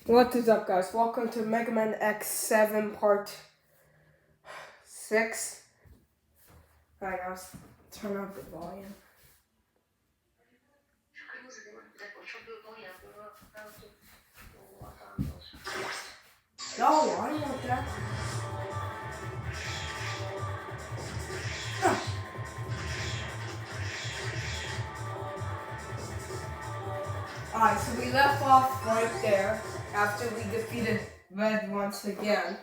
What is up, guys? Welcome to Mega Man X7 Part 6. Alright, now let's turn up the volume. No, I don't want that. Alright, so we left off right there after we defeated Red once again.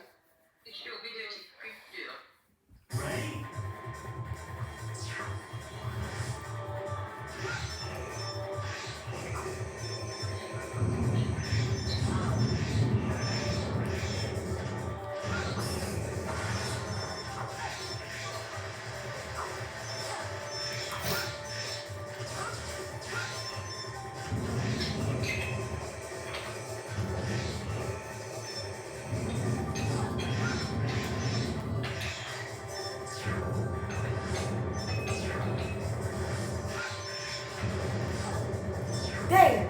Dang!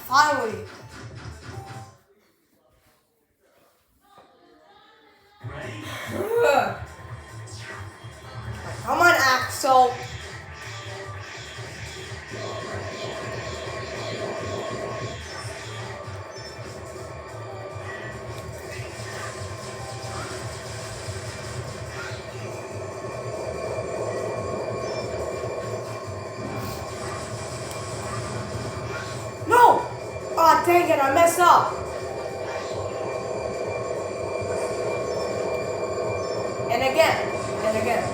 Finally! Come on, Axel! No! Aw, dang it, I messed up! And again, and again.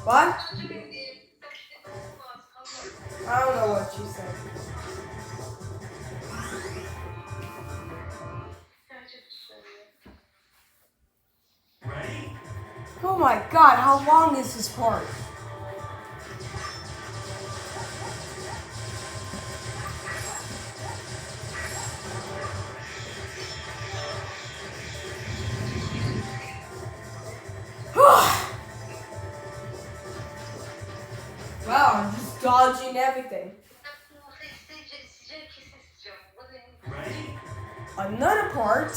What? I don't know what you said. Oh my god, how long is this part? Wow, I'm just dodging everything. Another part.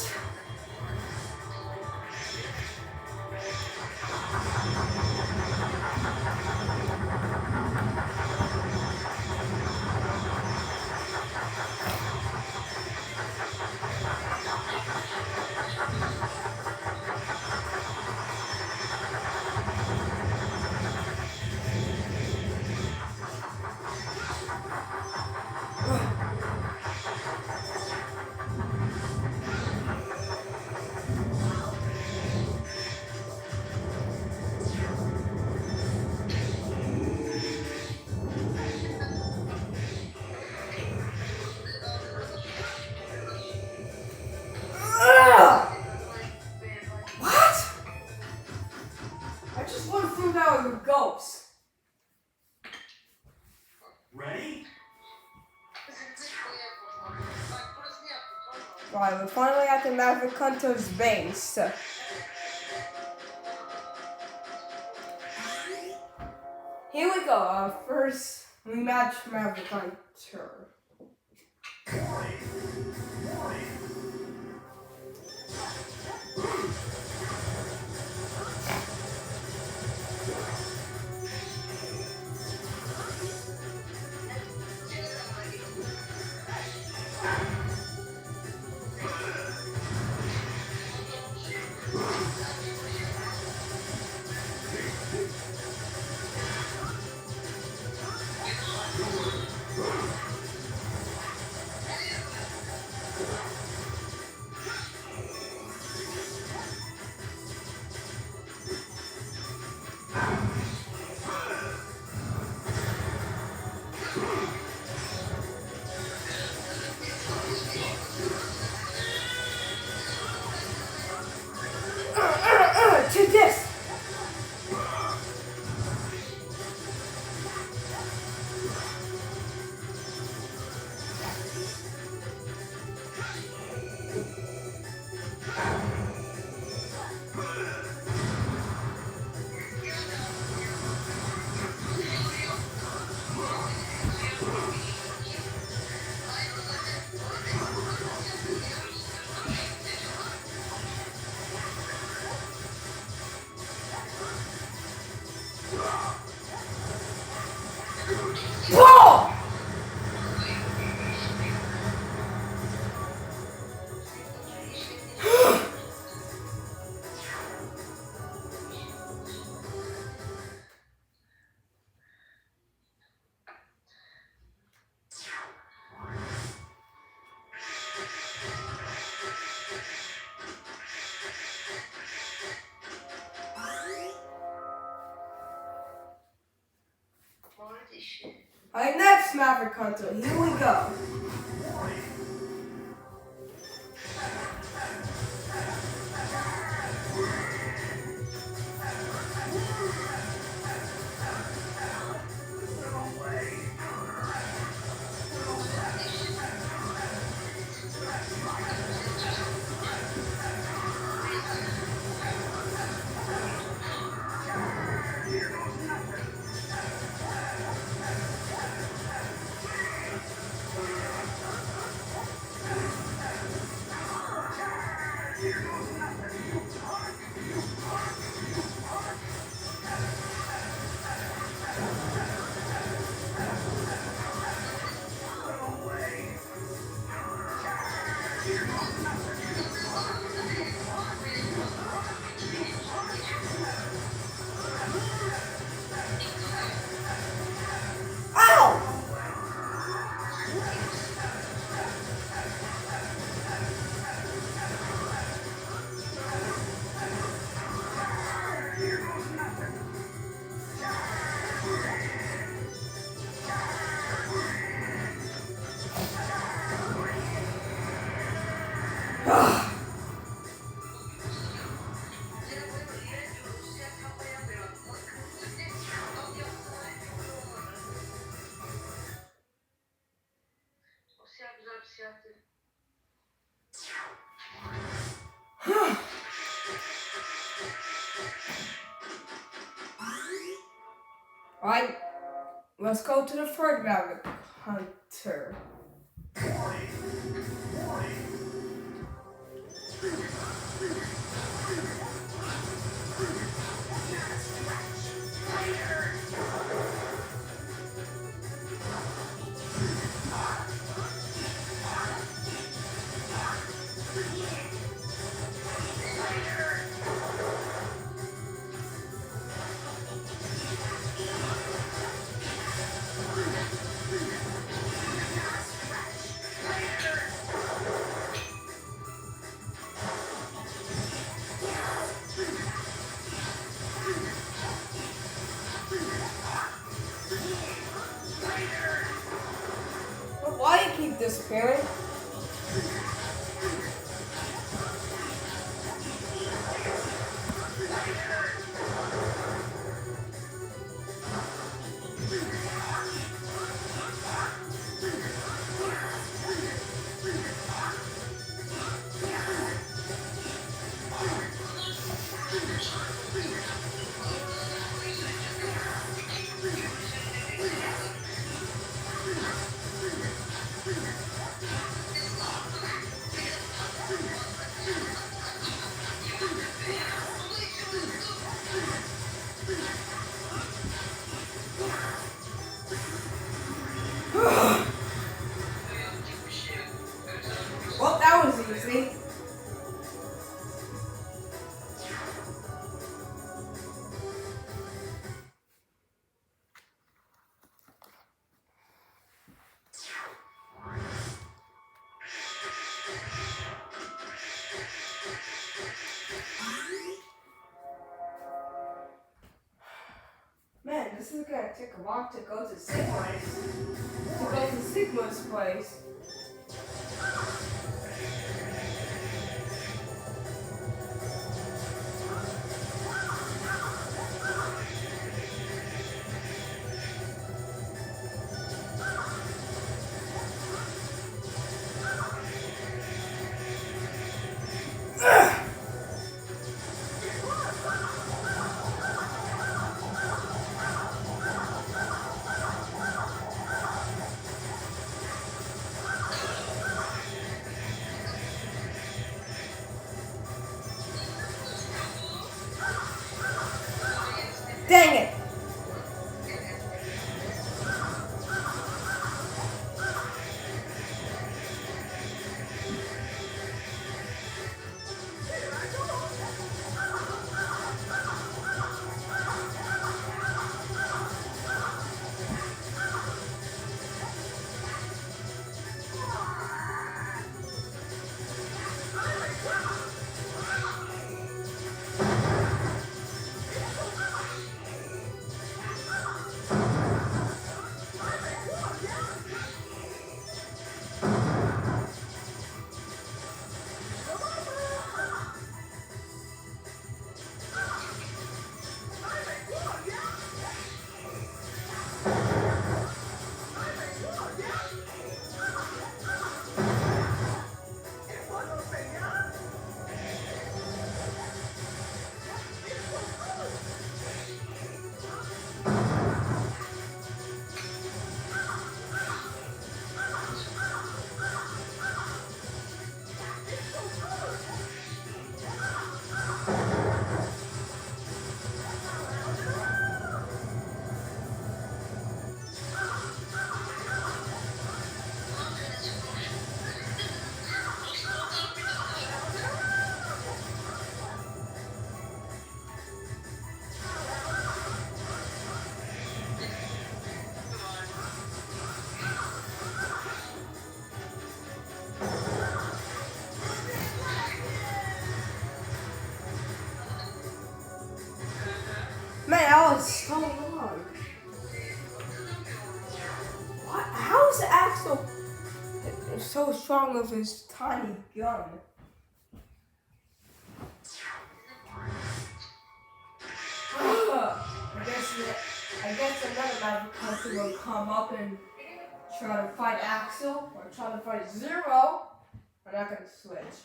What? I just went through that with a ghost. Ready? Right, we're finally at the Maverick Hunter's base. Here we go. First, rematch Maverick Hunter. traffic control. Here we go. Alright, let's go to the third rabbit hunter. Why do you keep disappearing? Well, that was easy. Man, this is gonna take a while to go to Sigma's place. Dang it! Man, that was so long. What? How is Axel so strong with his tiny gun? I guess another magic country will come up and try to fight Axel or try to fight Zero. We're not gonna switch.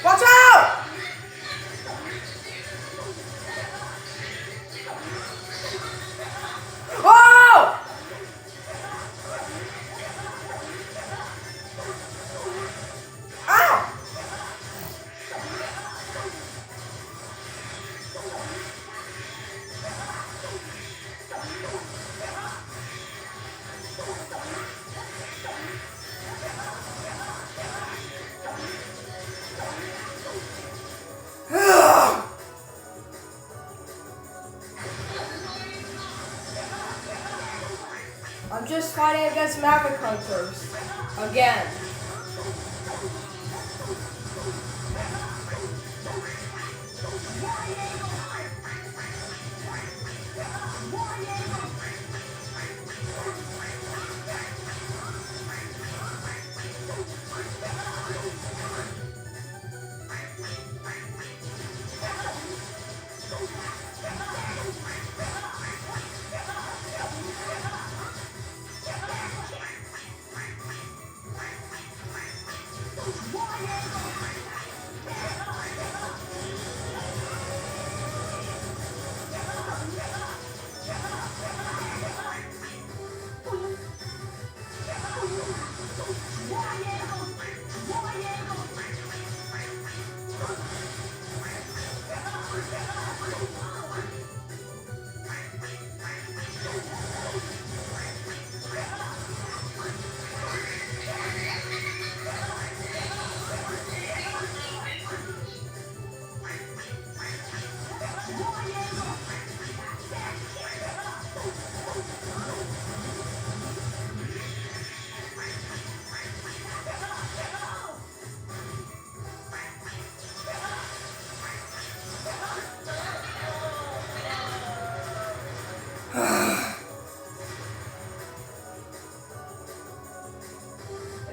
Watch out! Oh! Ow! I'm just fighting against Maverick Hunters. Again.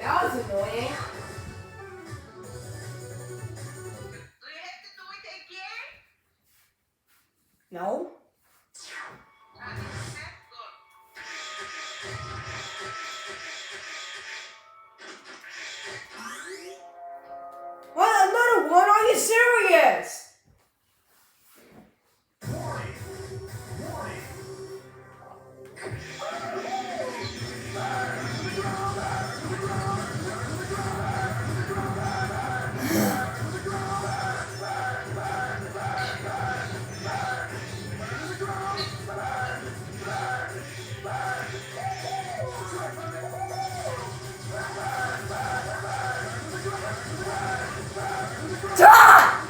That was annoying. Do you have to do it again? No. What? Another one? Are you serious? Ah!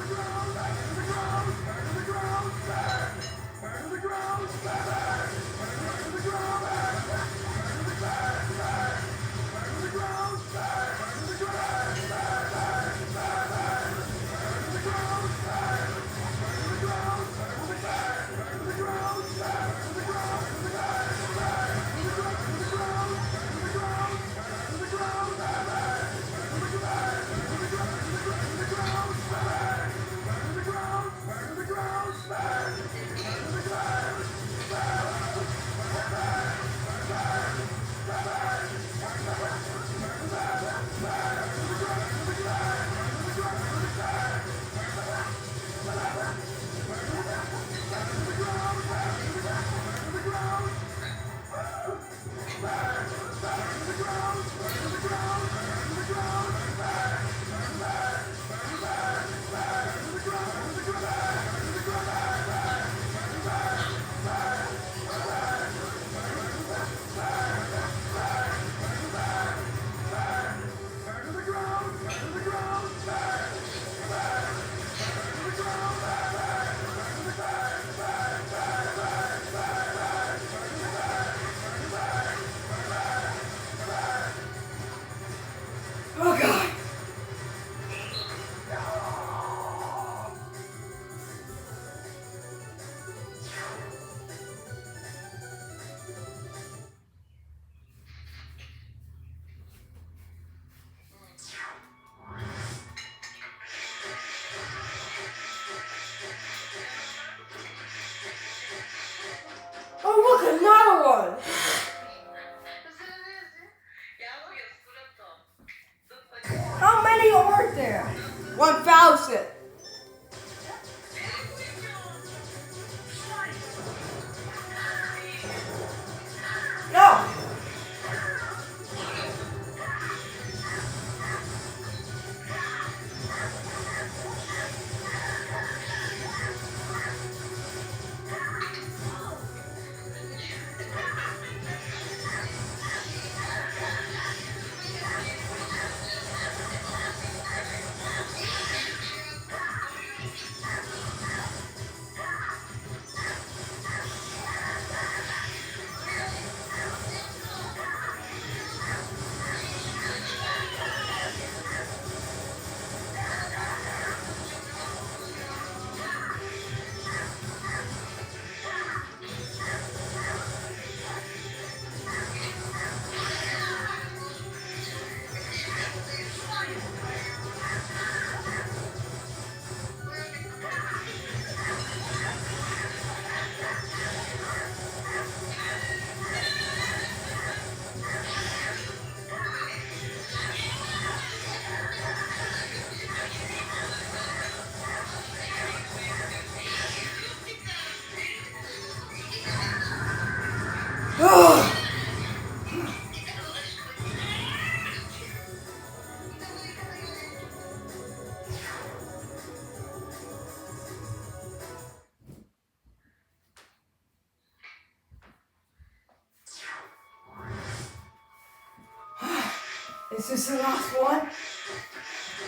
Is this the last one?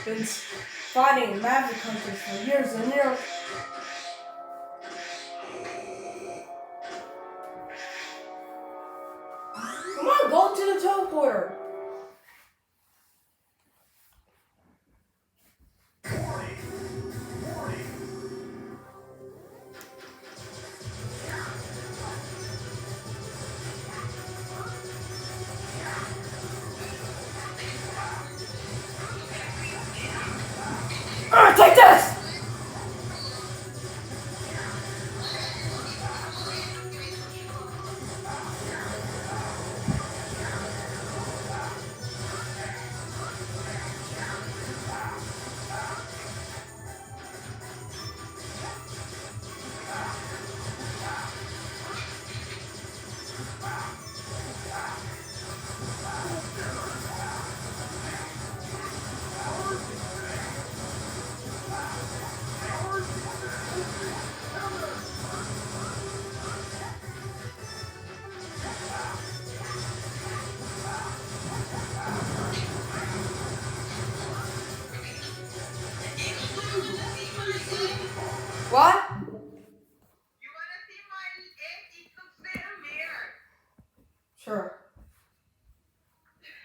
Been fighting magic hunters for years and years. Come on, go to the teleporter. Take this! What? You wanna see my egg? It looks better here. Sure.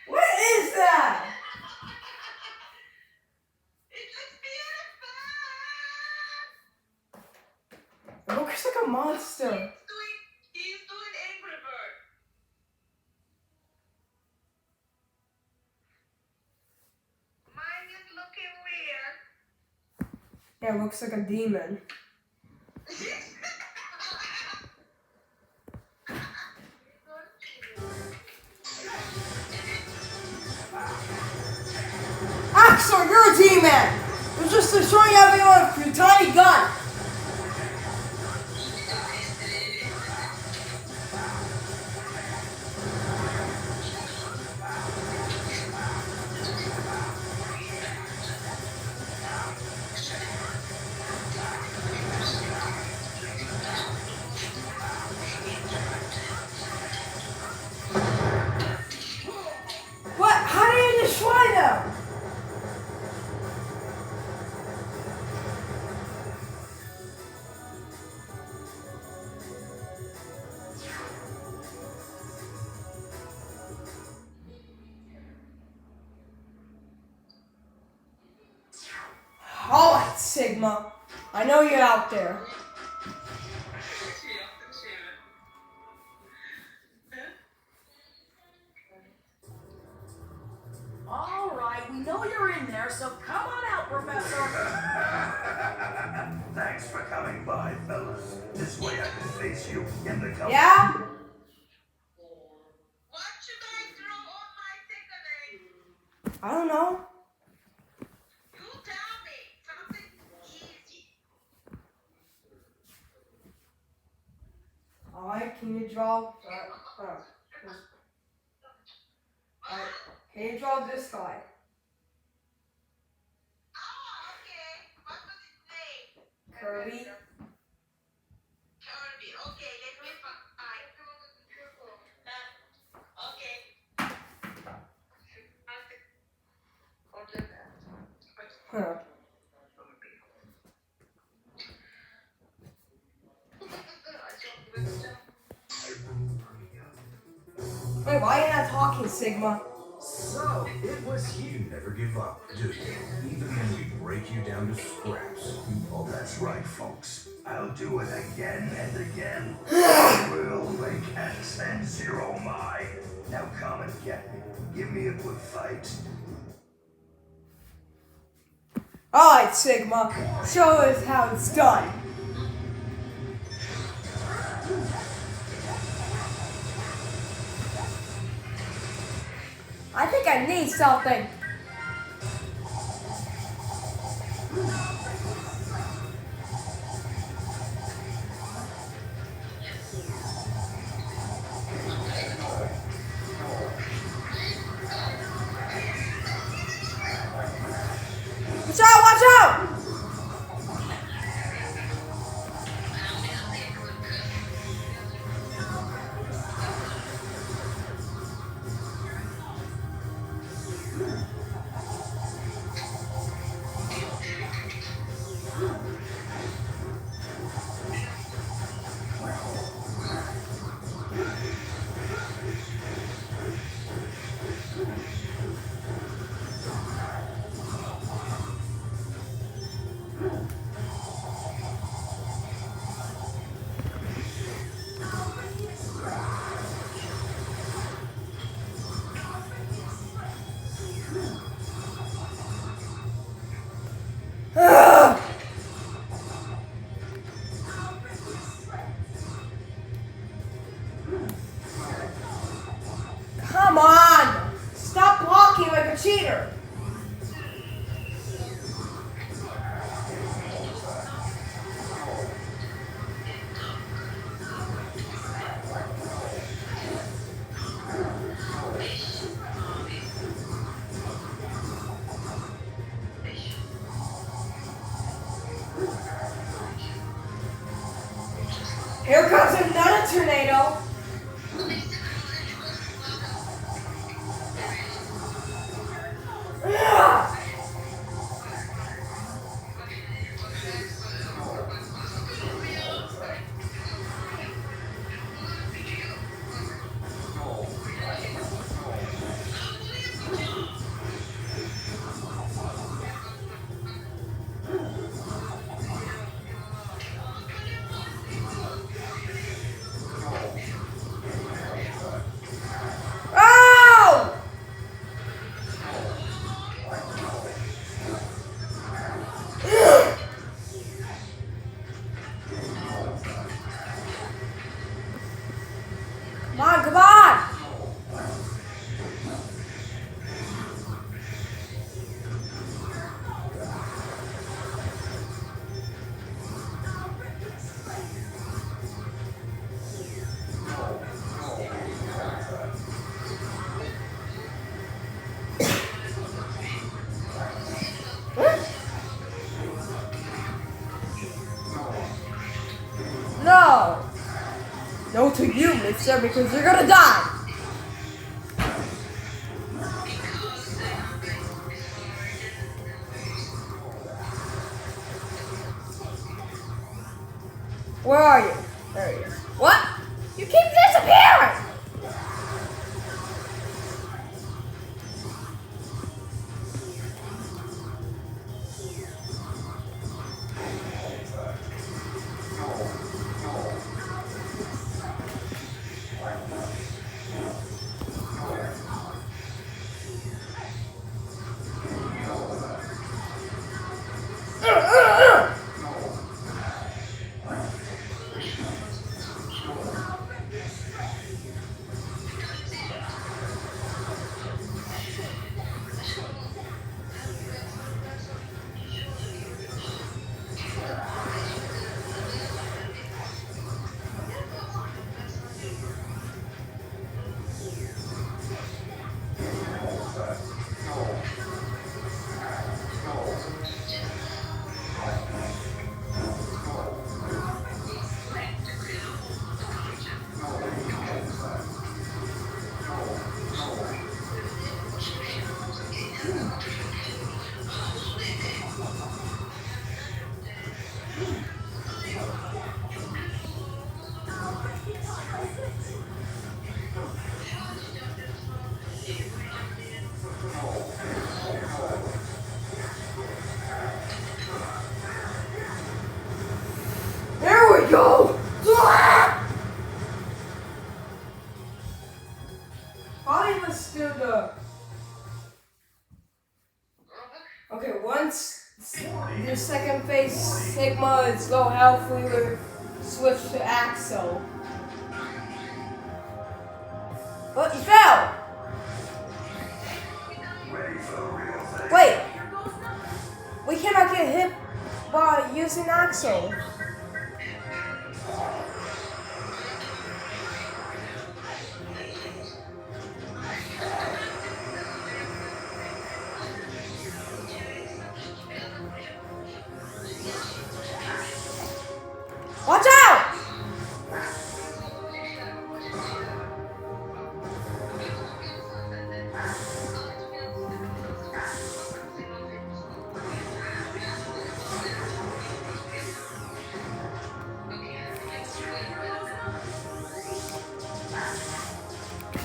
What is that? It looks beautiful. It looks like a monster. He's doing Angry Bird. Mine is looking weird. Yeah, it looks like a demon. Axel, you're a demon! You're just destroying everyone with your tiny gun! What? How did you destroy them? Alright, Sigma. I know you're out there. All right, we know you're in there, so come on out, Professor. Thanks for coming by, fellas. This way I can face you in the company. Yeah? What should I throw on my second egg? I don't know. You tell me. Something easy. Alright, can you draw? Alright, can you draw this guy? Oh, okay. What was his name? Kirby? Kirby. Okay, let me find. Okay. Huh. Wait, why are you not talking, Sigma? So, it was you. Never give up, do you? Even when we break you down to scraps. Oh, that's right, folks. I'll do it again and again. We'll make X and Zero mine. Now come and get me. Give me a good fight. Alright, Sigma. Show us how it's done. I think I need something. Watch out! Watch out! Here comes another tornado. Ugh. Oh! Ugh. Come on! No! No to you, mister, because you're gonna die! Where are you? There he is. What? You keep disappearing! There we go! Probably let's do the... Okay, once the second phase Sigma is low health, we will switch to Axel. But he fell! Wait! We cannot get hit by using Axel. Watch out!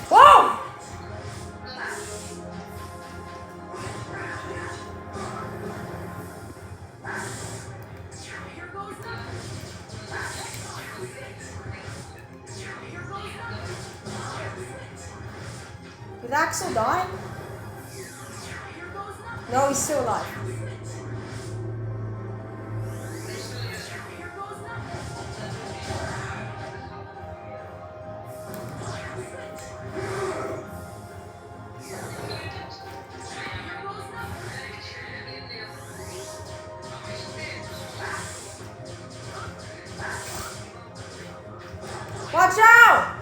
Whoa! Did Axel die? No, he's still alive. Watch out!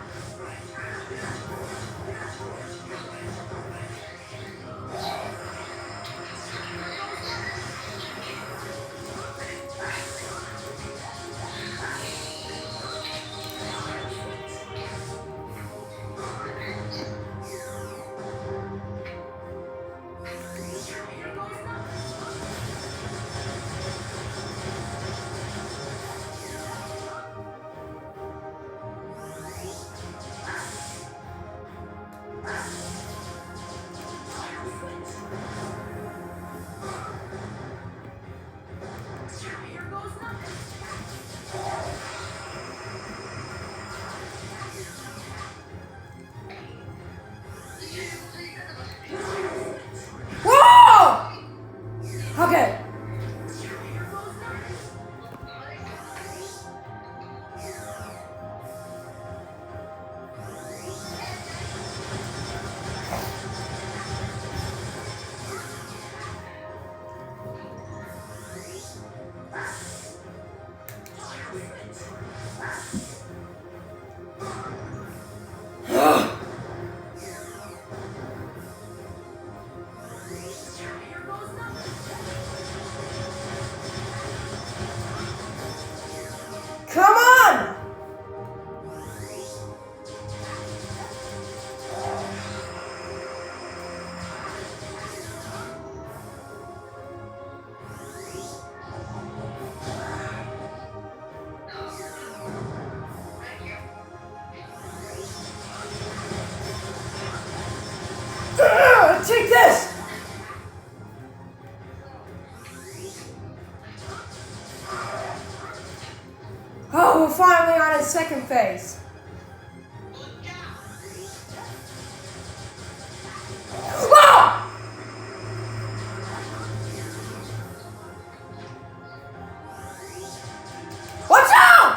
Oh, we're finally on his second phase. Ah! Watch out!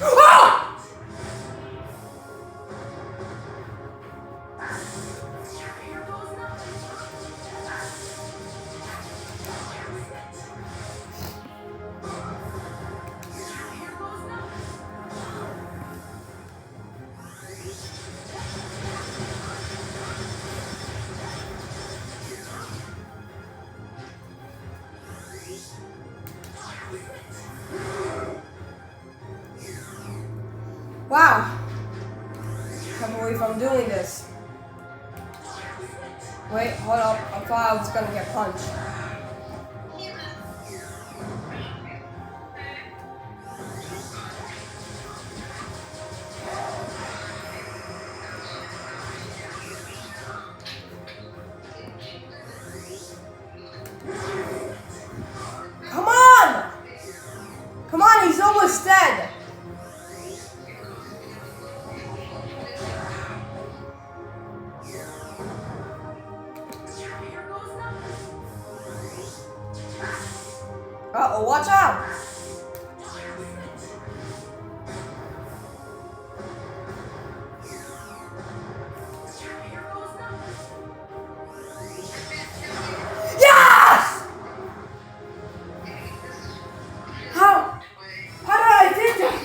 Ah! Wow. Can't believe I'm doing this. Wait, hold up. I thought I was gonna get punched. Come on! Come on, he's almost dead. Uh-oh, watch out! Yes! How did I do that?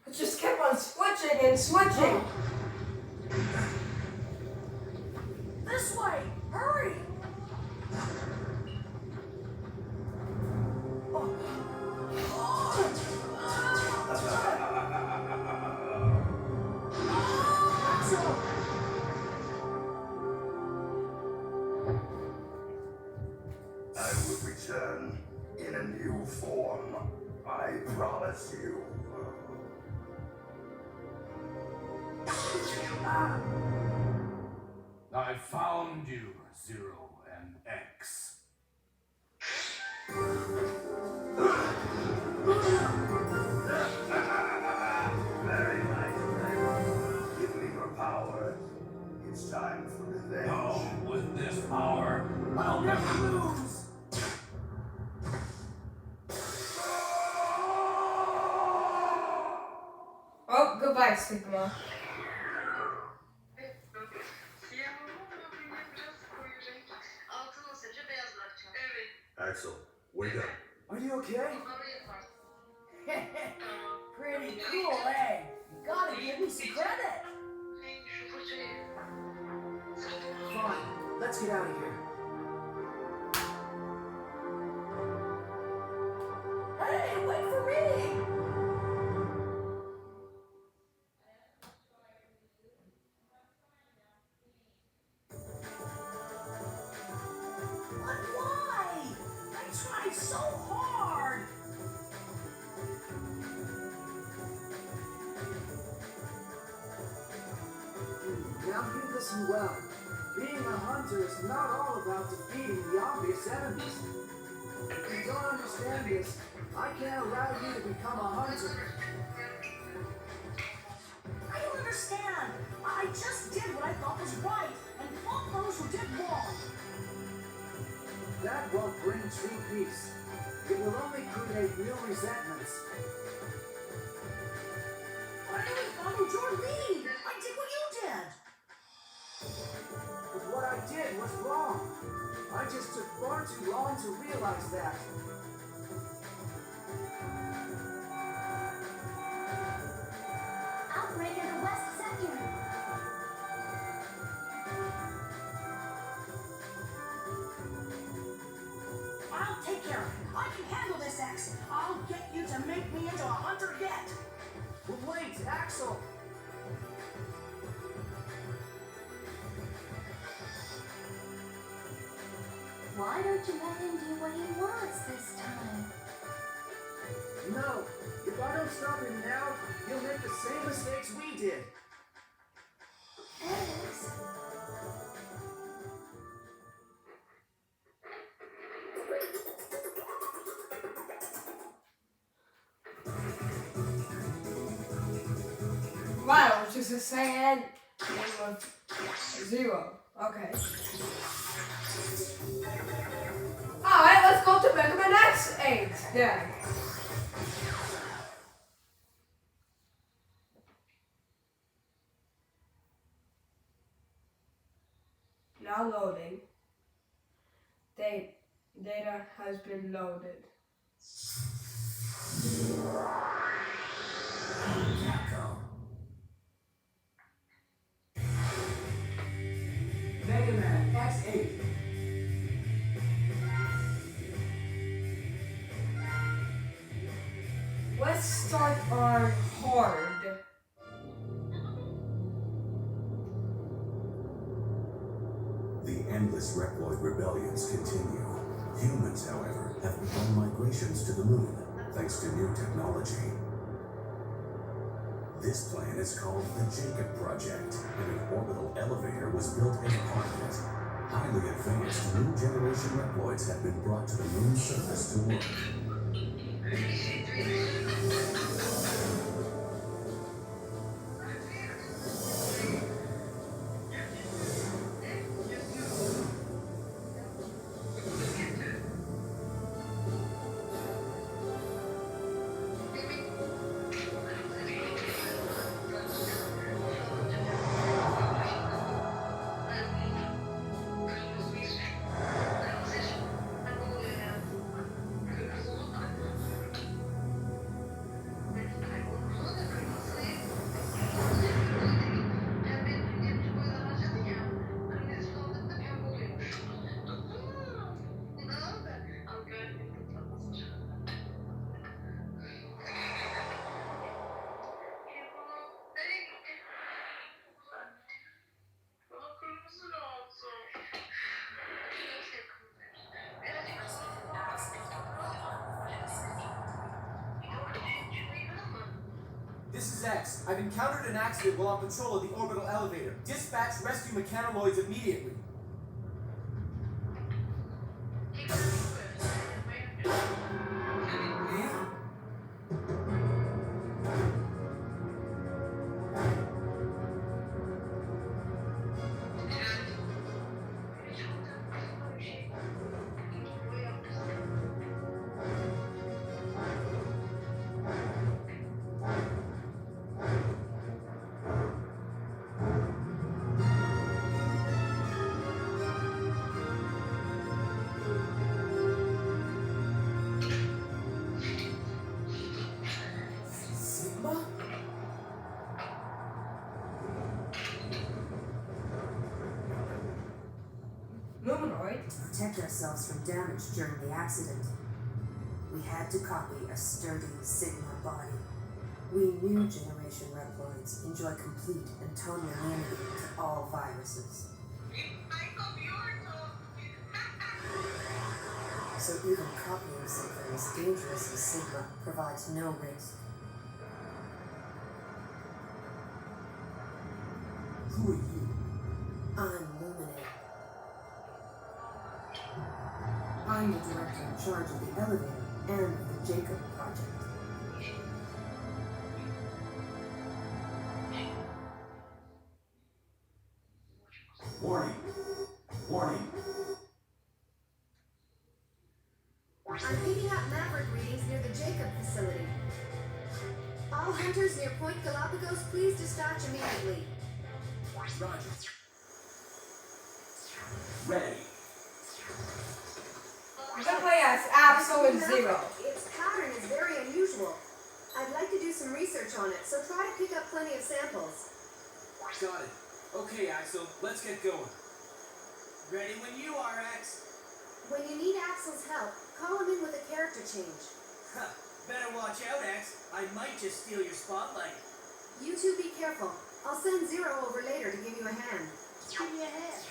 I just kept on switching and switching. This way! Hurry! I will return in a new form. I promise you. I found you, Zero and X. Very nice. Give me your power. It's time for revenge. Oh, with this power, I'll never lose. Oh, goodbye, Sigma. Altın ısınca beyaz bırakacağım. Evet. Axel, wake up. Are you okay? Onları yaparsın. Pretty cool, eh? You gotta give me some credit. Hey, şu fırçayı. Fine, let's get out of here. Hey, wait for me! But why? I tried so hard! Now you listen well. Being a hunter is not all about defeating the obvious enemies. If you don't understand this, I can't allow you to become a hunter. I don't understand. I just did what I thought was right and fought those who did wrong. That won't bring true peace. It will only create new resentments. But I only followed your lead. I did what you did. But what I did was wrong. I just took far too long to realize that. Outbreak in the West Sector. take care of it. I can handle this, X. I'll get you to make me into a hunter yet. But wait, Axel! Why don't you let him do what he wants this time? No! If I don't stop him now, he'll make the same mistakes we did. X? Wow, it was just a Saiyan name of Zero. Okay. Alright, let's go to Mega Man X8 then. Now loading. Data has been loaded. Mega Man X8. Let's start on hard. The endless Reploid rebellions continue. Humans, however, have begun migrations to the moon, thanks to new technology. This plan is called the Jacob Project, and an orbital elevator was built as part of it. Highly advanced new generation Reploids have been brought to the moon's surface to work. This is X. I've encountered an accident while on patrol of the orbital elevator. Dispatch rescue mechanoloids immediately. Luminoid? To protect ourselves from damage during the accident, we had to copy a sturdy Sigma body. We new generation Reploids enjoy complete and total immunity to all viruses. So even copying something as dangerous as Sigma provides no risk. Who are you? I'm Luminate. I'm the director in charge of the elevator and the Jacob Project. Warning. Warning. I'm picking up Maverick readings near the Jacob facility. All hunters near Point Galapagos, please dispatch immediately. Roger. Ready. I'm gonna play as Axel and Zero. Its pattern is very unusual. I'd like to do some research on it, so try to pick up plenty of samples. Got it. Okay, Axel, let's get going. Ready when you are, X. When you need Axel's help, call him in with a character change. Huh. Better watch out, X. I might just steal your spotlight. You two be careful. I'll send Zero over later to give you a hand. Give me a hand.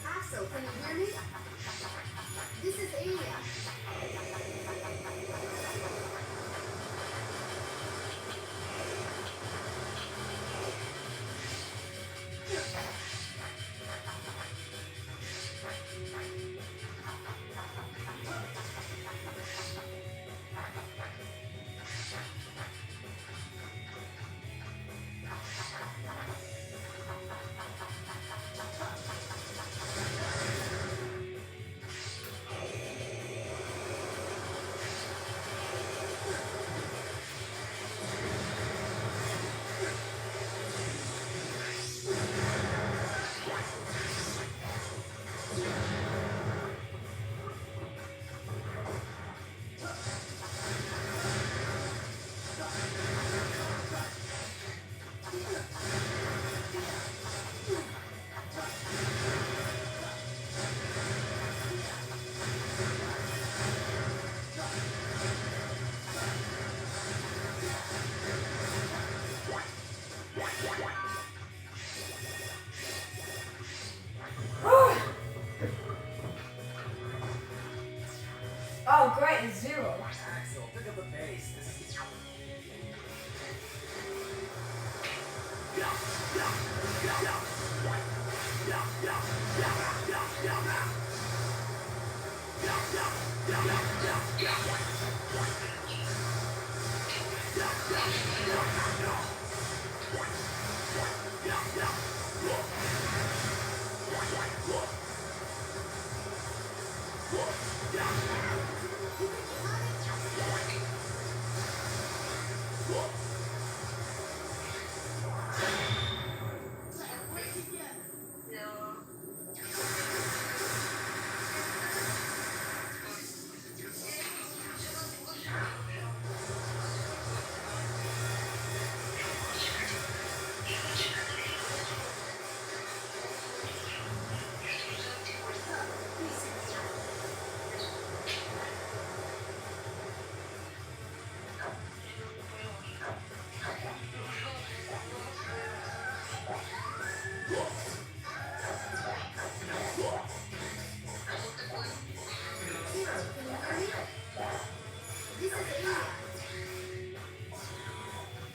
Axel, can you hear me? This is Alia. Oh, great, it's Zero. Axel, pick up the pace. This is...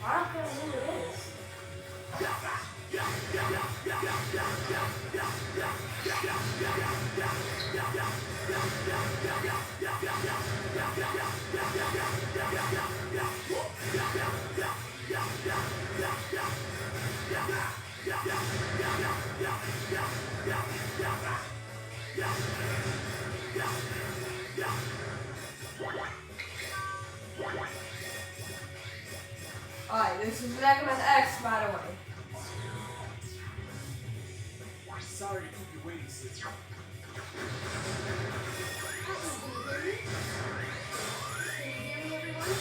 I don't care who it is. Alright, this is Mega Man X, by the way. Sorry to keep you waiting, sis. Axel, can you hear me? Can you hear me, everyone?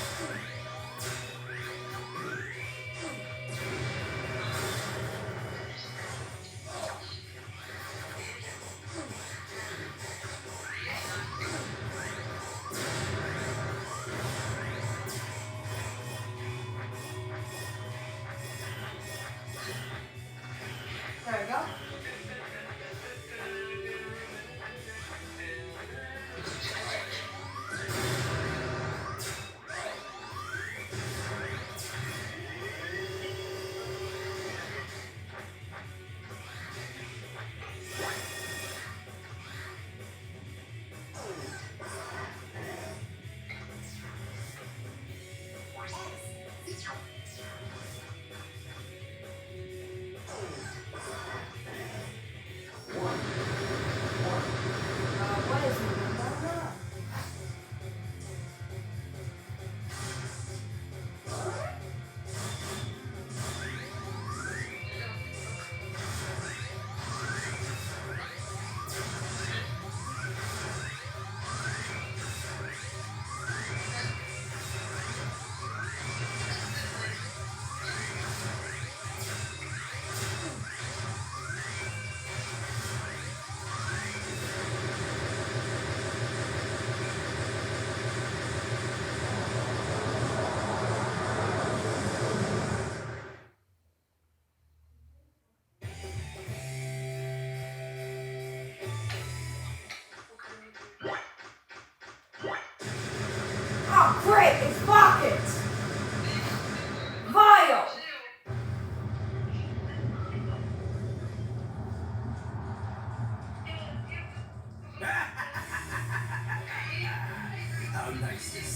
There we go.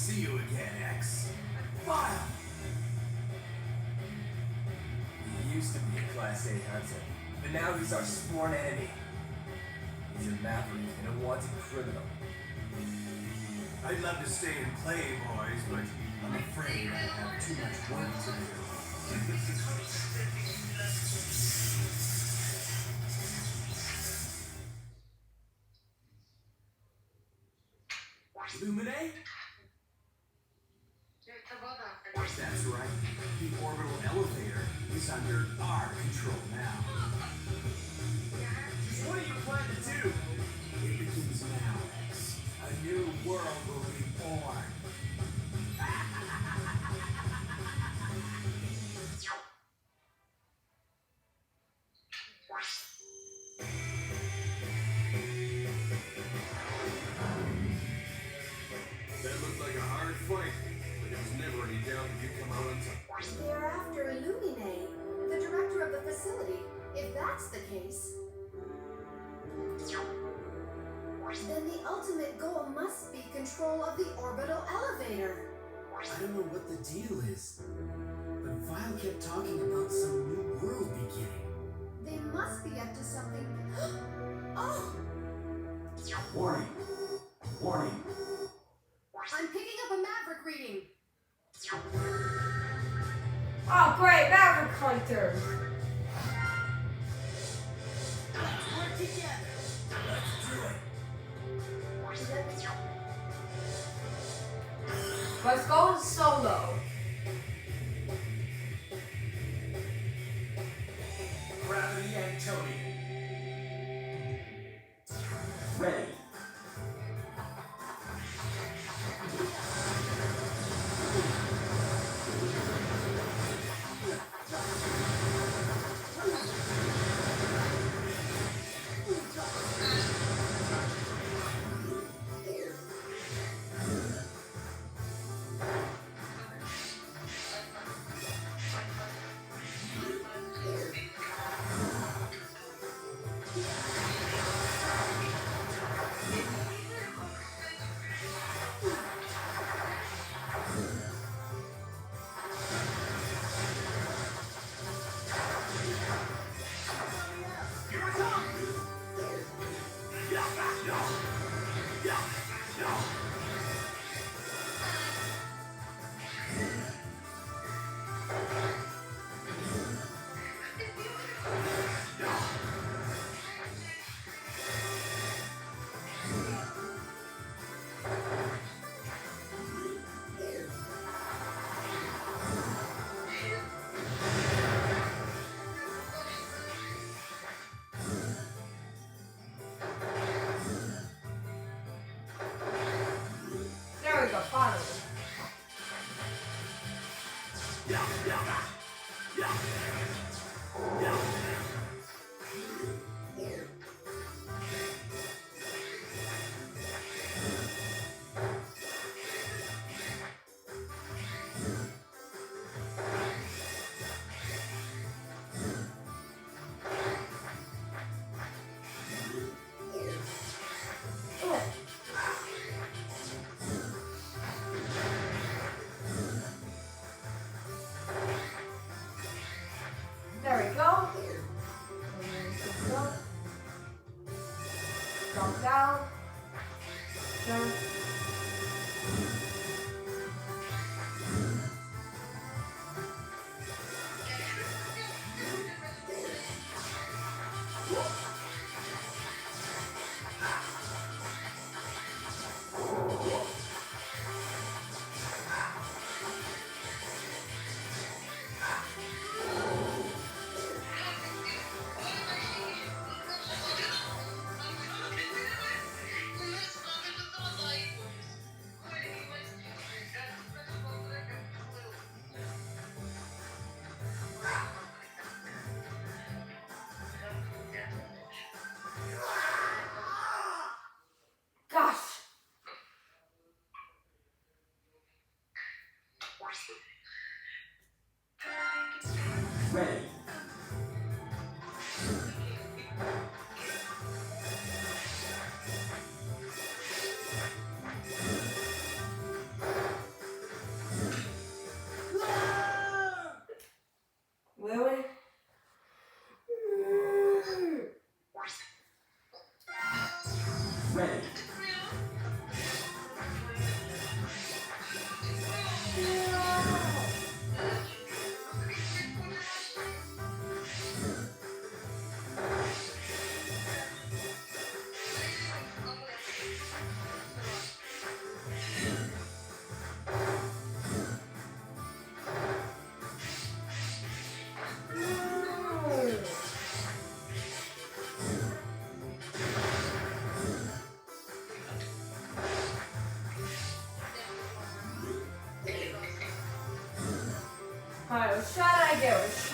see you again, X. File! He used to be a Class A hunter, but now he's our sworn enemy. He's a maverick and a wanted criminal. I'd love to stay and play, boys, but I'm afraid I have too much work to do. Illuminate? That's right. The orbital elevator is under our control now. Just what do you plan to do? It begins now, X. A new world will be born. That looked like a hard fight, but there was never any doubt that you'd come out on top. They're after Illumine, the director of the facility. If that's the case, then the ultimate goal must be control of the orbital elevator. I don't know what the deal is, but Vile kept talking about some new world beginning. They must be up to something. Oh! Warning! Warning! I'm picking up a Maverick reading. Oh, great, Maverick Hunter. Let's work together. Let's do it. Let's go solo. Gravity and Tony. Ready! There we go, finally. There we go. Drop down. Jump.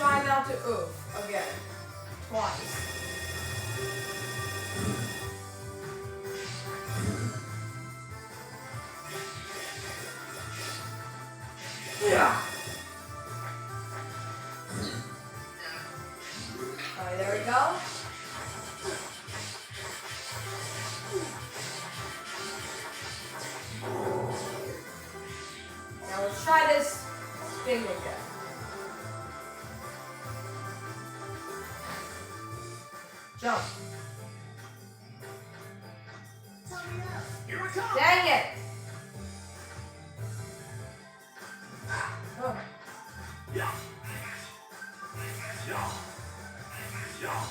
try not to oof again. Twice. Yeah. Alright, there we go. Now let's try this thing again. Jump. Here I come! Dang it! Oh. Yeah. Yeah. Yeah.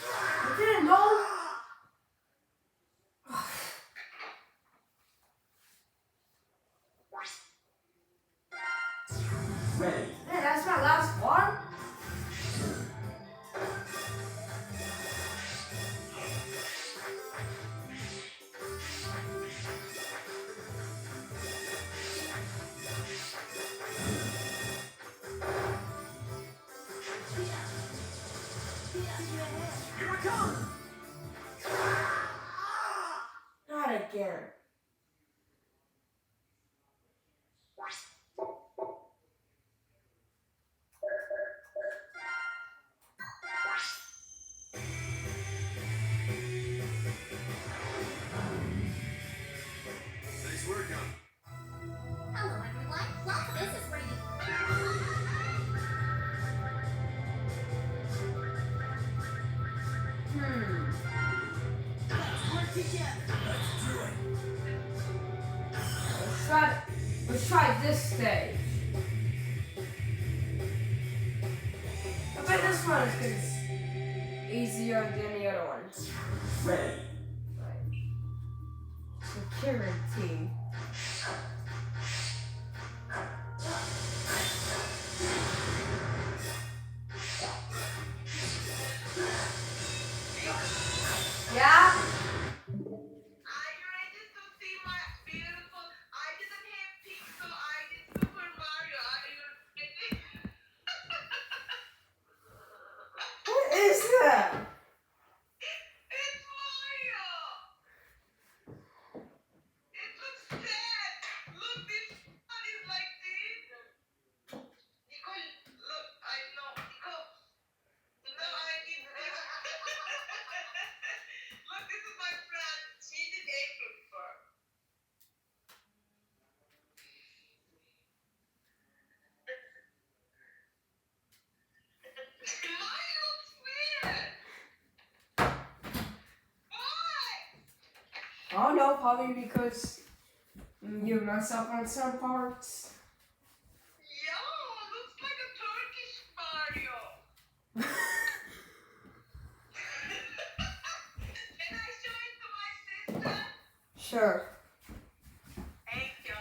I didn't know. Ready. Man, that's my last one? Here I come! Not again. Nice work, huh? Hello, everyone. Well, this is where you. Work together. Let's do it. Let's try this stage. I bet this one is easier than the other ones. Ready. Like, security. Yeah? Are you ready to see my beautiful? I didn't have pink, so I did Super Mario. Are you ready? What is that? It's Mario. It looks sad. Look, this one is like this. Nicole, look, I know. Nicole, no, I did this. Look, this is my friend. She did April before. Mine looks weird. Why? I don't know, probably because you mess up on some parts. Yo, looks like a Turkish Mario. Can I show it to my sister? Sure. Thank you.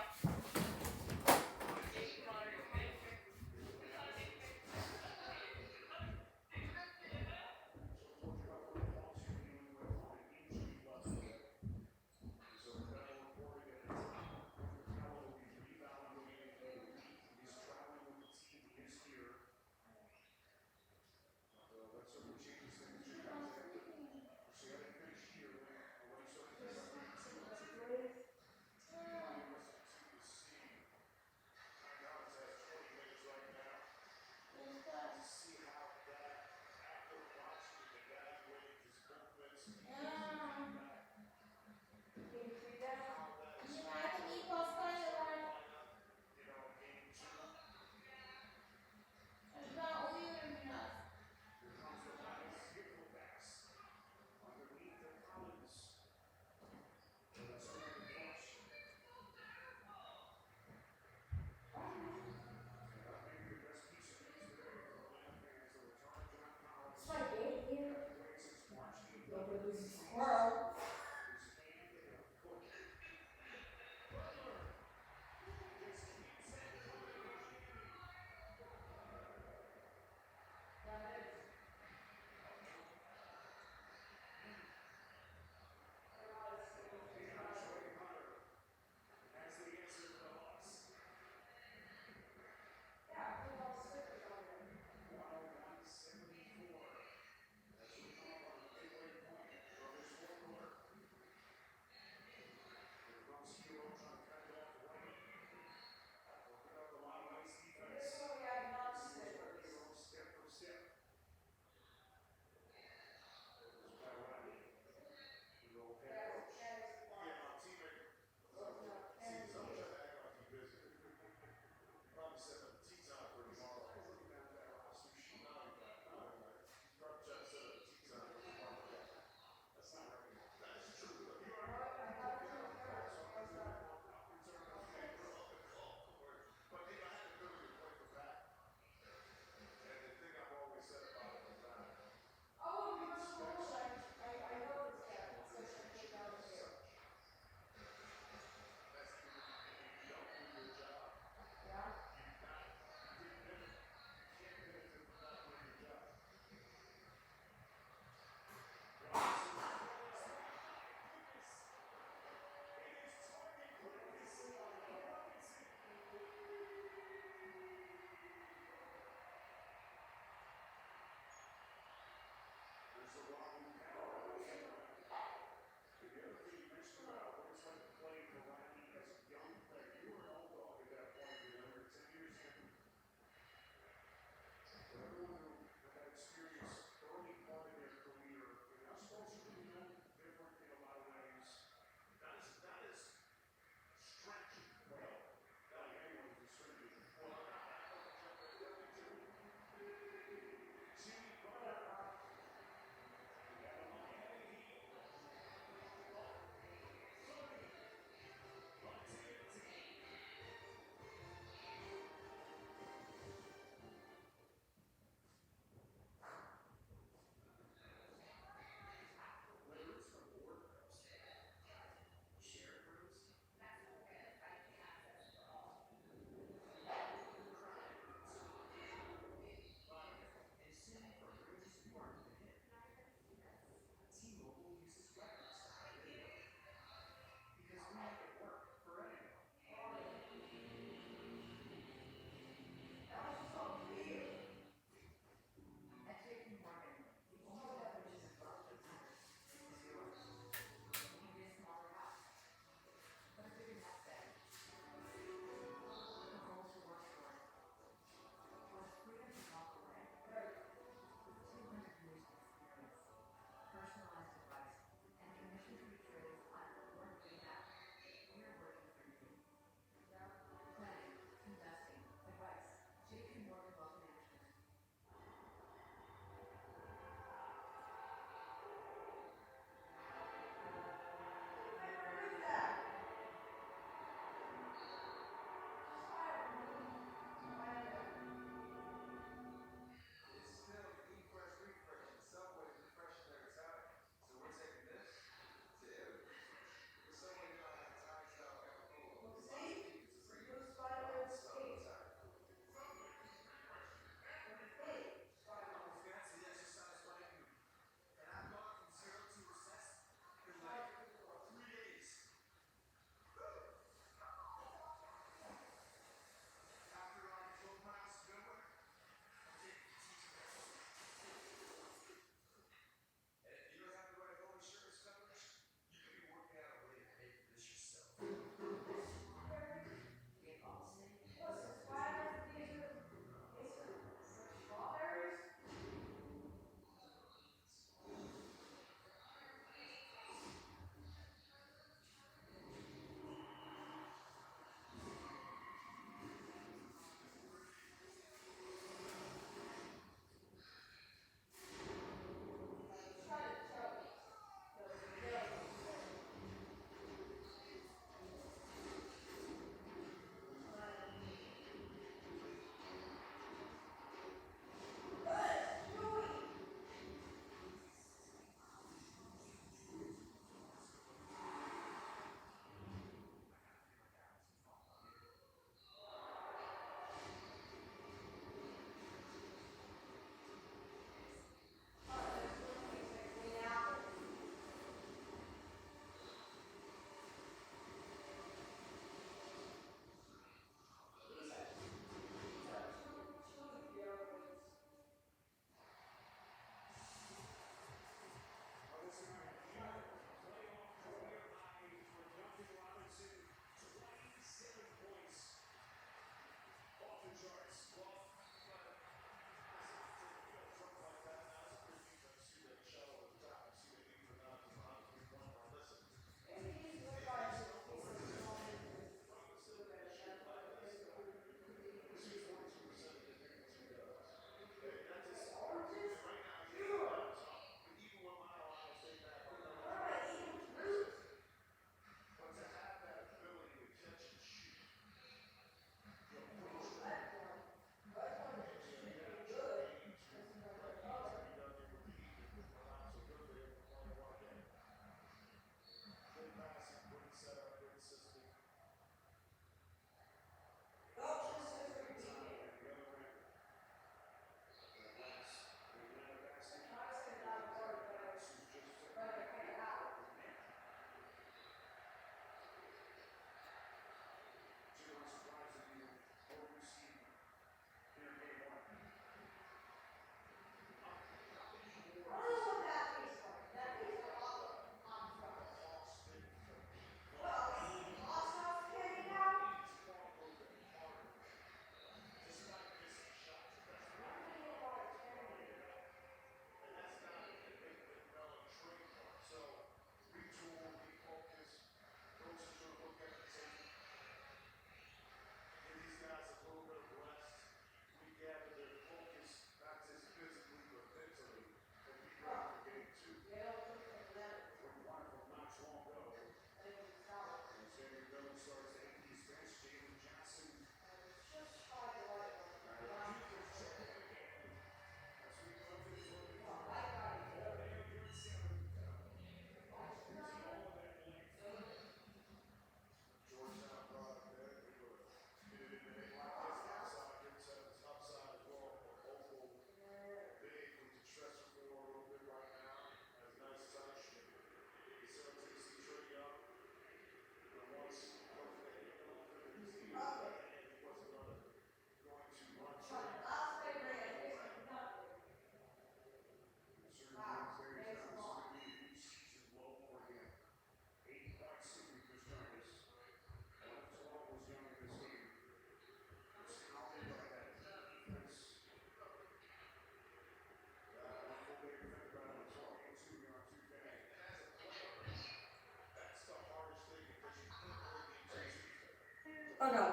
Oh no.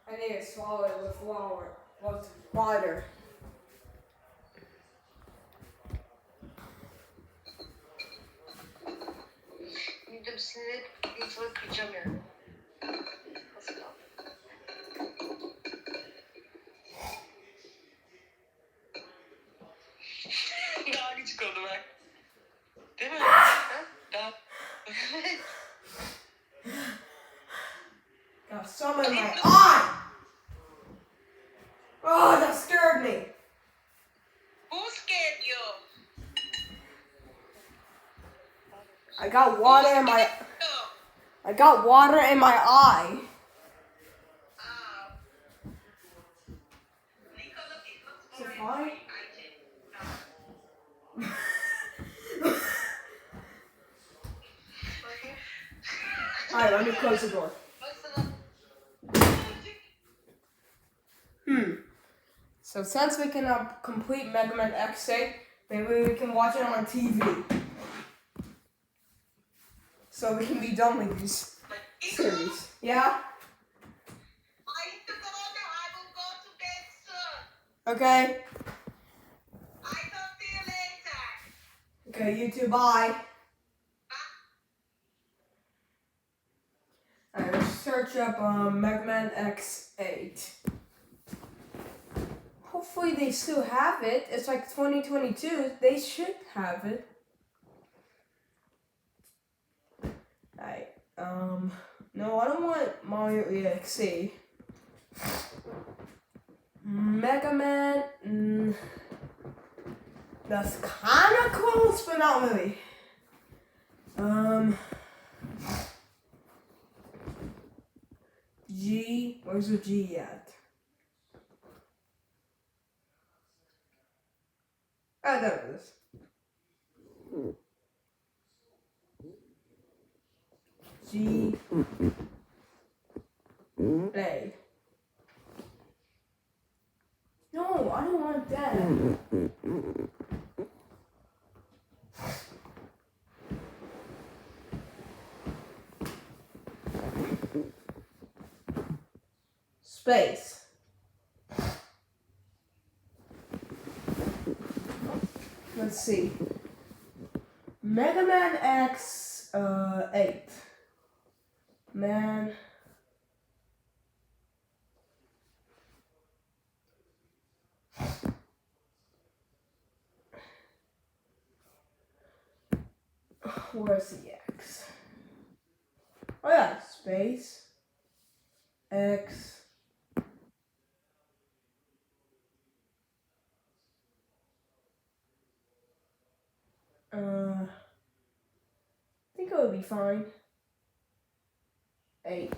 I need to swallow it with water. Midemsini yutılıp geçemiyorum. Nasıl kaldı? Daha küçük oldu bak. Değil mi? Ha? Daha... Got some in my eye! Oh, that scared me! Who scared you? I got water in my eye. Is it fine? Alright, let me close the door. So since we cannot complete Mega Man X8, maybe we can watch it on TV. So we can be done with this series. Yeah? I need to go now. I will go to bed soon. Okay. I talk to you later. Okay, you too, bye. Alright, let's search up Mega Man X8. Hopefully they still have it. It's like 2022. They should have it. Alright, no, I don't want Mario EXE. Mega Man, that's kinda close, but not really. G, where's the G at? Ah, there it is. G, play. No, I don't want that. Space. Let's see. Mega Man X 8. Man. Where's the X? Oh yeah, space. X. I think it would be fine. 8.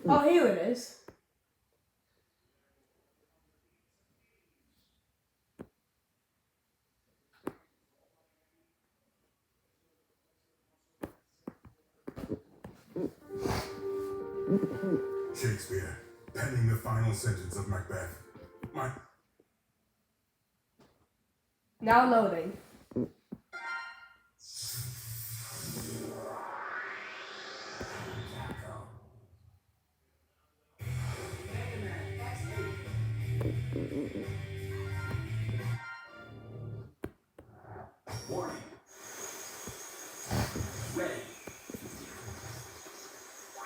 Oh, here it is. Shakespeare, penning the final sentence of Macbeth. Now loading. Warning. Ready.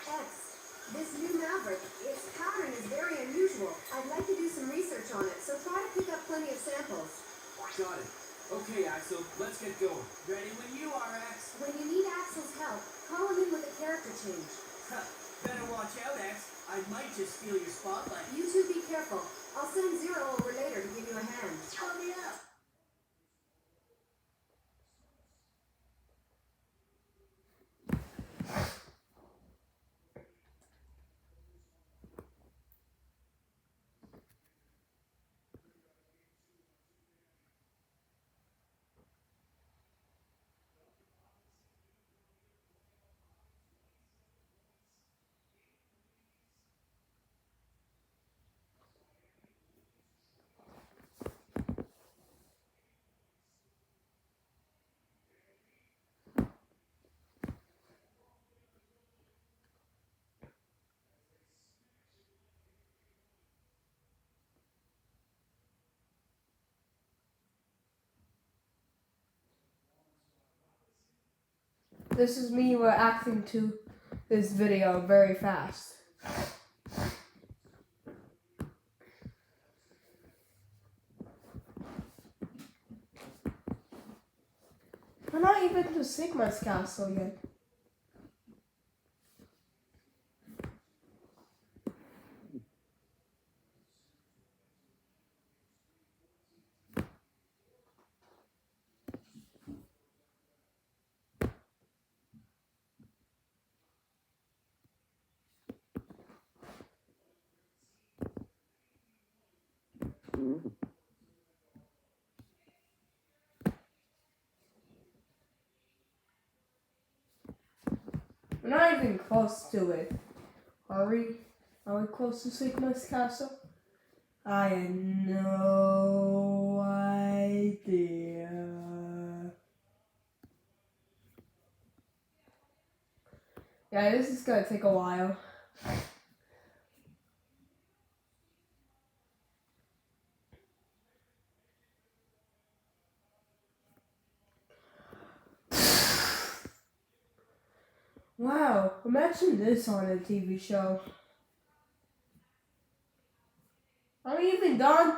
X, this new Maverick, its pattern is very unusual. I'd like to do some research on it, so try to pick up plenty of samples. Got it. Okay, Axel, let's get going. Ready when you are, Ax. When you need Axel's help, call him in with a character change. Better watch out, Ax. I might just steal your spotlight. You two be careful. I'll send Zero over later to give you a hand. Call me out. This is me reacting to this video very fast. We're not even to Sigma's castle yet. We're not even close to it. Are we? Are we close to Sigma's castle? I had no idea. Yeah, this is gonna take a while. Wow, imagine this on a TV show. Are we even done?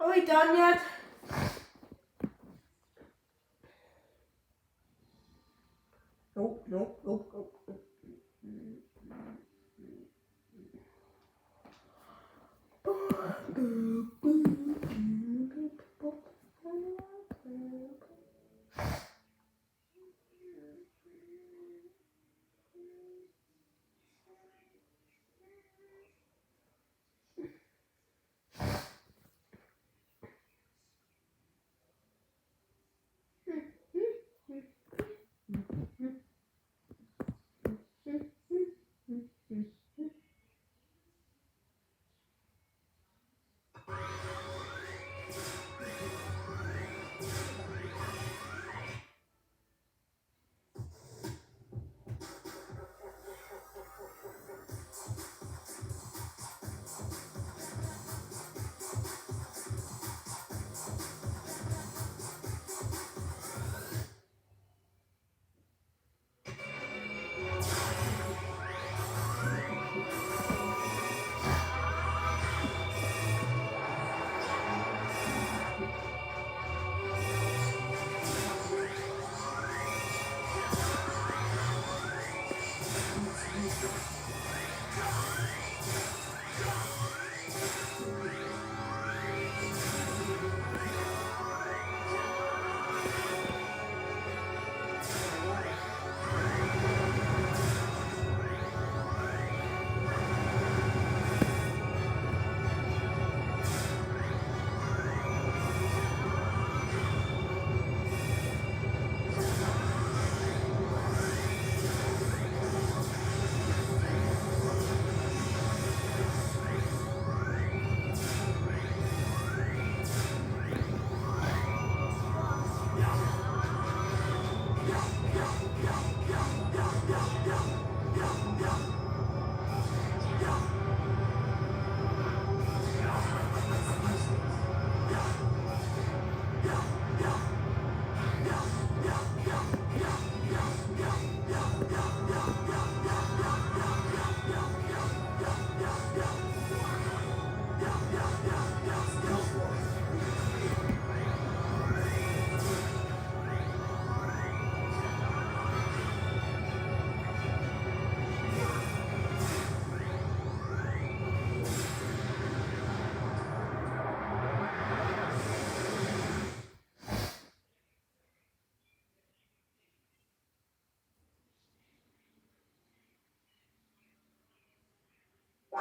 Are we done yet? Nope, nope, nope, nope.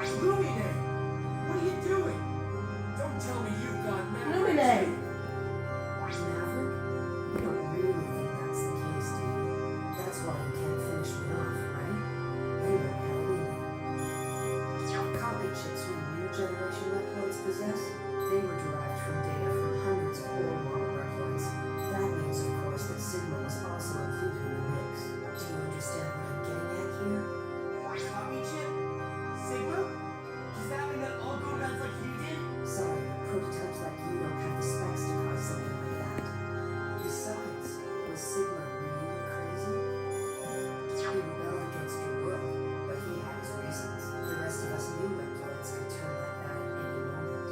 Lumine! What are you doing? Don't tell me you've got Maverick. Lumine! Maverick? You don't really think that's the case, do you? That's why you can't finish me off, right? You don't have it in you. Copy chips we new generation Reploids possess, they were derived from data from hundreds of old model Reploids. That means, of course, that Sigma was also included in the mix. Do you understand what I'm getting at here? Copy chip? Sigma? Does that mean that I'll go nuts like you did? Sorry, prototypes like you don't have the specs to cause something like that. Besides, was Sigma really crazy? He rebelled against your world, but he had his reasons. The rest of us new Reploids could turn like that at any moment.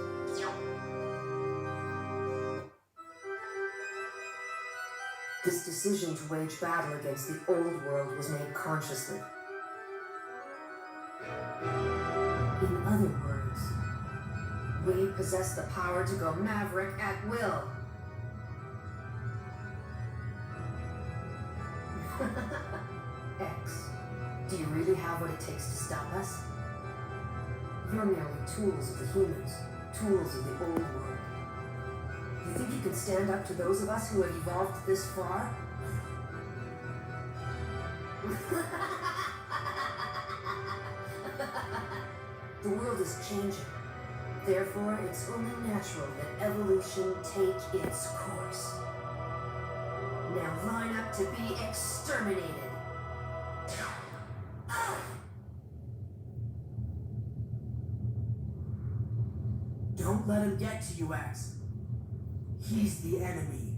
This decision to wage battle against the old world was made consciously. In other words, we possess the power to go Maverick at will. X, do you really have what it takes to stop us? You're merely tools of the humans, tools of the old world. You think you can stand up to those of us who have evolved this far? The world is changing. Therefore, it's only natural that evolution take its course. Now line up to be exterminated. Don't let him get to you, X. He's the enemy.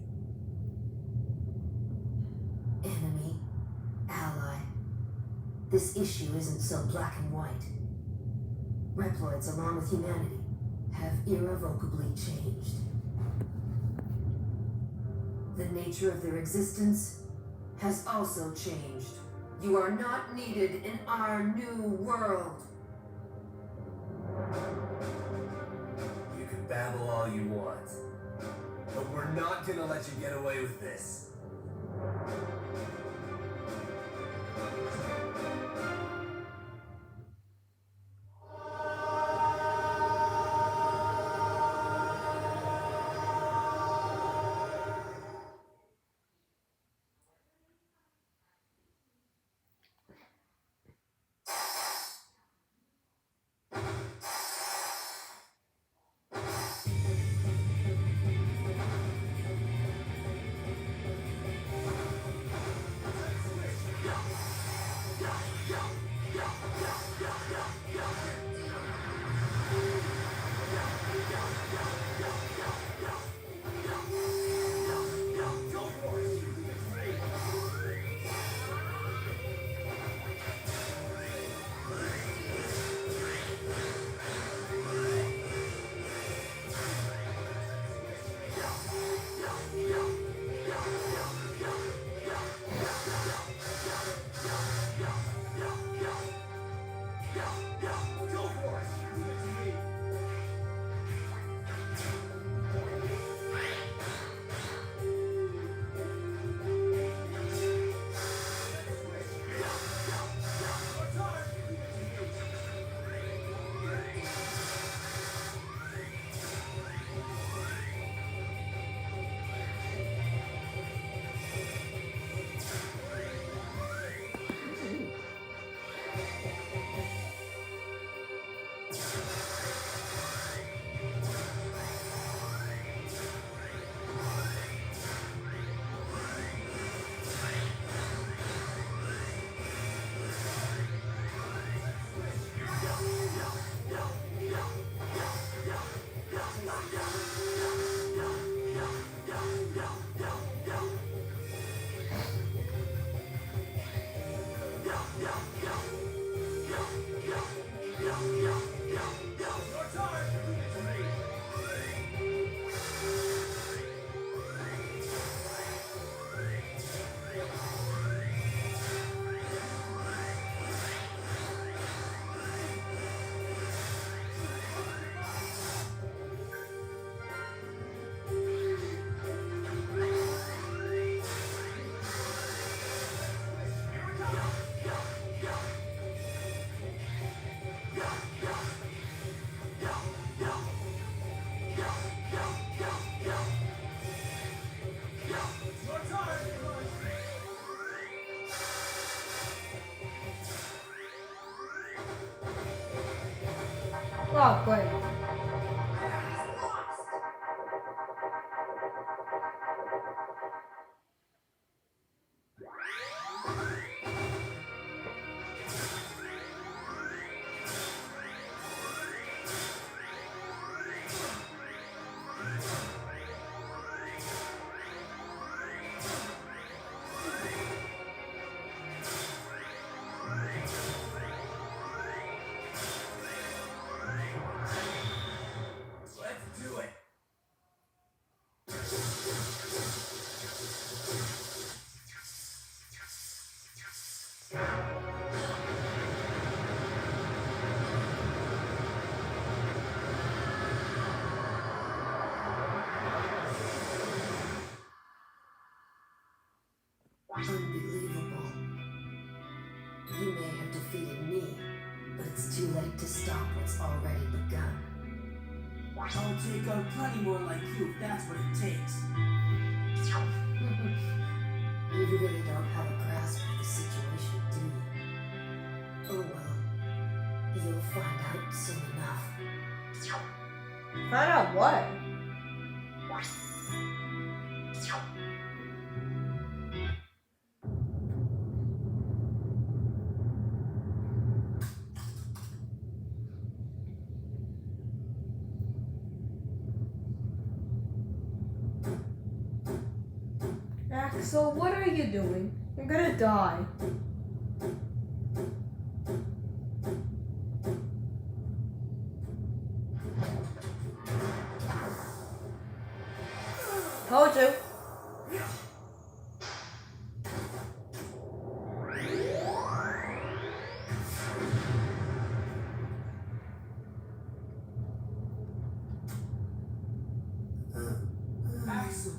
Enemy, ally. This issue isn't so black and white. Reploids, along with humanity, have irrevocably changed. The nature of their existence has also changed. You are not needed in our new world. You can babble all you want, but we're not gonna let you get away with this. Oh, great. Let's do it. Unbelievable. You may have defeated me, but it's too late to stop what's already begun. I'll take on plenty more like you if that's what it takes. You really don't have a grasp of the situation, do you? Oh well. You'll find out soon enough. Find out what? Axel, what are you doing? You're gonna die. Told you. Axel.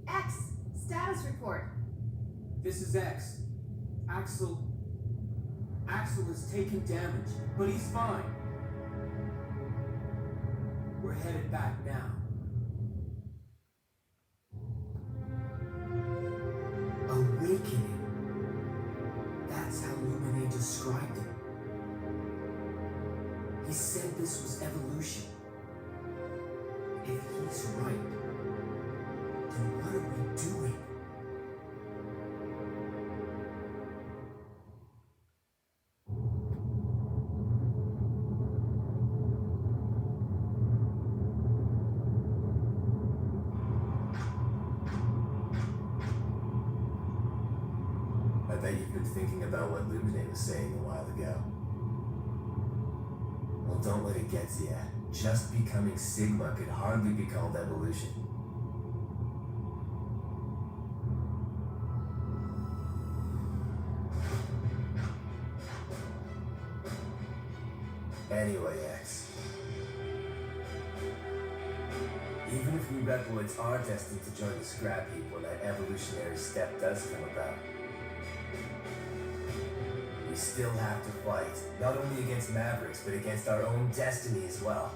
X, status report. This is X. Axel has taken damage, but he's fine. We're headed back now. Awakening. That's how Lumine described it. He said this was evolution. If he's right, then what are we doing? I bet you've been thinking about what Lumine was saying a while ago. Well, don't let it get to you. Just becoming Sigma could hardly be called evolution. Anyway, X. Even if we Reploids are destined to join the scrap heap when that evolutionary step does come about, we still have to fight, not only against Mavericks, but against our own destiny as well.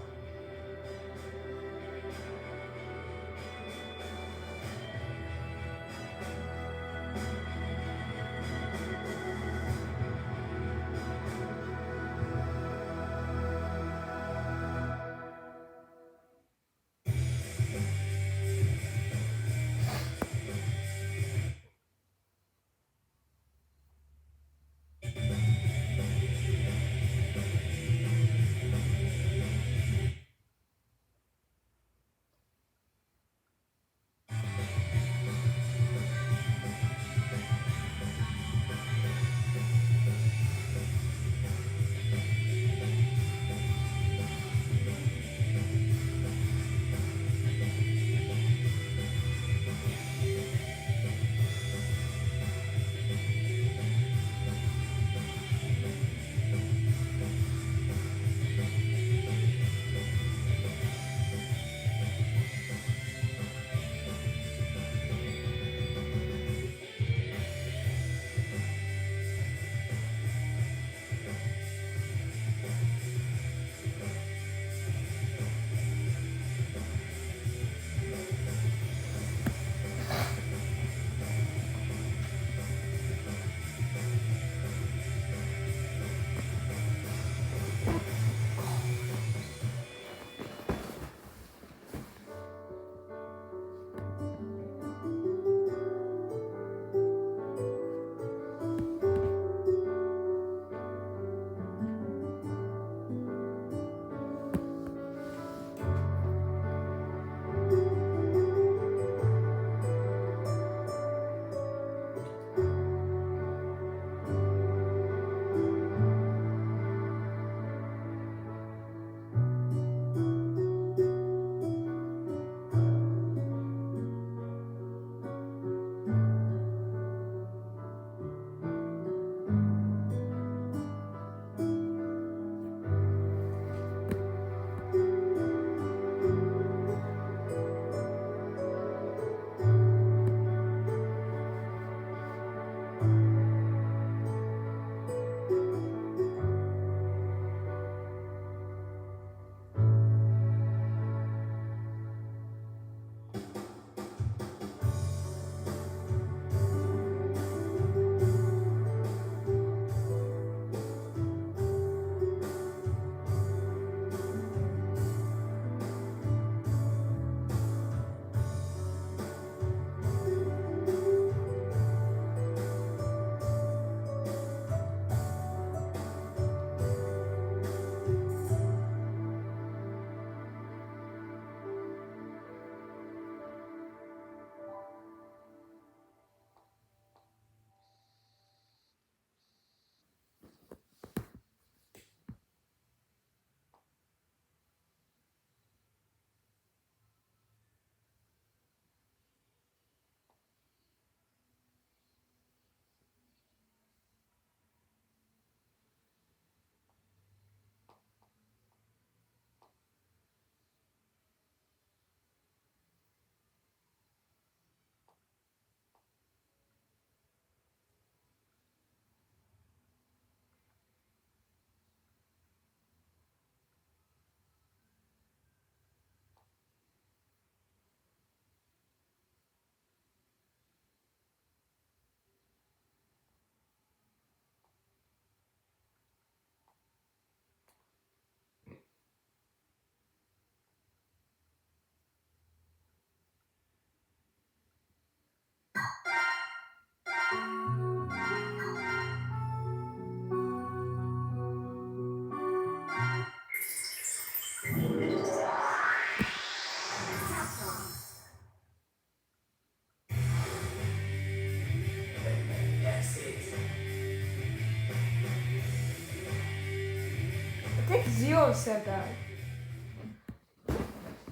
think Zero said that.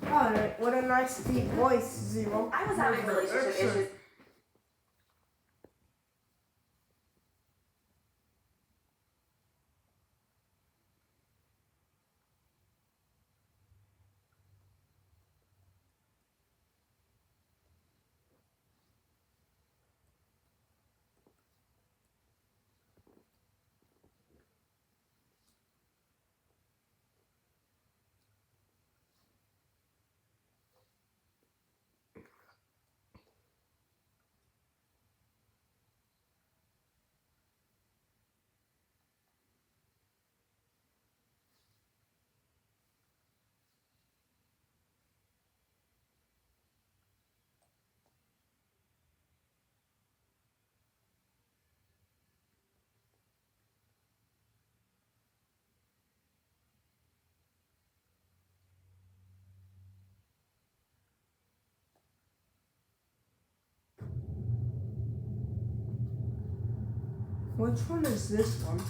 Alright, what a nice deep voice, Zero. I was having relationship issues. Which one is this one?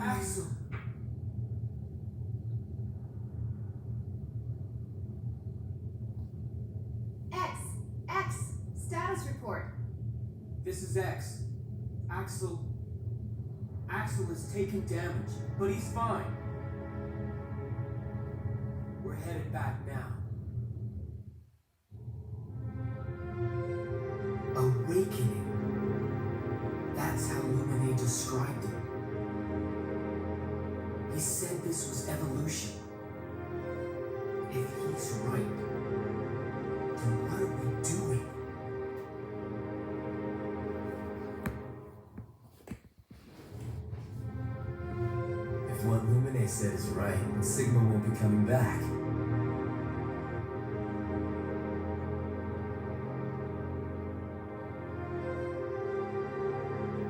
Axel! X, status report. This is X. Axel has taken damage, but he's fine. We're headed back now. Awakening. That's how Lumine described it. He said this was evolution. If he's right, then what are we doing? If what Lumine said is right, then Sigma won't be coming back.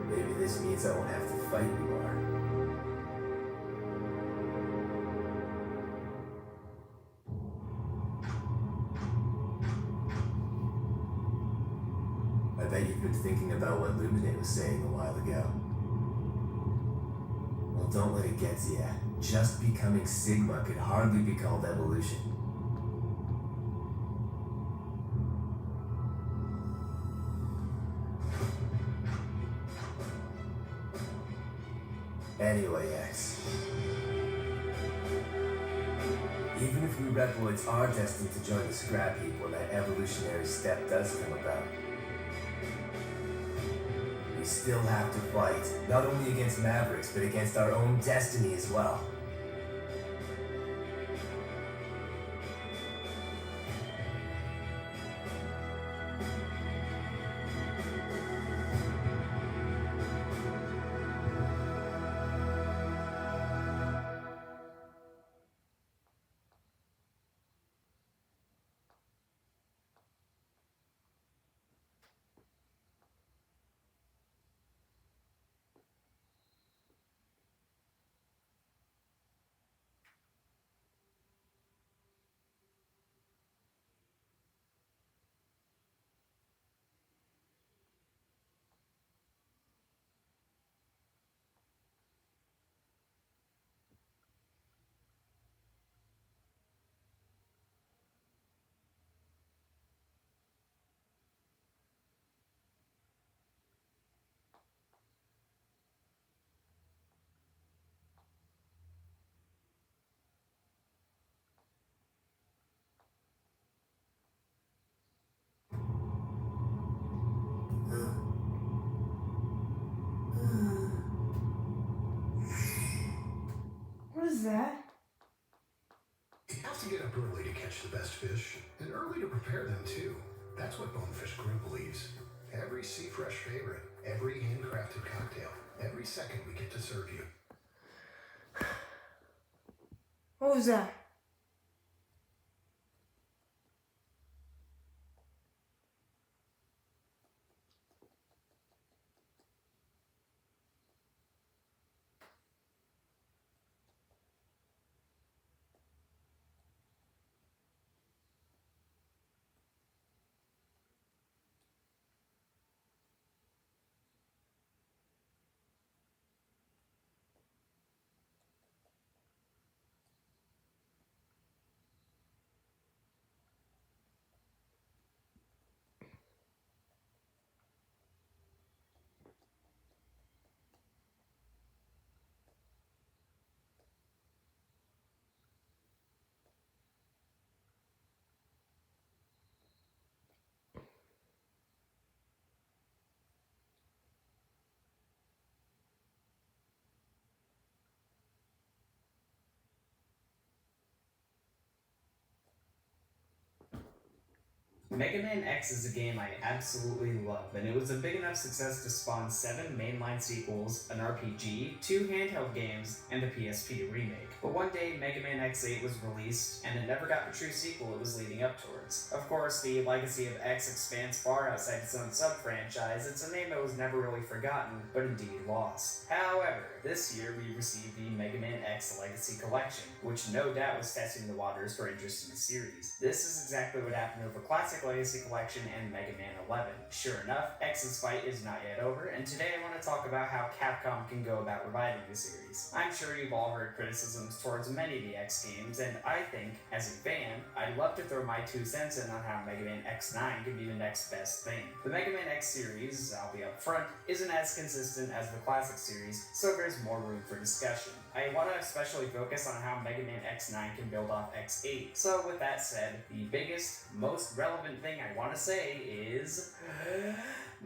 Maybe this means I won't have to fight anymore. I bet you've been thinking about what Lumine was saying a while ago. Well, don't let it get to you. Just becoming Sigma could hardly be called evolution. Anyway, X. Even if we Reploids are destined to join the scrap heap when that evolutionary step does come about, we still have to fight, not only against Mavericks, but against our own destiny as well. What is that? You have to get up early to catch the best fish, and early to prepare them too. That's what Bonefish Group believes. Every sea fresh favorite Every handcrafted cocktail, every second we get to serve you. What was that? Mega Man X is a game I absolutely love, and it was a big enough success to spawn 7 mainline sequels, an RPG, 2 handheld games, and a PSP remake. But one day, Mega Man X8 was released, and it never got the true sequel it was leading up towards. Of course, the legacy of X expands far outside its own sub-franchise. It's a name that was never really forgotten, but indeed lost. However, this year we received the Mega Man X Legacy Collection, which no doubt was testing the waters for interest in the series. This is exactly what happened with the classic Legacy Collection and Mega Man 11. Sure enough, X's fight is not yet over, and today I want to talk about how Capcom can go about reviving the series. I'm sure you've all heard criticisms towards many of the X games, and I think, as a fan, I'd love to throw my 2 cents in on how Mega Man X9 could be the next best thing. The Mega Man X series, I'll be upfront, isn't as consistent as the classic series, so there's more room for discussion. I want to especially focus on how Mega Man X9 can build off X8. So with that said, the biggest, most relevant thing I want to say is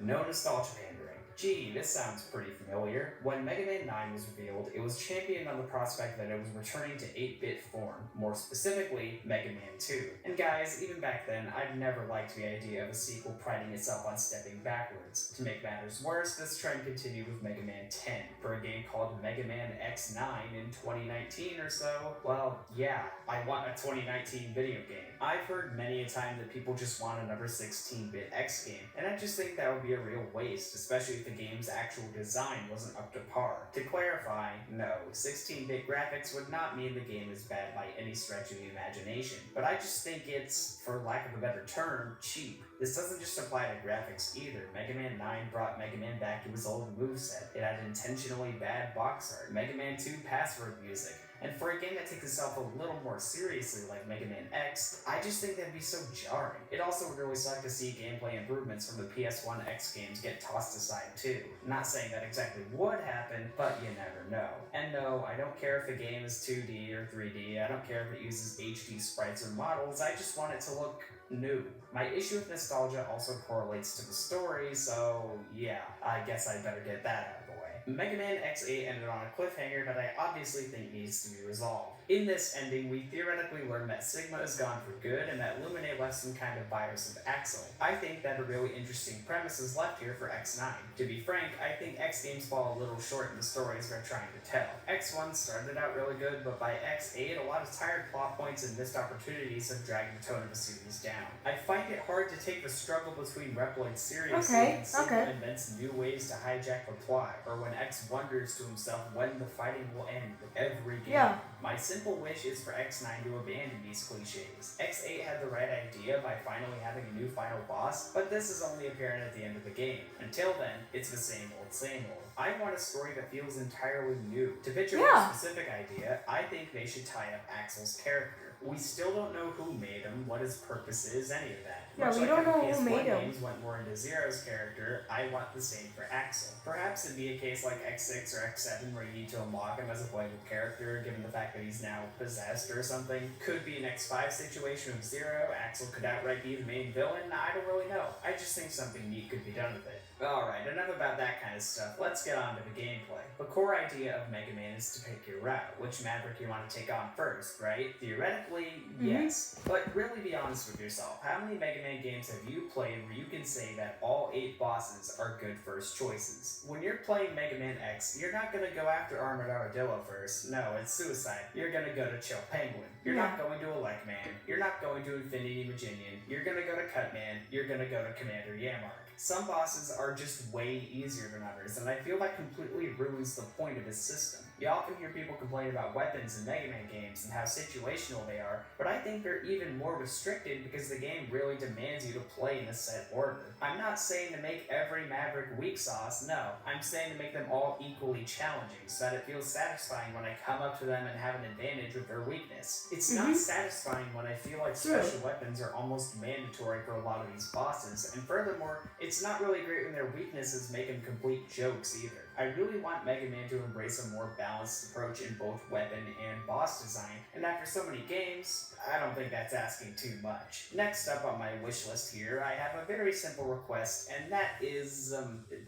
no nostalgia pandering. Gee, this sounds pretty familiar. When Mega Man 9 was revealed, it was championed on the prospect that it was returning to 8-bit form, more specifically, Mega Man 2. And guys, even back then, I'd never liked the idea of a sequel priding itself on stepping backwards. To make matters worse, this trend continued with Mega Man 10, for a game called Mega Man X9 in 2019 or so. Well, yeah, I want a 2019 video game. I've heard many a time that people just want another 16-bit X game, and I just think that would be a real waste, especially if the game's actual design wasn't up to par. To clarify, no, 16-bit graphics would not mean the game is bad by any stretch of the imagination, but I just think it's, for lack of a better term, cheap. This doesn't just apply to graphics either. Mega Man 9 brought Mega Man back to his old moveset. It had intentionally bad box art, Mega Man 2 password music, and for a game that takes itself a little more seriously like Mega Man X, I just think that'd be so jarring. It also would really suck to see gameplay improvements from the PS1 X games get tossed aside too. Not saying that exactly would happen, but you never know. And no, I don't care if the game is 2D or 3D, I don't care if it uses HD sprites or models, I just want it to look new. My issue with nostalgia also correlates to the story, so yeah, I guess I better get that out of the way. Mega Man X8 ended on a cliffhanger that I obviously think needs to be resolved. In this ending, we theoretically learn that Sigma is gone for good and that Lumine left some kind of virus of Axel. I think that a really interesting premise is left here for X9. To be frank, I think X games fall a little short in the stories they're trying to tell. X1 started out really good, but by X8, a lot of tired plot points and missed opportunities have dragged the tone of the series down. I find it hard to take the struggle between Reploid seriously and Sigma invents new ways to hijack the plot, or when X wonders to himself when the fighting will end with every game. Yeah. My simple wish is for X9 to abandon these cliches. X8 had the right idea by finally having a new final boss, but this is only apparent at the end of the game. Until then, it's the same old, same old. I want a story that feels entirely new. To pitch a more specific idea, I think they should tie up Axel's character. We still don't know who made him, what his purpose is, any of that. Yeah, Much we like don't how know who PS1 made him. games went more into Zero's character, I want the same for Axel. Perhaps it'd be a case like X6 or X7 where you need to unlock him as a playable character, given the fact that he's now possessed or something. Could be an X5 situation with Zero, Axel could outright be the main villain, I don't really know. I just think something neat could be done with it. Alright, enough about that kind of stuff, let's get on to the gameplay. The core idea of Mega Man is to pick your route, which Maverick you want to take on first, right? Theoretically, Technically, yes. But really be honest with yourself. How many Mega Man games have you played where you can say that all 8 bosses are good first choices? When you're playing Mega Man X, you're not gonna go after Armored Armadillo first. No, it's suicide. You're gonna go to Chill Penguin. You're not going to Elect Man. You're not going to Infinity Maginian. You're gonna go to Cut Man. You're gonna go to Commander Yamark. Some bosses are just way easier than others, and I feel that completely ruins the point of his system. You often hear people complain about weapons in Mega Man games and how situational they are, but I think they're even more restricted because the game really demands you to play in a set order. I'm not saying to make every Maverick weak sauce, no. I'm saying to make them all equally challenging so that it feels satisfying when I come up to them and have an advantage with their weakness. It's not satisfying when I feel like special weapons are almost mandatory for a lot of these bosses, and furthermore, it's not really great when their weaknesses make them complete jokes either. I really want Mega Man to embrace a more balanced approach in both weapon and boss design, and after so many games, I don't think that's asking too much. Next up on my wish list here, I have a very simple request, and that is,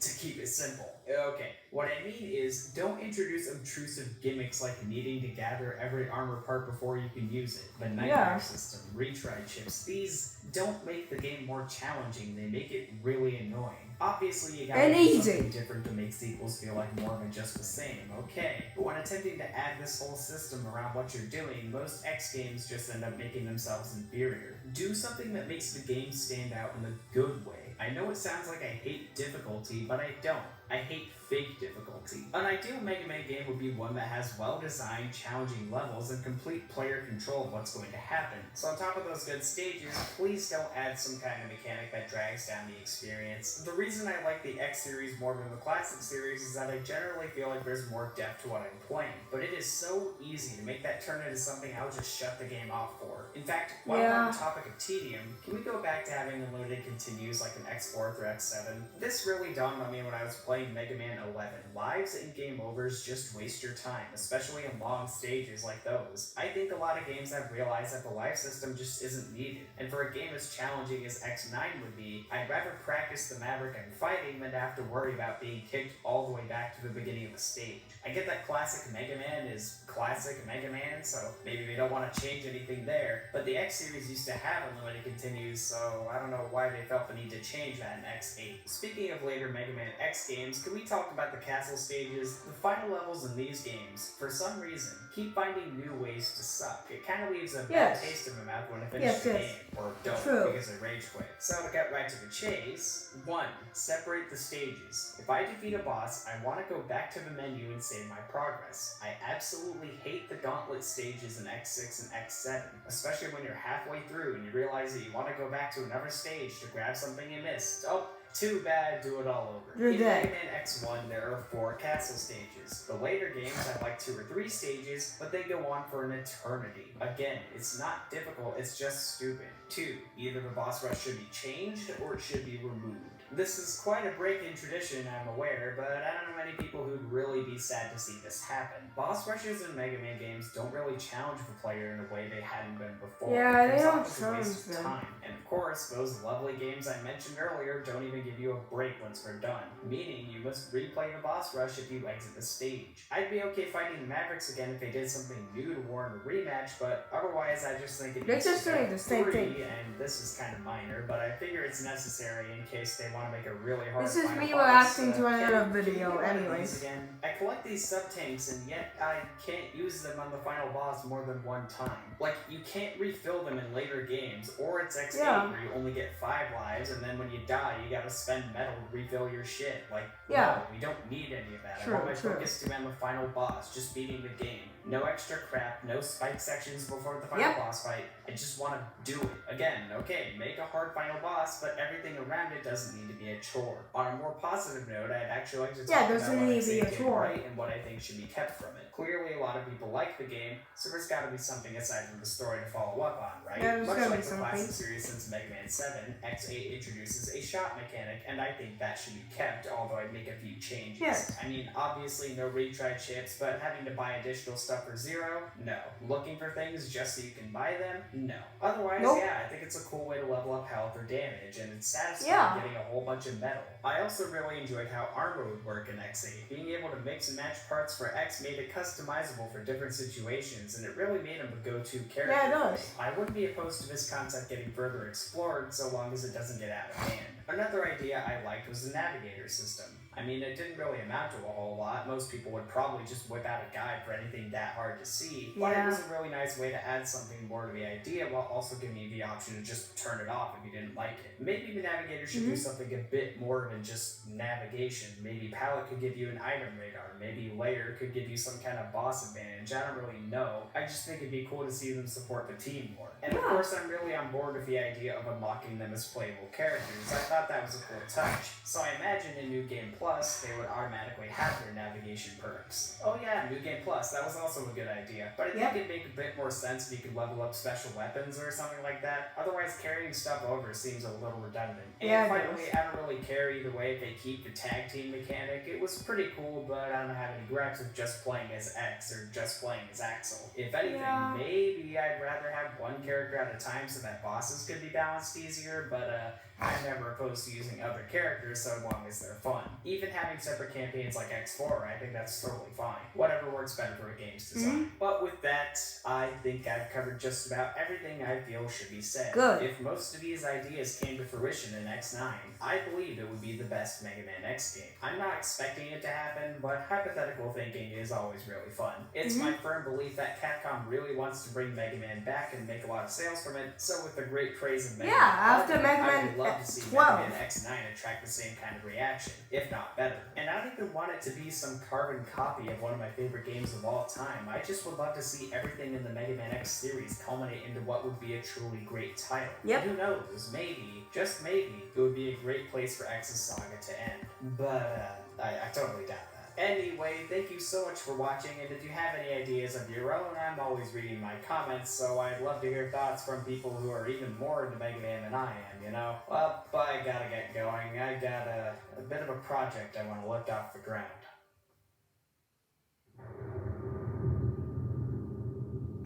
to keep it simple. Okay, what I mean is, don't introduce obtrusive gimmicks like needing to gather every armor part before you can use it. The Nightmare System, retry chips, these don't make the game more challenging, they make it really annoying. Obviously, you gotta do something different to make sequels feel like more than just the same, okay? But when attempting to add this whole system around what you're doing, most X games just end up making themselves inferior. Do something that makes the game stand out in a good way. I know it sounds like I hate difficulty, but I don't. I hate fake difficulty. An ideal Mega Man game would be one that has well-designed, challenging levels and complete player control of what's going to happen. So on top of those good stages, please don't add some kind of mechanic that drags down the experience. The reason I like the X series more than the classic series is that I generally feel like there's more depth to what I'm playing, but it is so easy to make that turn into something I'll just shut the game off for. In fact, while we're on the topic of tedium, can we go back to having unlimited continues like an X4 through X7? This really dawned on me when I was playing Mega Man 11. Lives and game overs just waste your time, especially in long stages like those. I think a lot of games have realized that the life system just isn't needed, and for a game as challenging as X9 would be, I'd rather practice the Maverick I'm fighting than to have to worry about being kicked all the way back to the beginning of the stage. I get that classic Mega Man is classic Mega Man, so maybe they don't want to change anything there, but the X series used to have unlimited continues, so I don't know why they felt the need to change that in X8. Speaking of later Mega Man X games, can we talk about the castle stages? The final levels in these games, for some reason, keep finding new ways to suck. It kind of leaves a bad taste in my mouth when I finish the game, or don't because I rage quit. So to get right to the chase, 1. Separate the stages. If I defeat a boss, I want to go back to the menu and save my progress. I absolutely hate the gauntlet stages in X6 and X7, especially when you're halfway through and you realize that you want to go back to another stage to grab something you missed. Oh, too bad, do it all over. In Mega Man X1, there are 4 castle stages. The later games have like 2 or 3 stages, but they go on for an eternity. Again, it's not difficult, it's just stupid. 2. Either the boss rush should be changed, or it should be removed. This is quite a break in tradition, I'm aware, but I don't know many people who'd really be sad to see this happen. Boss rushes in Mega Man games don't really challenge the player in a way they hadn't been before. Yeah, they don't challenge them. Time. And of course, those lovely games I mentioned earlier don't even give you a break once they're done, meaning you must replay the boss rush if you exit the stage. I'd be okay fighting Mavericks again if they did something new to warrant a rematch, but otherwise I just think it needs to be the same 3, thing. and this is kind of minor, but I figure it's necessary in case they want to make a really hard This is final me boss. reacting to another video anyways. Again, I collect these sub-tanks and yet I can't use them on the final boss more than one time. Like, you can't refill them in later games, or it's X8 where you only get 5 lives, and then when you die, you gotta spend metal to refill your shit. Like, no, we don't need any of that. I want my focus to be on the final boss, just beating the game. No extra crap, no spike sections before the final boss fight. I just want to do it. Again, okay, make a hard final boss, but everything around it doesn't need to be a chore. On a more positive note, I'd actually like to talk about what I think is right and what I think should be kept from it. Clearly, a lot of people like the game, so there's gotta be something aside from the story to follow up on, right? Yeah, there's Much gotta like be the classic series since Mega Man 7, X8 introduces a shot mechanic, and I think that should be kept, although I'd make a few changes. I mean, obviously no retry chips, but having to buy additional stuff for 0? No. Looking for things just so you can buy them? No. Otherwise, Nope. yeah, I think it's a cool way to level up health or damage, and it's satisfying Yeah. getting a whole bunch of metal. I also really enjoyed how armor would work in X8. Being able to mix and match parts for X made it customizable for different situations, and it really made him a go-to character. Yeah, it does. I wouldn't be opposed to this concept getting further explored, so long as it doesn't get out of hand. Another idea I liked was the navigator system. I mean, it didn't really amount to a whole lot. Most people would probably just whip out a guide for anything that hard to see. But it Yeah. was a really nice way to add something more to the idea while also giving you the option to just turn it off if you didn't like it. Maybe the navigator should do something a bit more than just navigation. Maybe palette could give you an item radar. Maybe layer could give you some kind of boss advantage. I don't really know. I just think it'd be cool to see them support the team more. And of course, I'm really on board with the idea of unlocking them as playable characters. I thought that was a cool touch. So I imagine in New Game Plus, they would automatically have their navigation perks. Oh yeah, New Game Plus, that was also a good idea. But I think it'd make a bit more sense if you could level up special weapons or something like that. Otherwise, carrying stuff over seems a little redundant. And finally, I don't really care either way if they keep the tag team mechanic. It was pretty cool, but I don't have any gripes with just playing as X or just playing as Axel. If anything, maybe I'd rather have one character at a time so that bosses could be balanced easier, but I'm never opposed to using other characters so long as they're fun. Even having separate campaigns like X4, I think that's totally fine. Whatever works better for a game's design. But with that, I think I've covered just about everything I feel should be said. Good. If most of these ideas came to fruition in X9, I believe it would be the best Mega Man X game. I'm not expecting it to happen, but hypothetical thinking is always really fun. It's my firm belief that Capcom really wants to bring Mega Man back and make a lot of sales from it, so with the great praise of Mega Man, after Mega I Man would love to see 12. Mega Man X9 attract the same kind of reaction, if not better. And I don't even want it to be some carbon copy of one of my favorite games of all time. I just would love to see everything in the Mega Man X series culminate into what would be a truly great title. Yep. Who knows, maybe, just maybe, it would be a great place for X's saga to end. But, I totally doubt that. Anyway, thank you so much for watching, and if you have any ideas of your own, I'm always reading my comments, so I'd love to hear thoughts from people who are even more into Mega Man than I am, you know? Well, but I gotta get going. I got a bit of a project I want to lift off the ground.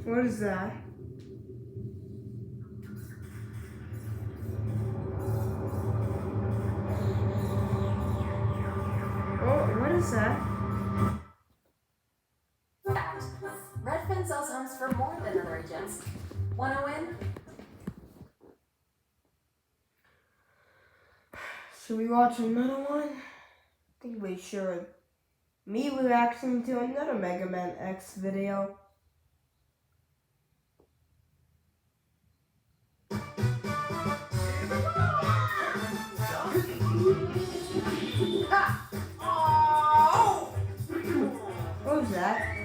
What is that? Oh, what is that? Fact. Redfin sells homes for more than other agents. Wanna win? Should we watch another one? I think we should. Me reacting to another Mega Man X video. What was that?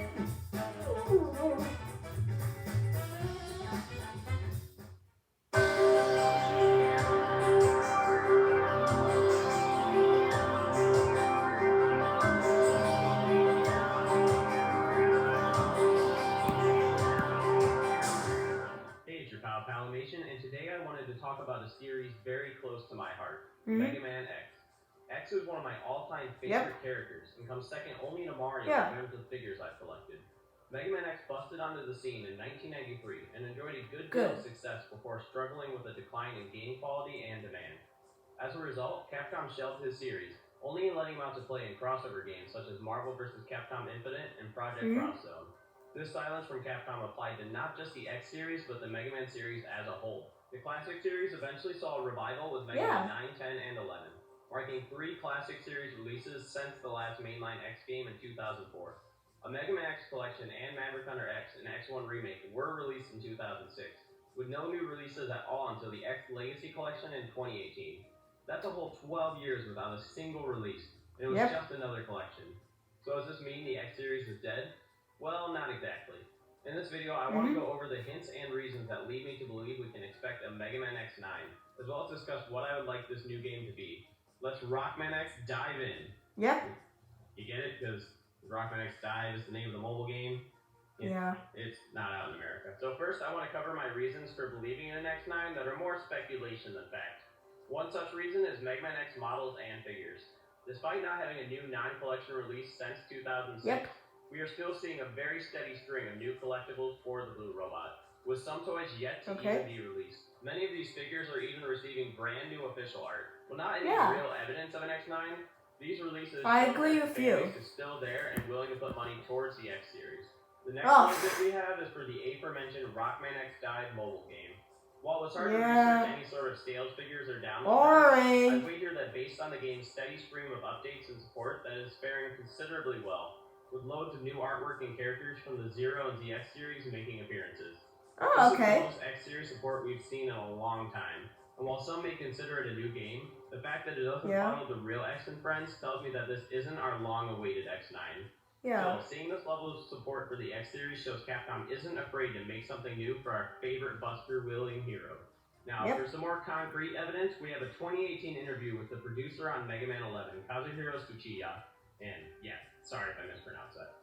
Hey, it's your pal Palamation, and today I wanted to talk about a series very close to my heart, Mega Man X. X is one of my all-time favorite characters, and comes second only to Mario in terms of figures I've collected. Mega Man X busted onto the scene in 1993 and enjoyed a good deal of success before struggling with a decline in game quality and demand. As a result, Capcom shelved his series, only letting him out to play in crossover games such as Marvel vs. Capcom Infinite and Project Cross Zone. This silence from Capcom applied to not just the X series, but the Mega Man series as a whole. The classic series eventually saw a revival with Mega Man 9, 10, and 11, marking 3 classic series releases since the last mainline X game in 2004. A Mega Man X Collection and Maverick Hunter X and X1 Remake were released in 2006, with no new releases at all until the X Legacy Collection in 2018. That's a whole 12 years without a single release, and it was just another collection. So does this mean the X series is dead? Well, not exactly. In this video, I want to go over the hints and reasons that lead me to believe we can expect a Mega Man X9, as well as discuss what I would like this new game to be. Let's Rockman X dive in. Yep. You get it? Because Rockman X Dive is the name of the mobile game. It's not out in America. So first, I want to cover my reasons for believing in an X9 that are more speculation than fact. One such reason is Mega Man X models and figures. Despite not having a new non-collection release since 2006, we are still seeing a very steady string of new collectibles for the Blue Robot. with some toys yet to even be released. Many of these figures are even receiving brand new official art. Well, not any real evidence of an X9. These releases I agree with you. is still there and willing to put money towards the X series. The next one that we have is for the aforementioned Rockman X Dive mobile game. While it's hard to research any sort of sales figures or download numbers, I'd wager that based on the game's steady stream of updates and support, that it is faring considerably well, with loads of new artwork and characters from the Zero and ZX series making appearances. This is the most X series support we've seen in a long time. And while some may consider it a new game, the fact that it doesn't follow the real X and Friends tells me that this isn't our long-awaited X9. So, seeing this level of support for the X series shows Capcom isn't afraid to make something new for our favorite buster-wielding hero. Now, for some more concrete evidence, we have a 2018 interview with the producer on Mega Man 11, Kazuhiro Tsuchiya. And, yeah, sorry if I mispronounced that.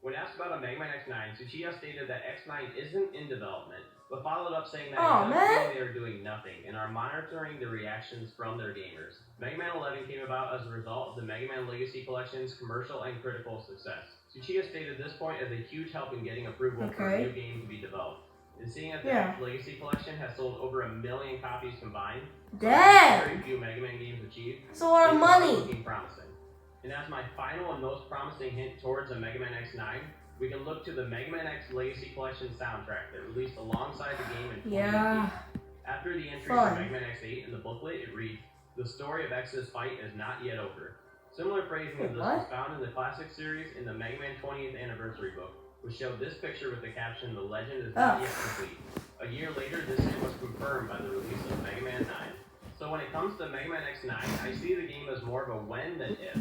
When asked about a Mega Man X9, Tsuchiya stated that X9 isn't in development, but followed up saying that they are doing nothing and are monitoring the reactions from their gamers. Mega Man 11 came about as a result of the Mega Man Legacy Collection's commercial and critical success. Tsuchiya stated this point as a huge help in getting approval for a new game to be developed. And seeing as the Legacy Collection has sold over 1 million copies combined, very few Mega Man games achieved, it's a lot of money. Looking promising. And as my final and most promising hint towards a Mega Man X9, we can look to the Mega Man X Legacy Collection soundtrack that released alongside the game in 2018. After the entry for Mega Man X8 in the booklet, it reads, "The story of X's fight is not yet over." Similar phrasing of this was found in the classic series in the Mega Man 20th Anniversary book, which showed this picture with the caption, "The legend is not yet complete." A year later, this hint was confirmed by the release of Mega Man 9. So when it comes to Mega Man X9, I see the game as more of a when than if.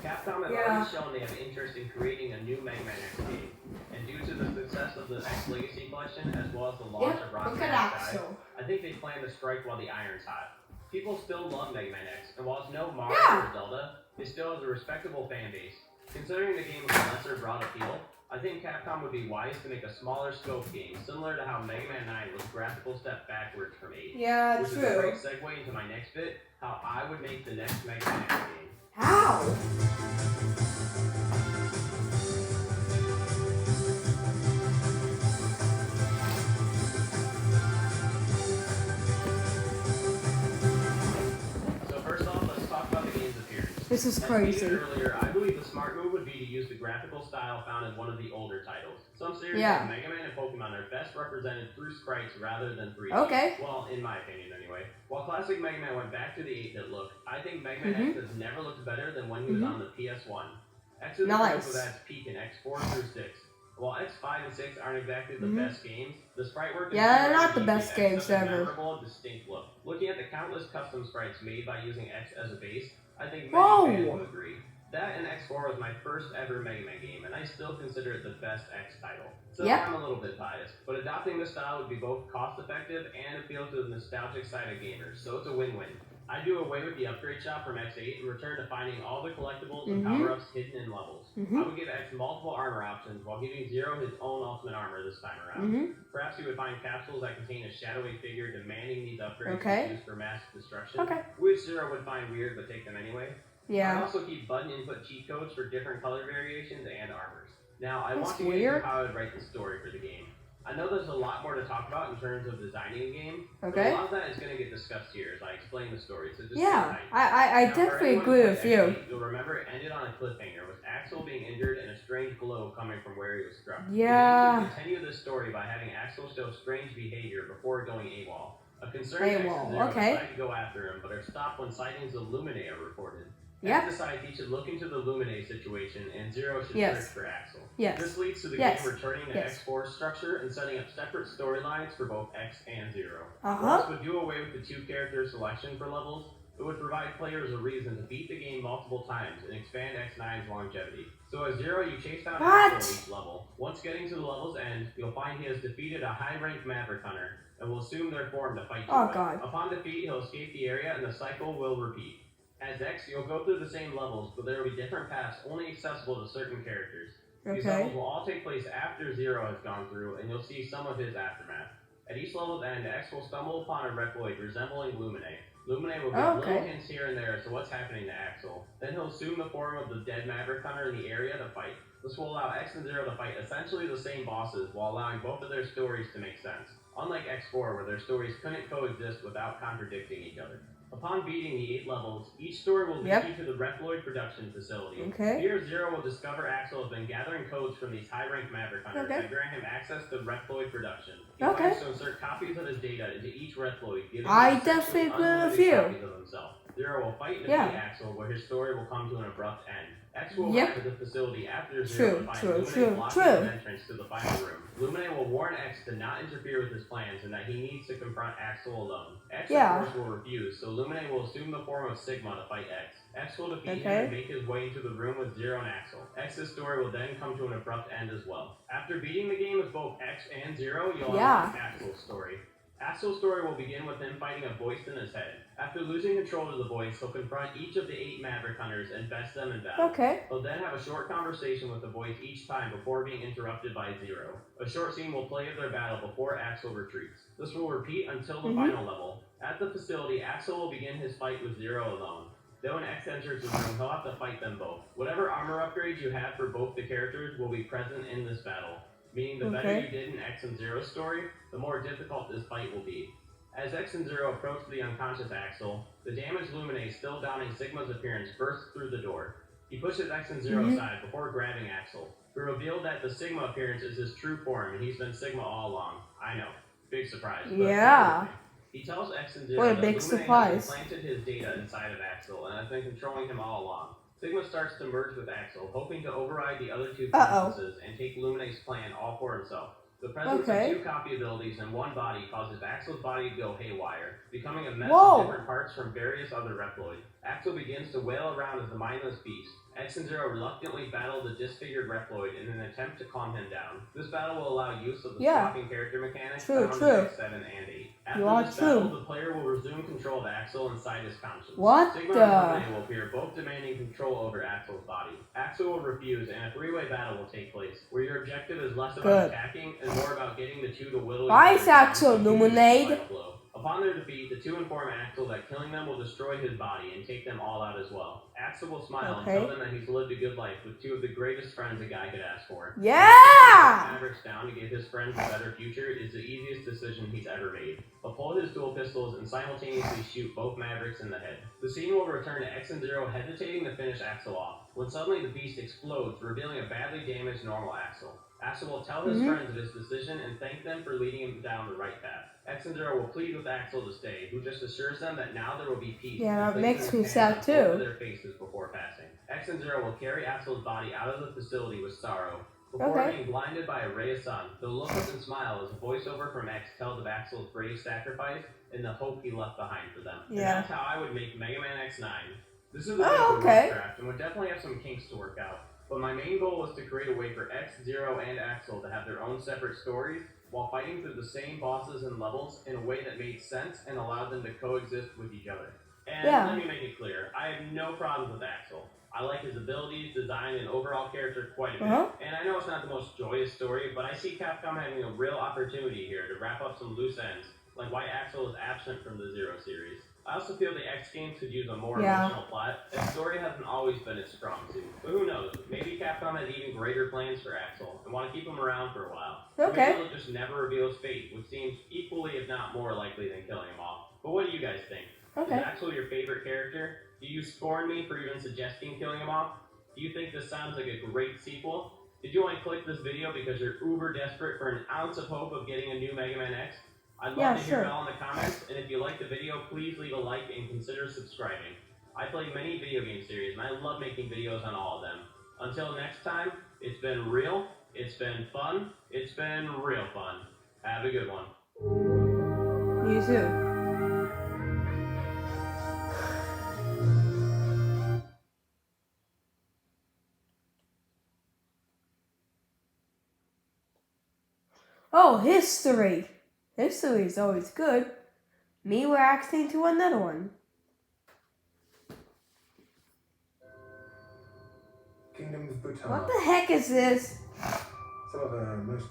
Capcom has already shown they have interest in creating a new Mega Man X game, and due to the success of the X Legacy Collection, as well as the launch of Rockman X Dive, I think they plan to strike while the iron's hot. People still love Mega Man X, and while it's no Mario or Zelda, it still has a respectable fan base. Considering the game of lesser broad appeal, I think Capcom would be wise to make a smaller scope game, similar to how Mega Man 9 was a graphical step backwards from 8. Which is a great segue into my next bit, how I would make the next Mega Man X game. How? So first off, let's talk about the game's appearance. This is crazy. Earlier, I believe the smart move would be to use the graphical style found in one of the older titles. Some series like Mega Man and Pokemon are best represented through sprites rather than 3D. Well, in my opinion anyway. While classic Mega Man went back to the 8-bit look, I think Mega Man X has never looked better than when he was on the PS1. X is was at its peak in X4 through 6. While X5 and 6 aren't exactly the best games, the sprite work is they're not the best games ever. Memorable, distinct look. Looking at the countless custom sprites made by using X as a base, I think many fans would agree. That and X4 was my first ever Mega Man game, and I still consider it the best X title. So I'm a little bit biased, but adopting this style would be both cost-effective and appeal to the nostalgic side of gamers, so it's a win-win. I do away with the upgrade shop from X8 and return to finding all the collectibles and power-ups hidden in levels. I would give X multiple armor options while giving Zero his own ultimate armor this time around. Perhaps you would find capsules that contain a shadowy figure demanding these upgrades to be used for mass destruction, which Zero would find weird but take them anyway. I'd also keep button input cheat codes for different color variations and armors. Now, I want to get into how I would write the story for the game. I know there's a lot more to talk about in terms of designing a game, but a lot of that is going to get discussed here as I explain the story, so just I definitely agree with you. You'll remember it ended on a cliffhanger, with Axel being injured and a strange glow coming from where he was struck. You can continue this story by having Axel show strange behavior before going AWOL. A concerned X and Zero decide to go after him, but are stopped when sightings of Lumine are reported. X decides he should look into the Lumine situation, and Zero should search for Axel. This leads to the game returning to X4's structure and setting up separate storylines for both X and Zero. This would do away with the two-character selection for levels. It would provide players a reason to beat the game multiple times and expand X9's longevity. So as Zero, you chase down Axel each level. Once getting to the level's end, you'll find he has defeated a high-ranked Maverick Hunter, and will assume their form to fight you with. Upon defeat, he'll escape the area, and the cycle will repeat. As X, you'll go through the same levels, but there will be different paths only accessible to certain characters. These levels will all take place after Zero has gone through, and you'll see some of his aftermath. At each level's end, X will stumble upon a Reploid resembling Lumine. Lumine will give little hints here and there as to what's happening to Axel. Then he'll assume the form of the dead Maverick Hunter in the area to fight. This will allow X and Zero to fight essentially the same bosses while allowing both of their stories to make sense, unlike X4 where their stories couldn't coexist without contradicting each other. Upon beating the 8 levels, each story will lead you to the Reploid production facility. Here, Zero will discover Axel has been gathering codes from these high-ranked Maverick hunters that grant him access to Reploid production. He plans to insert copies of his data into each Reploid, giving him essentially unlimited copies of himself. Zero will fight and defeat Axel, where his story will come to an abrupt end. X will arrive at the facility after Zero and find Lumine blocking his entrance to the final room. Lumine will warn X to not interfere with his plans and that he needs to confront Axel alone. X, of course, will refuse, so Lumine will assume the form of Sigma to fight X. X will defeat him and make his way into the room with Zero and Axel. X's story will then come to an abrupt end as well. After beating the game with both X and Zero, you'll unlock Axel's story. Axel's story will begin with him fighting a voice in his head. After losing control of the voice, he'll confront each of the 8 Maverick hunters and best them in battle. He'll then have a short conversation with the voice each time before being interrupted by Zero. A short scene will play of their battle before Axel retreats. This will repeat until the final level. At the facility, Axel will begin his fight with Zero alone. Then when X enters the room, he'll have to fight them both. Whatever armor upgrades you have for both the characters will be present in this battle, meaning the better you did in X and Zero's story, the more difficult this fight will be. As X and Zero approach the unconscious Axel, the damaged Lumine still donning Sigma's appearance bursts through the door. He pushes X and Zero aside before grabbing Axel. We reveal that the Sigma appearance is his true form and he's been Sigma all along. I know. Big surprise. But he tells X and Zero that Lumine has implanted his data inside of Axel and has been controlling him all along. Sigma starts to merge with Axel, hoping to override the other 2 consciousnesses and take Lumine's plan all for himself. The presence of 2 copy abilities in one body causes Axel's body to go haywire, becoming a mess of different parts from various other Reploids. Axel begins to wail around as the mindless beast. X and Zero reluctantly battle the disfigured Reploid in an attempt to calm him down. This battle will allow use of the swapping character mechanics found in X7 and 8. After this battle, the player will resume control of Axel inside his conscience. Sigma and Lumine will appear, both demanding control over Axel's body. Axel will refuse, and a 3-way battle will take place, where your objective is less about attacking and more about getting the 2 to whittle Axel Luminade. Upon their defeat, the 2 inform Axel that killing them will destroy his body and take them all out as well. Axel will smile and tell them that he's lived a good life with 2 of the greatest friends a guy could ask for. Mavericks down to give his friends a better future is the easiest decision he's ever made. He'll pull his dual pistols and simultaneously shoot both Mavericks in the head. The scene will return to X and Zero hesitating to finish Axel off, when suddenly the beast explodes, revealing a badly damaged normal Axel. Axel will tell his friends of his decision and thank them for leading him down the right path. X and Zero will plead with Axel to stay, who just assures them that now there will be peace. Yeah, that makes me sad too. Their faces before passing. X and Zero will carry Axel's body out of the facility with sorrow. Before being blinded by a ray of sun, they'll look up and smile as a voiceover from X tells of Axel's brave sacrifice and the hope he left behind for them. And that's how I would make Mega Man X9. This is a big draft and would definitely have some kinks to work out. But my main goal was to create a way for X, Zero, and Axel to have their own separate stories while fighting through the same bosses and levels in a way that made sense and allowed them to coexist with each other. And let me make it clear, I have no problems with Axel. I like his abilities, design, and overall character quite a bit. And I know it's not the most joyous story, but I see Capcom having a real opportunity here to wrap up some loose ends, like why Axel is absent from the Zero series. I also feel the X games could use a more emotional plot. Its story hasn't always been its strong suit. But who knows? Maybe Capcom has even greater plans for Axel and want to keep him around for a while. Maybe they'll just never reveal his fate, which seems equally if not more likely than killing him off. But what do you guys think? Is Axel your favorite character? Do you scorn me for even suggesting killing him off? Do you think this sounds like a great sequel? Did you only click this video because you're uber desperate for an ounce of hope of getting a new Mega Man X? I'd love to hear it all in the comments, and if you like the video, please leave a like and consider subscribing. I play many video game series, and I love making videos on all of them. Until next time, it's been real, it's been fun, it's been real fun. Have a good one. You too. Oh, history. History is always good. Me reacting to another one. Kingdom of Bhutan. What the heck is this? Some of the most...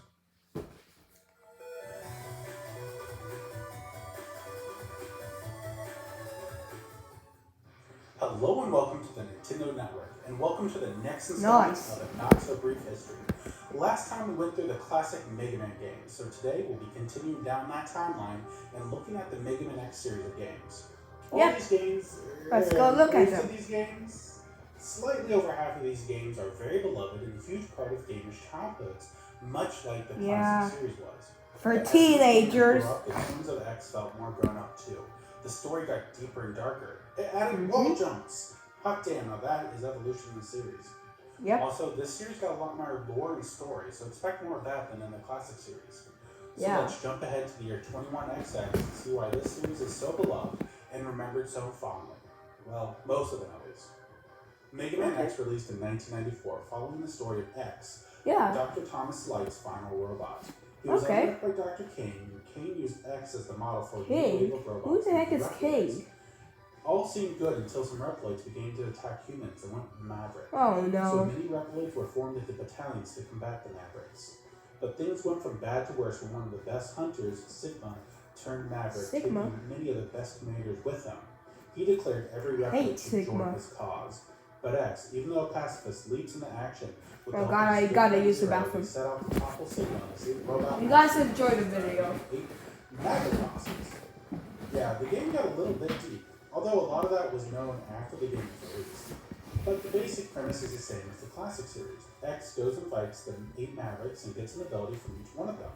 Hello and welcome to the Nintendo Network, and welcome to the next installment of a not-so-brief history. Last time we went through the classic Mega Man games, so today we'll be continuing down that timeline and looking at the Mega Man X series of games. All these games, let's go look at them. These games, slightly over half of these games are very beloved and a huge part of gamers' childhoods, much like the classic series was. For teenagers. The Toons of X felt more grown up too. The story got deeper and darker. It added wall jumps. Hot damn, now that is evolution in the series. Yep. Also, this series got a lot more lore and story, so expect more of that than in the classic series. So let's jump ahead to the year 21XX and see why this series is so beloved and remembered so fondly. Well, most of them at least. Mega Man X released in 1994, following the story of X, Dr. Thomas Light's final robot. He was owned by Dr. Kane, and Kane used X as the model for a new wave of robots. Who the heck is Kane? All seemed good until some Reploids began to attack humans and went Maverick. Oh no. So many Reploids were formed into battalions to combat the Mavericks. But things went from bad to worse when one of the best hunters, Sigma, turned Maverick, taking many of the best commanders with him. He declared every Reploid to join his cause. But X, even though a pacifist, leaps into action with the I gotta use the bathroom. Set out to topple Sigma to save the robot. You guys enjoyed the video. Maverick bosses. Yeah, the game got a little bit deep, although a lot of that was known after the game was released. But the basic premise is the same as the classic series. X goes and fights the 8 Mavericks and gets an ability from each one of them.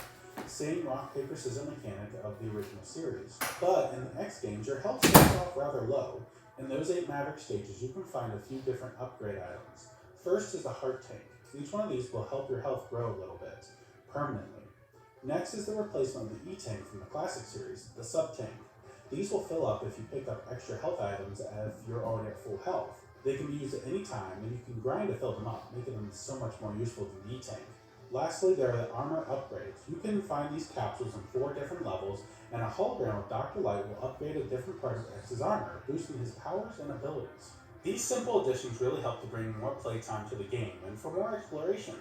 Same rock, paper, scissors mechanic of the original series. But in the X games, your health starts off rather low. In those 8 Maverick stages, you can find a few different upgrade items. First is the heart tank. Each one of these will help your health grow a little bit, permanently. Next is the replacement of the E-tank from the classic series, the sub-tank. These will fill up if you pick up extra health items if you're already at full health. They can be used at any time, and you can grind to fill them up, making them so much more useful than the E-tank. Lastly, there are the armor upgrades. You can find these capsules in 4 different levels, and a hologram of Dr. Light will upgrade a different part of X's armor, boosting his powers and abilities. These simple additions really help to bring more playtime to the game, and for more exploration.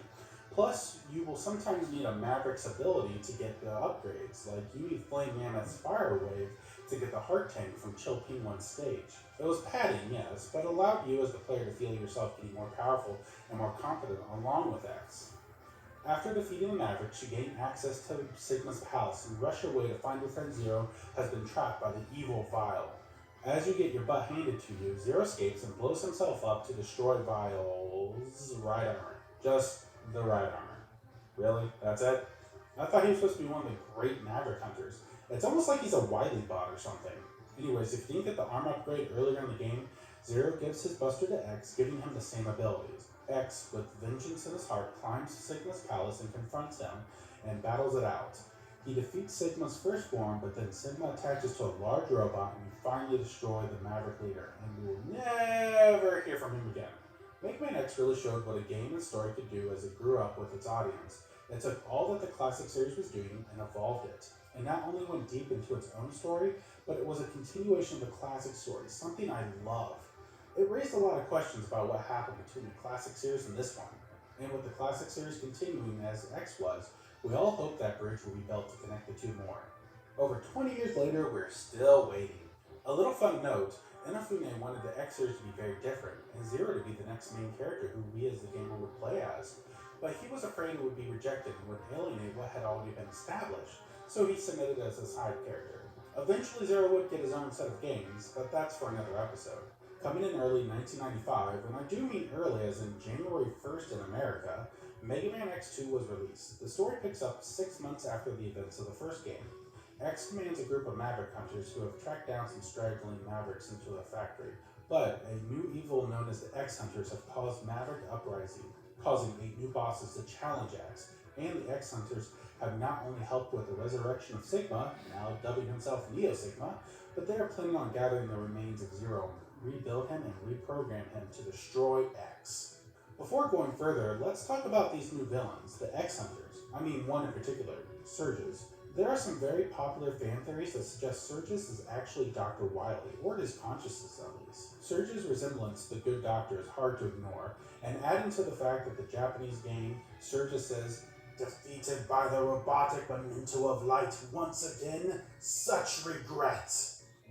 Plus, you will sometimes need a Maverick's ability to get the upgrades, like you need Flame Mammoth's Fire Wave to get the heart tank from Chill P1's stage. It was padding, yes, but allowed you as the player to feel yourself getting more powerful and more confident along with X. After defeating the Mavericks, you gain access to Sigma's palace and rush your way to find your friend Zero has been trapped by the evil Vile. As you get your butt handed to you, Zero escapes and blows himself up to destroy Vile's right armor. Just the right armor. Really? That's it? I thought he was supposed to be one of the great Maverick hunters. It's almost like he's a Wily bot or something. Anyways, if you didn't get the armor upgrade earlier in the game, Zero gives his buster to X, giving him the same abilities. X, with vengeance in his heart, climbs to Sigma's palace and confronts him, and battles it out. He defeats Sigma's firstborn, but then Sigma attaches to a large robot and finally destroy the Maverick leader, and we will never hear from him again. Mega Man X really showed what a game and story could do as it grew up with its audience. It took all that the classic series was doing and evolved it. And not only went deep into its own story, but it was a continuation of the classic story, something I love. It raised a lot of questions about what happened between the classic series and this one. And with the classic series continuing as X was, we all hope that bridge will be built to connect the two more. Over 20 years later, we're still waiting. A little fun note, Inafune wanted the X series to be very different, and Zero to be the next main character who we as the gamer would play as. But he was afraid it would be rejected and would alienate what had already been established, so he submitted as a side character. Eventually Zero would get his own set of games, but that's for another episode. Coming in early 1995, and I do mean early as in January 1st in America, Mega Man X2 was released. The story picks up 6 months after the events of the first game. X commands a group of Maverick hunters who have tracked down some straggling Mavericks into a factory, but a new evil known as the X-Hunters have caused Maverick uprising, causing 8 new bosses to challenge X, and the X-Hunters have not only helped with the resurrection of Sigma, now dubbing himself Neo Sigma, but they are planning on gathering the remains of Zero and rebuild him and reprogram him to destroy X. Before going further, let's talk about these new villains, the X-Hunters. I mean one in particular, Surges. There are some very popular fan theories that suggest Surges is actually Dr. Wily, or his consciousness at least. Surges' resemblance to the Good Doctor is hard to ignore, and adding to the fact that the Japanese game, Surges says, "Defeated by the robotic memento of light once again, such regret."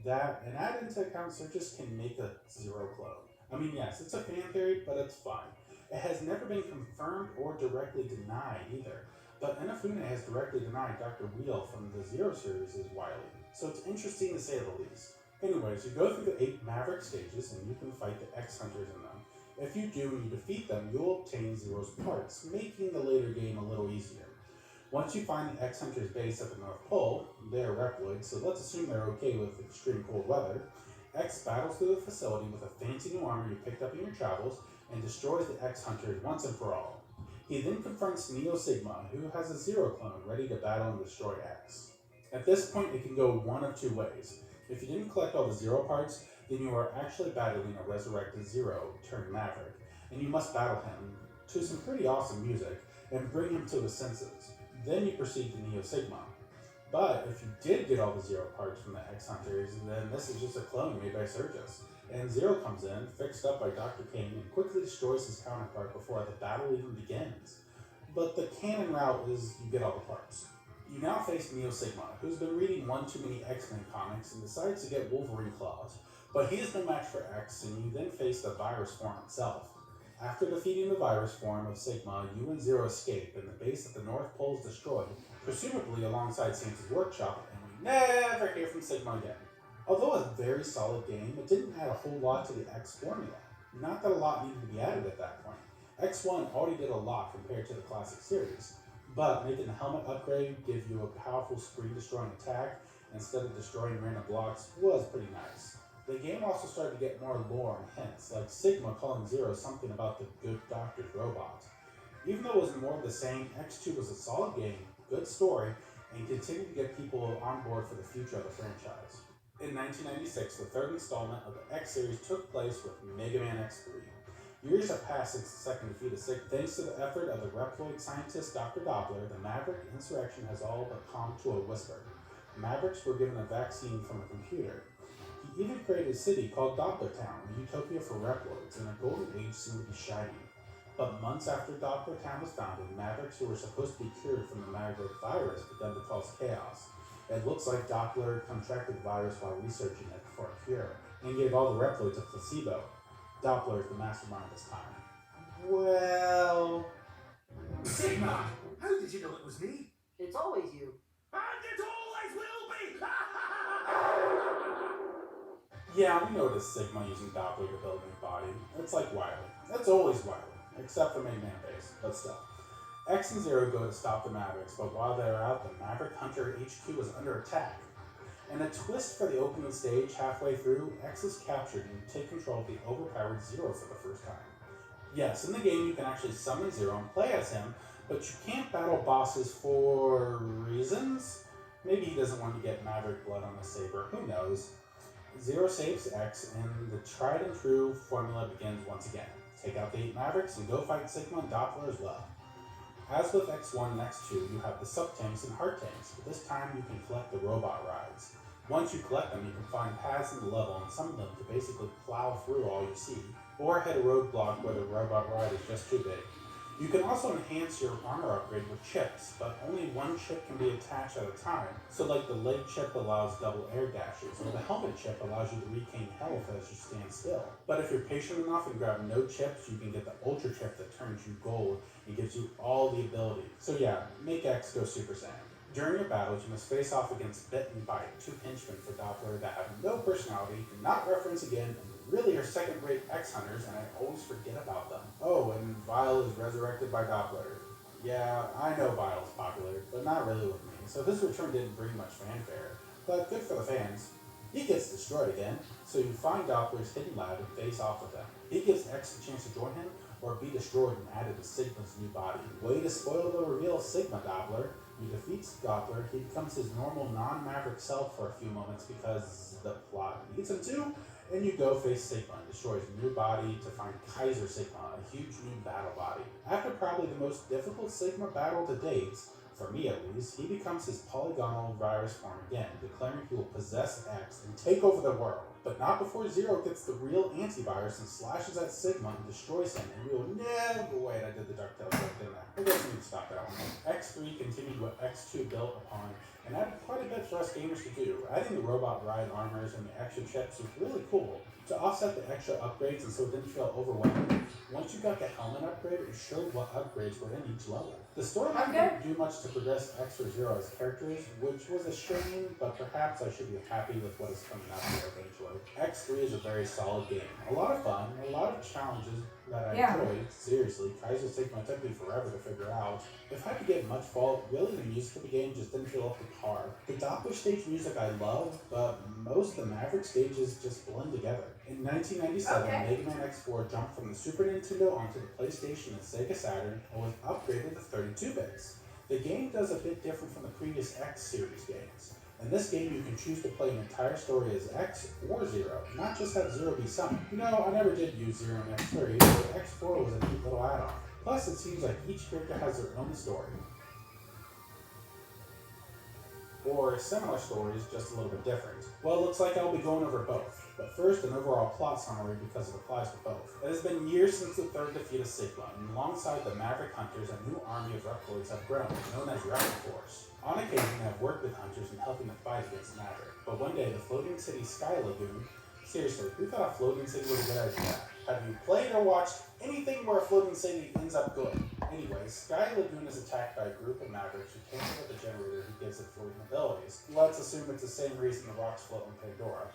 That, and add into account searches can make a Zero clone. I mean, yes, it's a fan theory, but it's fun. It has never been confirmed or directly denied either, but Inafune has directly denied Dr. Wheel from the Zero series as Wily, so it's interesting to say the least. Anyways, you go through the 8 Maverick stages and you can fight the X-Hunters in them. If you do and you defeat them, you'll obtain Zero's parts, making the later game a little easier. Once you find the X-Hunters base at the North Pole, they are Reploids, so let's assume they're okay with extreme cold weather. X battles through the facility with a fancy new armor you picked up in your travels and destroys the X-Hunters once and for all. He then confronts Neo Sigma, who has a Zero clone ready to battle and destroy X. At this point, it can go one of 2 ways. If you didn't collect all the Zero parts, then you are actually battling a resurrected Zero turned Maverick, and you must battle him to some pretty awesome music and bring him to his senses. Then you proceed to Neo Sigma. But if you did get all the Zero parts from the X-Hunters, then this is just a clone made by Surges. And Zero comes in, fixed up by Dr. King, and quickly destroys his counterpart before the battle even begins. But the canon route is you get all the parts. You now face Neo Sigma, who's been reading one too many X-Men comics and decides to get Wolverine claws. But he is no match for X, and you then face the virus form itself. After defeating the virus form of Sigma, you and Zero escape, and the base at the North Pole is destroyed, presumably alongside Santa's workshop, and we never hear from Sigma again. Although a very solid game, it didn't add a whole lot to the X formula. Not that a lot needed to be added at that point. X1 already did a lot compared to the classic series, but making the helmet upgrade give you a powerful screen-destroying attack instead of destroying random blocks was pretty nice. The game also started to get more lore and hints, like Sigma calling Zero something about the Good Doctor's robot. Even though it was more of the same, X2 was a solid game, good story, and continued to get people on board for the future of the franchise. In 1996, the 3rd installment of the X series took place with Mega Man X3. Years have passed since the second defeat of Sigma. Thanks to the effort of the Reploid scientist Dr. Doppler, the Maverick insurrection has all but calmed to a whisper. Mavericks were given a vaccine from a computer. He even created a city called Doppler Town, a utopia for Reploids, and a golden age seemed to be shining. But months after Doppler Town was founded, Mavericks who were supposed to be cured from the Maverick virus began to cause chaos. It looks like Doppler contracted the virus while researching it for a cure, and gave all the Reploids a placebo. Doppler is the mastermind this time. Well... Sigma! How did you know it was me? It's always you. And it always will be! Yeah, we know it is Sigma using Doppler to build a new body. It's like Wily. It's always Wily, except for Mega Man base, but still. X and Zero go to stop the Mavericks, but while they're out, the Maverick Hunter HQ is under attack. In a twist for the opening stage, halfway through, X is captured and you take control of the overpowered Zero for the first time. Yes, in the game you can actually summon Zero and play as him, but you can't battle bosses for reasons? Maybe he doesn't want to get Maverick blood on the saber, who knows? Zero saves X, and the tried and true formula begins once again. Take out the 8 Mavericks and go fight Sigma and Doppler as well. As with X1 and X2, you have the sub-tanks and hard tanks, but this time you can collect the robot rides. Once you collect them, you can find paths in the level and summon them to basically plow through all you see, or hit a roadblock where the robot ride is just too big. You can also enhance your armor upgrade with chips, but only one chip can be attached at a time. So like the leg chip allows double air dashes, or the helmet chip allows you to regain health as you stand still. But if you're patient enough and grab no chips, you can get the ultra chip that turns you gold and gives you all the abilities. So yeah, make X go Super Saiyan. During your battles, you must face off against Bit and Bite, 2 henchmen for Doppler that have no personality, do not reference again, and really are second-rate X-Hunters, and I always forget about them. Oh, and Vile is resurrected by Doppler. Yeah, I know Vile's popular, but not really with me, so his return didn't bring much fanfare, but good for the fans. He gets destroyed again, so you find Doppler's hidden lab and face off with him. He gives X the chance to join him, or be destroyed and added to Sigma's new body. Way to spoil the reveal of Sigma, Doppler. You defeat Doppler, he becomes his normal non-Maverick self for a few moments because the plot needs him to, and you go face Sigma and destroy his new body to find Kaiser Sigma, a huge new battle body. After probably the most difficult Sigma battle to date, for me at least, he becomes his polygonal virus form again, declaring he will possess X and take over the world. But not before Zero gets the real antivirus and slashes at Sigma and destroys him, and we will never... Wait, I did the DuckTales joke, didn't I? I guess we need to stop that one. X3 continued what X2 built upon and added quite a bit for us gamers to do. Adding the robot ride armors and the extra chips was really cool. To offset the extra upgrades and so it didn't feel overwhelming, once you got the helmet upgrade, it showed what upgrades were in each level. The storyline didn't do much to progress X or Zero as characters, which was a shame, but perhaps I should be happy with what is coming out here eventually. X3 is a very solid game. A lot of fun, a lot of challenges that I enjoyed. Seriously, Kaiser Sigma took me forever to figure out. If I could get much fault, really the music of the game just didn't feel up to par. The Doppler stage music I love, but most of the Maverick stages just blend together. In 1997, Mega Man X4 jumped from the Super Nintendo onto the PlayStation and Sega Saturn and was upgraded to 32 bits. The game does a bit different from the previous X series games. In this game, you can choose to play an entire story as X or Zero, not just have Zero be summoned. No, I never did use Zero in X3, but X4 was a neat little add-on. Plus, it seems like each character has their own story. Or similar stories, just a little bit different. Well, it looks like I'll be going over both. But first, an overall plot summary because it applies to both. It has been years since the third defeat of Sigma, and alongside the Maverick Hunters, a new army of Reploids have grown, known as Reploforce. On occasion, I have worked with Hunters in helping them fight against Maverick. But one day, the floating city Sky Lagoon... Seriously, who thought a floating city was a good idea? Have you played or watched anything where a floating city ends up good? Anyways, Sky Lagoon is attacked by a group of Mavericks who came up with a generator who gives it floating abilities. Let's assume it's the same reason the rocks float in Pandora.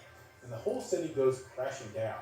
And the whole city goes crashing down.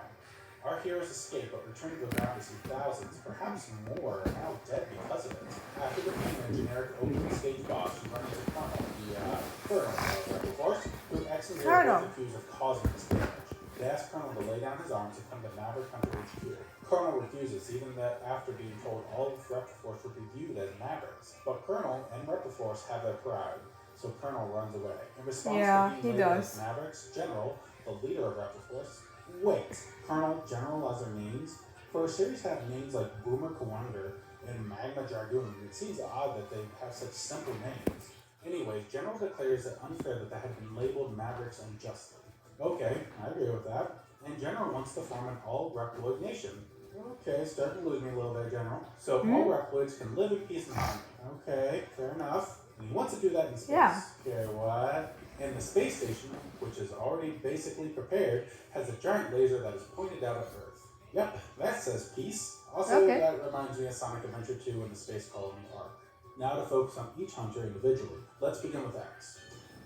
Our heroes escape, but return to the ground to see thousands, perhaps more, are now dead because of it. After defeating a generic opening stage boss, you run into Colonel, the Colonel of Rebel Force, who X and Zero is accused of causing this damage. They ask Colonel to lay down his arms and come to Maverick Hunter HQ. Colonel refuses, even that after being told all of Rebel Force would be viewed as Mavericks. But Colonel and Rebel Force have their pride, so Colonel runs away. In response to being labeled as Mavericks, General, the leader of Rebel Force, wait, Colonel, General as their names? For a series to have names like Boomer Kawunder and Magma Dragoon, it seems odd that they have such simple names. Anyways, General declares it unfair that they have been labeled Mavericks unjustly. Okay, I agree with that. And General wants to form an all-Reploid nation. Okay, starting to lose me a little there, General. So all Reploids can live in peace and harmony. Okay, fair enough. And he wants to do that in space. Yeah. Okay, what? And the space station, which is already basically prepared, has a giant laser that is pointed out at Earth. Yep, that says peace. Also, that reminds me of Sonic Adventure 2 and the Space Colony arc. Now to focus on each hunter individually. Let's begin with X.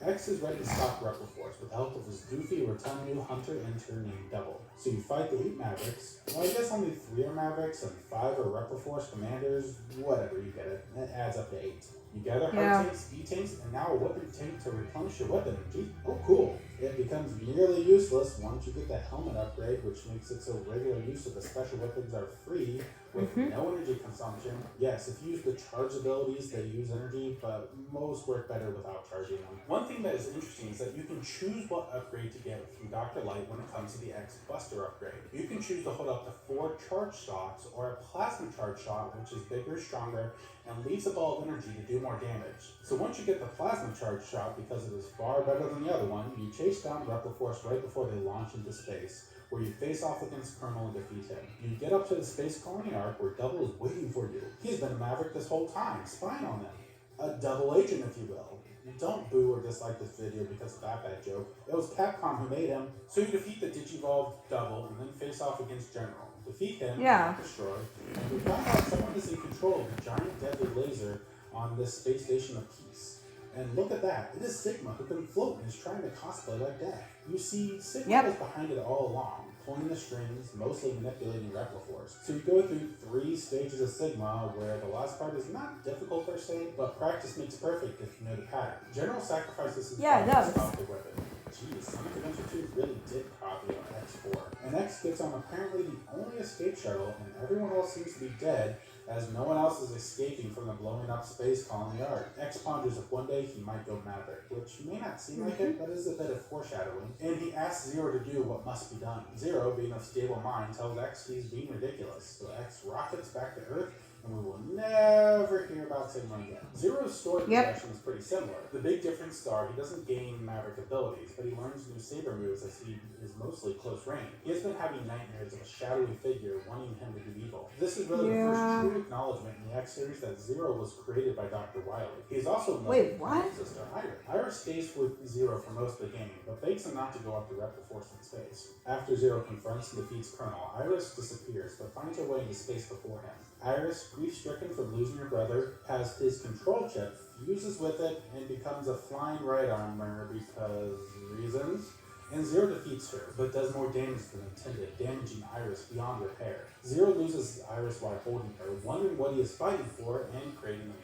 X is ready to stop Rebel Force with the help of his goofy, rotund new hunter intern named Double. So you fight the 8 Mavericks. Well, I guess only 3 are Mavericks and 5 are Rebel Force commanders. Whatever, you get it. That adds up to 8. You gather hard tanks, E-tanks, and now a weapon tank to replenish your weapon energy. Oh, cool. It becomes nearly useless once you get the helmet upgrade, which makes it so regular use of the special weapons are free with no energy consumption. Yes, if you use the charge abilities, they use energy, but most work better without charging them. One thing that is interesting is that you can choose what upgrade to get from Dr. Light when it comes to the X Buster upgrade. You can choose to hold up to 4 charge shots or a plasma charge shot, which is bigger, stronger, and leaves a ball of energy to do more damage. So once you get the plasma charge shot, because it is far better than the other one, you chase down Rebel Force right before they launch into space, where you face off against Colonel and defeat him. You get up to the Space Colony arc where Double is waiting for you. He's been a Maverick this whole time, spying on them. A double agent, if you will. Don't boo or dislike this video because of that bad joke. It was Capcom who made him. So you defeat the Digivolve Double and then face off against General. Defeat him, and destroy, and we find out someone is in control of the giant deadly laser on this space station of peace. And look at that, it is Sigma who can float and is trying to cosplay like Death. You see, Sigma was behind it all along, pulling the strings, mostly manipulating Rebel Force. So you go through 3 stages of Sigma, where the last part is not difficult per se, but practice makes perfect if you know the pattern. General sacrifices his body to stop the weapon. Jeez, Sonic Adventure 2 really did copy on X4. And X gets on apparently the only escape shuttle, and everyone else seems to be dead, as no one else is escaping from the blowing up space colony arc. X ponders if one day he might go Maverick, which may not seem like it, but is a bit of foreshadowing. And he asks Zero to do what must be done. Zero, being of stable mind, tells X he's being ridiculous, so X rockets back to Earth and we will never hear about Sigma again. Zero's story progression is pretty similar. The big difference are he doesn't gain Maverick abilities, but he learns new saber moves as he is mostly close range. He has been having nightmares of a shadowy figure wanting him to do evil. This is really the first true acknowledgement in the X series that Zero was created by Dr. Wily. He is also in love with his sister Iris. Iris stays with Zero for most of the game, but begs him not to go up to Reptile Force in space. After Zero confronts and defeats Colonel, Iris disappears, but finds her way into space before him. Iris, grief-stricken from losing her brother, has his control chip, fuses with it, and becomes a flying right armor because reasons. And Zero defeats her, but does more damage than intended, damaging Iris beyond repair. Zero loses Iris while holding her, wondering what he is fighting for, and creating a meme.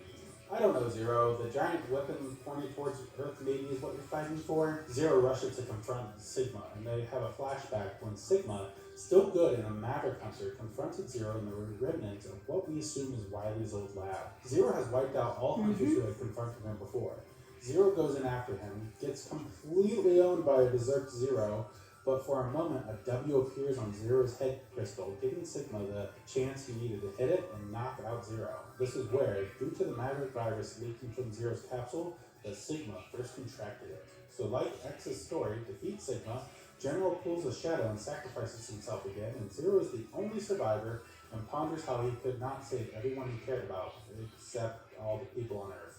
I don't know, Zero. The giant weapon pointed towards Earth maybe is what you're fighting for? Zero rushes to confront Sigma, and they have a flashback when Sigma, still good and a Maverick Hunter, confronted Zero in the remnants of what we assume is Wily's old lab. Zero has wiped out all hunters who had confronted him before. Zero goes in after him, gets completely owned by a berserk Zero, but for a moment a W appears on Zero's head crystal, giving Sigma the chance he needed to hit it and knock out Zero. This is where, due to the Maverick virus leaking from Zero's capsule, that Sigma first contracted it. So like X's story, defeats Sigma, General pulls a shadow and sacrifices himself again, and Zero is the only survivor and ponders how he could not save everyone he cared about, except all the people on Earth.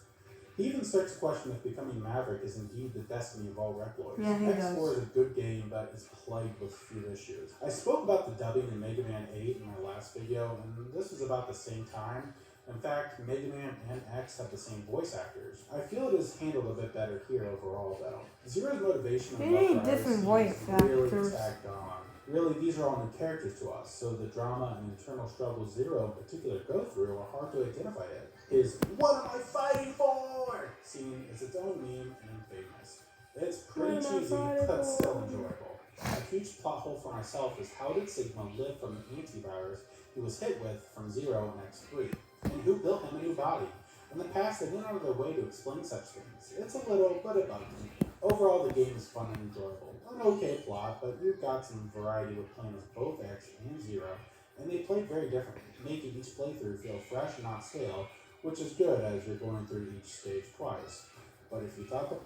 He even starts to question if becoming Maverick is indeed the destiny of all Reploids. X4 is a good game, but is plagued with a few issues. I spoke about the dubbing in Mega Man 8 in my last video, and this was about the same time. In fact, Mega Man and X have the same voice actors. I feel it is handled a bit better here overall, though. Zero's motivation and love for Iris is really tacked on. Really, these are all new characters to us, so the drama and internal struggles Zero in particular go through are hard to identify it. His "What am I fighting for?" scene is its own meme and famous. It's pretty cheesy, but still enjoyable. A huge plot hole for myself is how did Sigma live from the antivirus he was hit with from Zero and X3? And who built him a new body? In the past, they went out of their way to explain such things. It's a little, but it bugged me. Overall, the game is fun and enjoyable. An okay plot, but you've got some variety with playing as both X and Zero, and they played very differently, making each playthrough feel fresh and not stale, which is good as you're going through each stage twice. But if you thought that...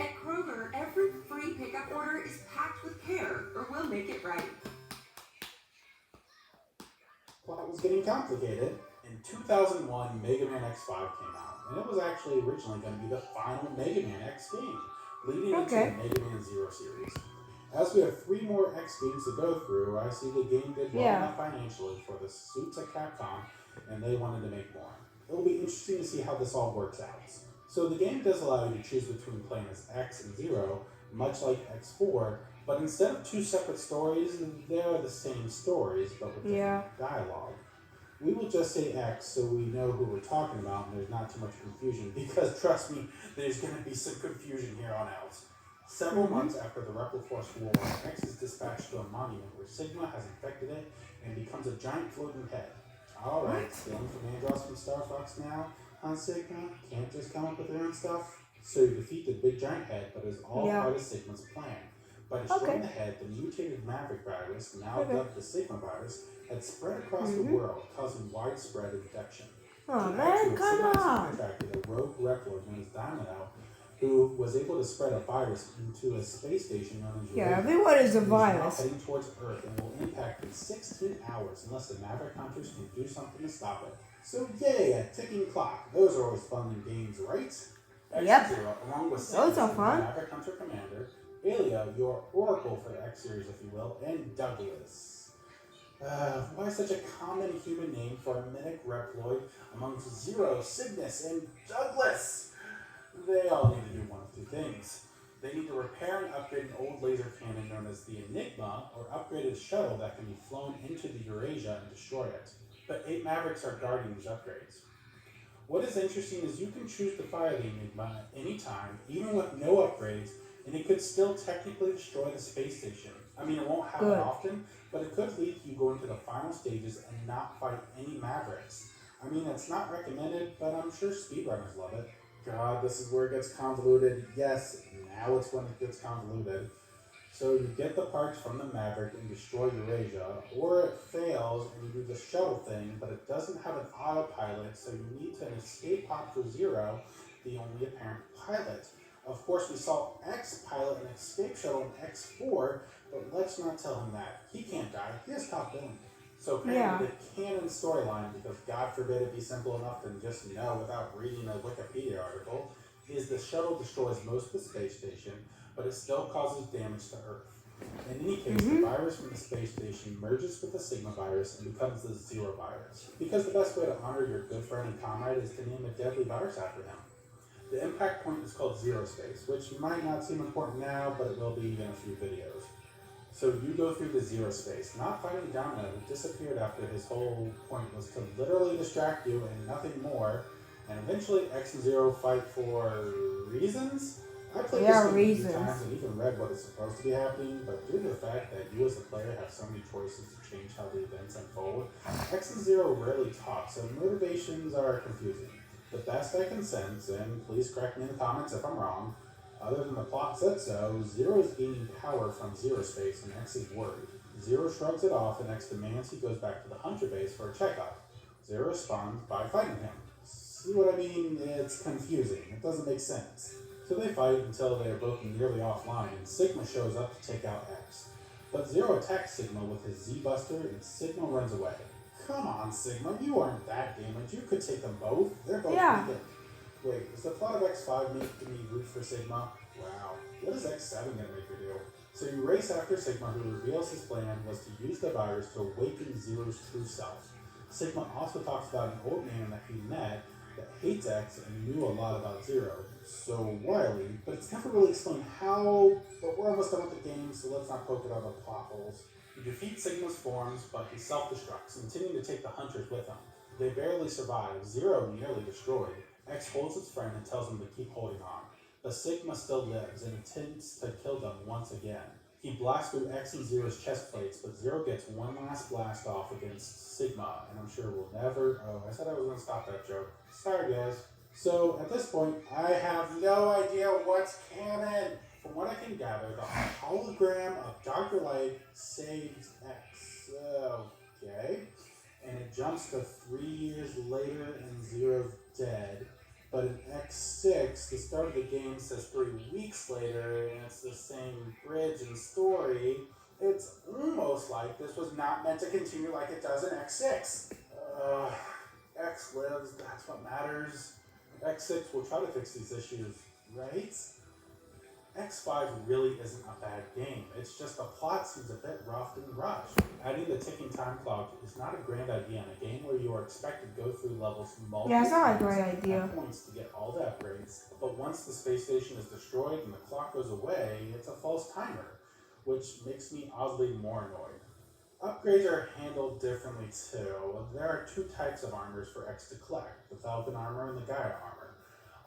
At Kroger, every free pickup order is packed with care, or we'll make it right. Plot was getting complicated. In 2001, Mega Man X5 came out, and it was actually originally going to be the final Mega Man X game, leading into the Mega Man Zero series. As we have 3 more X games to go through, I see the game did well enough financially for the suits at Capcom, and they wanted to make more. It will be interesting to see how this all works out. So the game does allow you to choose between playing as X and Zero, much like X4, but instead of 2 separate stories, they are the same stories, but with different dialogue. We will just say X so we know who we're talking about and there's not too much confusion, because trust me, there's going to be some confusion here on out. Several months after the Reptile Force War, X is dispatched to a monument where Sigma has infected it and becomes a giant floating head. Alright, stealing from Andros from Star Fox now, huh, Sigma? Can't just come up with their own stuff? So you defeat the big giant head, but is all part of Sigma's plan. By destroying the head, the mutated Maverick virus, now dubbed the Sigma virus, had spread across the world, causing widespread infection. Oh man, come on! Contracted a rogue Reploid known as Dynamo, who was able to spread a virus into a space station known as Eurasia. Everyone is a virus. Now heading towards Earth and will impact in 16 hours unless the Maverick Hunters can do something to stop it. So yay, a ticking clock. Those are always fun in games, right? X-Zero, along with those are fun. Maverick Hunter Commander, Alia, your oracle for the X series, if you will, and Douglas. Why such a common human name for a mythic Reploid amongst Zero, Cygnus, and Douglas? They all need to do one of 2 things. They need to repair and upgrade an old laser cannon known as the Enigma, or upgrade a shuttle that can be flown into the Eurasia and destroy it. But 8 Mavericks are guarding these upgrades. What is interesting is you can choose to fire the Enigma at any time, even with no upgrades, and it could still technically destroy the space station. I mean, it won't happen often, but it could lead to you going to the final stages and not fight any Mavericks. I mean, it's not recommended, but I'm sure speedrunners love it. God, this is where it gets convoluted. Yes, now it's when it gets convoluted. So you get the parts from the Maverick and destroy Eurasia, or it fails and you do the shuttle thing, but it doesn't have an autopilot, so you need an escape pod for Zero, the only apparent pilot. Of course, we saw X pilot an escape shuttle in X4, but let's not tell him that. He can't die. He has top billing. So apparently the canon storyline, because God forbid it be simple enough to just know without reading a Wikipedia article, is the shuttle destroys most of the space station, but it still causes damage to Earth. In any case, the virus from the space station merges with the Sigma virus and becomes the Zero virus. Because the best way to honor your good friend and comrade is to name a deadly virus after him. The impact point is called Zero Space, which might not seem important now, but it will be in a few videos. So you go through the Zero Space, not fighting Domino, who disappeared after his whole point was to literally distract you and nothing more, and eventually X and Zero fight for reasons? I played this game a few times and even read what is supposed to be happening, but due to the fact that you as the player have so many choices to change how the events unfold, X and Zero rarely talk, so motivations are confusing. The best I can sense, and please correct me in the comments if I'm wrong, other than the plot said so, Zero is gaining power from Zero Space and X is worried. Zero shrugs it off and X demands he goes back to the Hunter base for a checkup. Zero responds by fighting him. See what I mean? It's confusing. It doesn't make sense. So they fight until they are both nearly offline and Sigma shows up to take out X. But Zero attacks Sigma with his Z-Buster and Sigma runs away. Come on, Sigma, you aren't that damaged. You could take them both. They're both weakened. Wait, is the plot of X5 making me root for Sigma? Wow. What is X7 gonna make her do? So you race after Sigma, who reveals his plan was to use the virus to awaken Zero's true self. Sigma also talks about an old man that he met that hates X and knew a lot about Zero. So wily, but it's never really explained how, but we're almost done with the game, so let's not poke at all the plot holes. You defeat Sigma's forms, but he self-destructs, intending to take the Hunters with him. They barely survive, Zero nearly destroyed. X holds his friend and tells him to keep holding on. But Sigma still lives and intends to kill them once again. He blasts through X and Zero's chest plates, but Zero gets one last blast off against Sigma, and I'm sure we'll never... Oh, I said I was going to stop that joke. Sorry, guys. So, at this point, I have no idea what's canon. From what I can gather, the hologram of Dr. Light saves X. Okay. And it jumps to 3 years later and Zero's dead. But in X6, the start of the game says 3 weeks later, and it's the same bridge and story. It's almost like this was not meant to continue like it does in X6. X lives, that's what matters. X6 will try to fix these issues, right? X5 really isn't a bad game. It's just the plot seems a bit rough and rushed. Adding the ticking time clock is not a grand idea in a game where you are expected to go through levels multiple it's not times a great idea. at points to get all the upgrades. But once the space station is destroyed and the clock goes away, it's a false timer, which makes me oddly more annoyed. Upgrades are handled differently too. There are 2 types of armors for X to collect, the Falcon armor and the Gaia armor.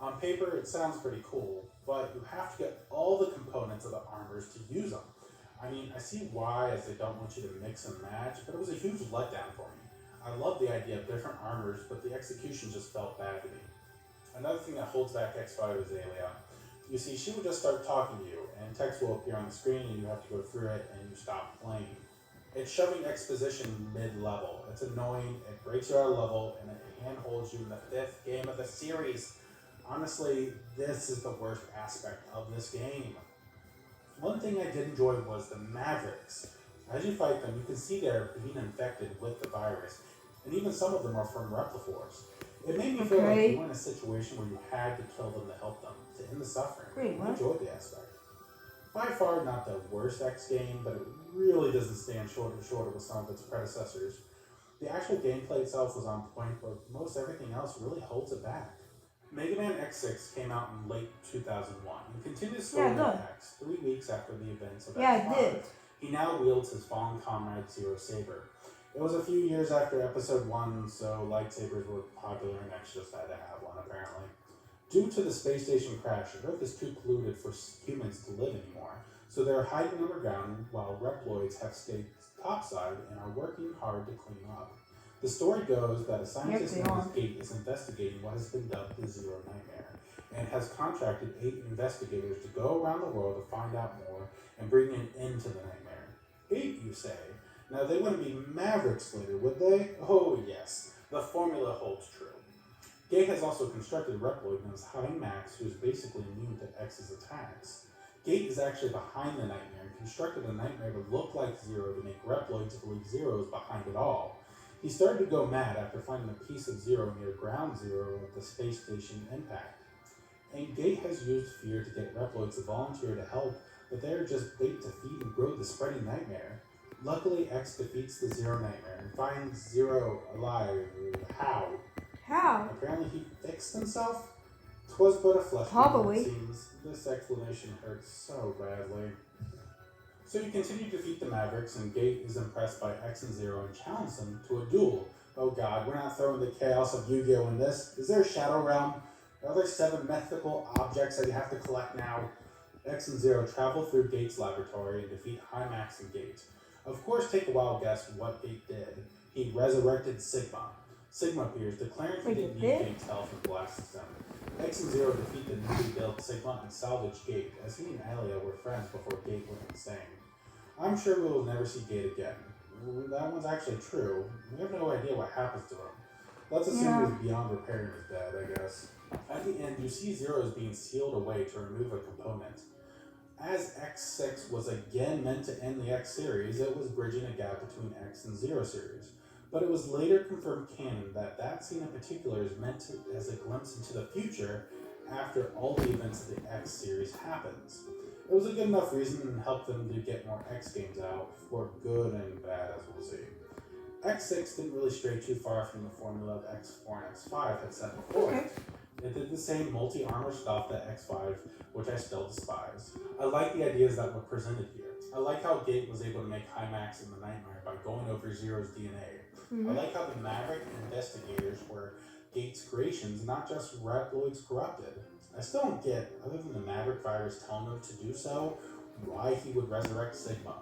On paper, it sounds pretty cool, but you have to get all the components of the armors to use them. I mean, I see why, as they don't want you to mix and match, but it was a huge letdown for me. I love the idea of different armors, but the execution just felt bad to me. Another thing that holds back X5 is Aelia. You see, she will just start talking to you, and text will appear on the screen, and you have to go through it, and you stop playing. It's shoving exposition mid-level. It's annoying, it breaks you out of level, and it handholds you in the 5th game of the series. Honestly, this is the worst aspect of this game. One thing I did enjoy was the Mavericks. As you fight them, you can see they're being infected with the virus, and even some of them are from Replifors. It made me feel like you were in a situation where you had to kill them to help them, to end the suffering. I enjoyed the aspect. By far not the worst X game, but it really doesn't stand shoulder to shoulder with some of its predecessors. The actual gameplay itself was on point, but most everything else really holds it back. Mega Man X6 came out in late 2001 and continued story with X 3 weeks after the events of X5. He now wields his fallen comrade Zero Saber. It was a few years after Episode 1, so lightsabers were popular and X just had to have one apparently. Due to the space station crash, Earth is too polluted for humans to live anymore, so they're hiding underground while Reploids have stayed topside and are working hard to clean up. The story goes that a scientist named Gate is investigating what has been dubbed the Zero Nightmare, and has contracted 8 investigators to go around the world to find out more and bring an end to the nightmare. 8, you say? Now they wouldn't be Mavericks later, would they? Oh yes, the formula holds true. Gate has also constructed a Reploid known as High Max, who is basically immune to X's attacks. Gate is actually behind the nightmare and constructed a nightmare to look like Zero to make Reploids believe Zero is behind it all. He started to go mad after finding a piece of Zero near Ground Zero at the space station impact. And Gate has used fear to get Reploids to volunteer to help, but they are just bait to feed and grow the spreading nightmare. Luckily, X defeats the Zero nightmare and finds Zero alive. How? How? Apparently he fixed himself? 'Twas but a flesh wound, it seems. This explanation hurts so badly. So you continue to defeat the Mavericks, and Gate is impressed by X and Zero and challenges them to a duel. Oh god, we're not throwing the chaos of Yu-Gi-Oh! In this. Is there a Shadow Realm? Are there 7 mythical objects that you have to collect now? X and Zero travel through Gate's laboratory and defeat High Max and Gate. Of course, take a wild guess what Gate did. He resurrected Sigma. Sigma appears, declaring he didn't need Gate's help and blasts them. X and Zero defeat the newly built Sigma and salvage Gate, as he and Alia were friends before Gate went insane. I'm sure we will never see Gate again. That one's actually true. We have no idea what happens to him. Let's assume he's beyond repair and is dead, I guess. At the end, you see Zero is being sealed away to remove a component. As X6 was again meant to end the X series, it was bridging a gap between X and Zero series. But it was later confirmed canon that scene in particular is meant to, as a glimpse into the future after all the events of the X series happens. It was a good enough reason and helped them to get more X games out, for good and bad, as we'll see. X6 didn't really stray too far from the formula of X4 and X5 had set before it. It did the same multi-armor stuff that X5, which I still despise. I like the ideas that were presented here. I like how Gate was able to make High Max in the Nightmare by going over Zero's DNA. I like how the Maverick investigators were Gate's creations, not just Reploids corrupted. I still don't get, other than the Maverick virus telling him to do so, why he would resurrect Sigma,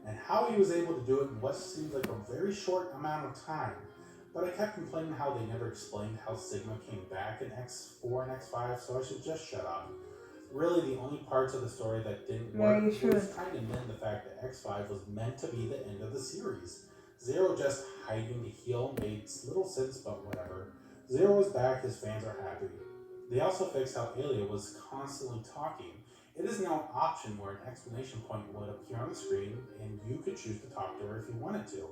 and how he was able to do it in what seems like a very short amount of time. But I kept complaining how they never explained how Sigma came back in X4 and X5, so I should just shut up. Really, the only parts of the story that didn't work was trying to mend the fact that X5 was meant to be the end of the series. Zero just hiding to heal made little sense, but whatever. Zero is back, his fans are happy. They also fixed how Alia was constantly talking. It is now an option where an exclamation point would appear on the screen, and you could choose to talk to her if you wanted to.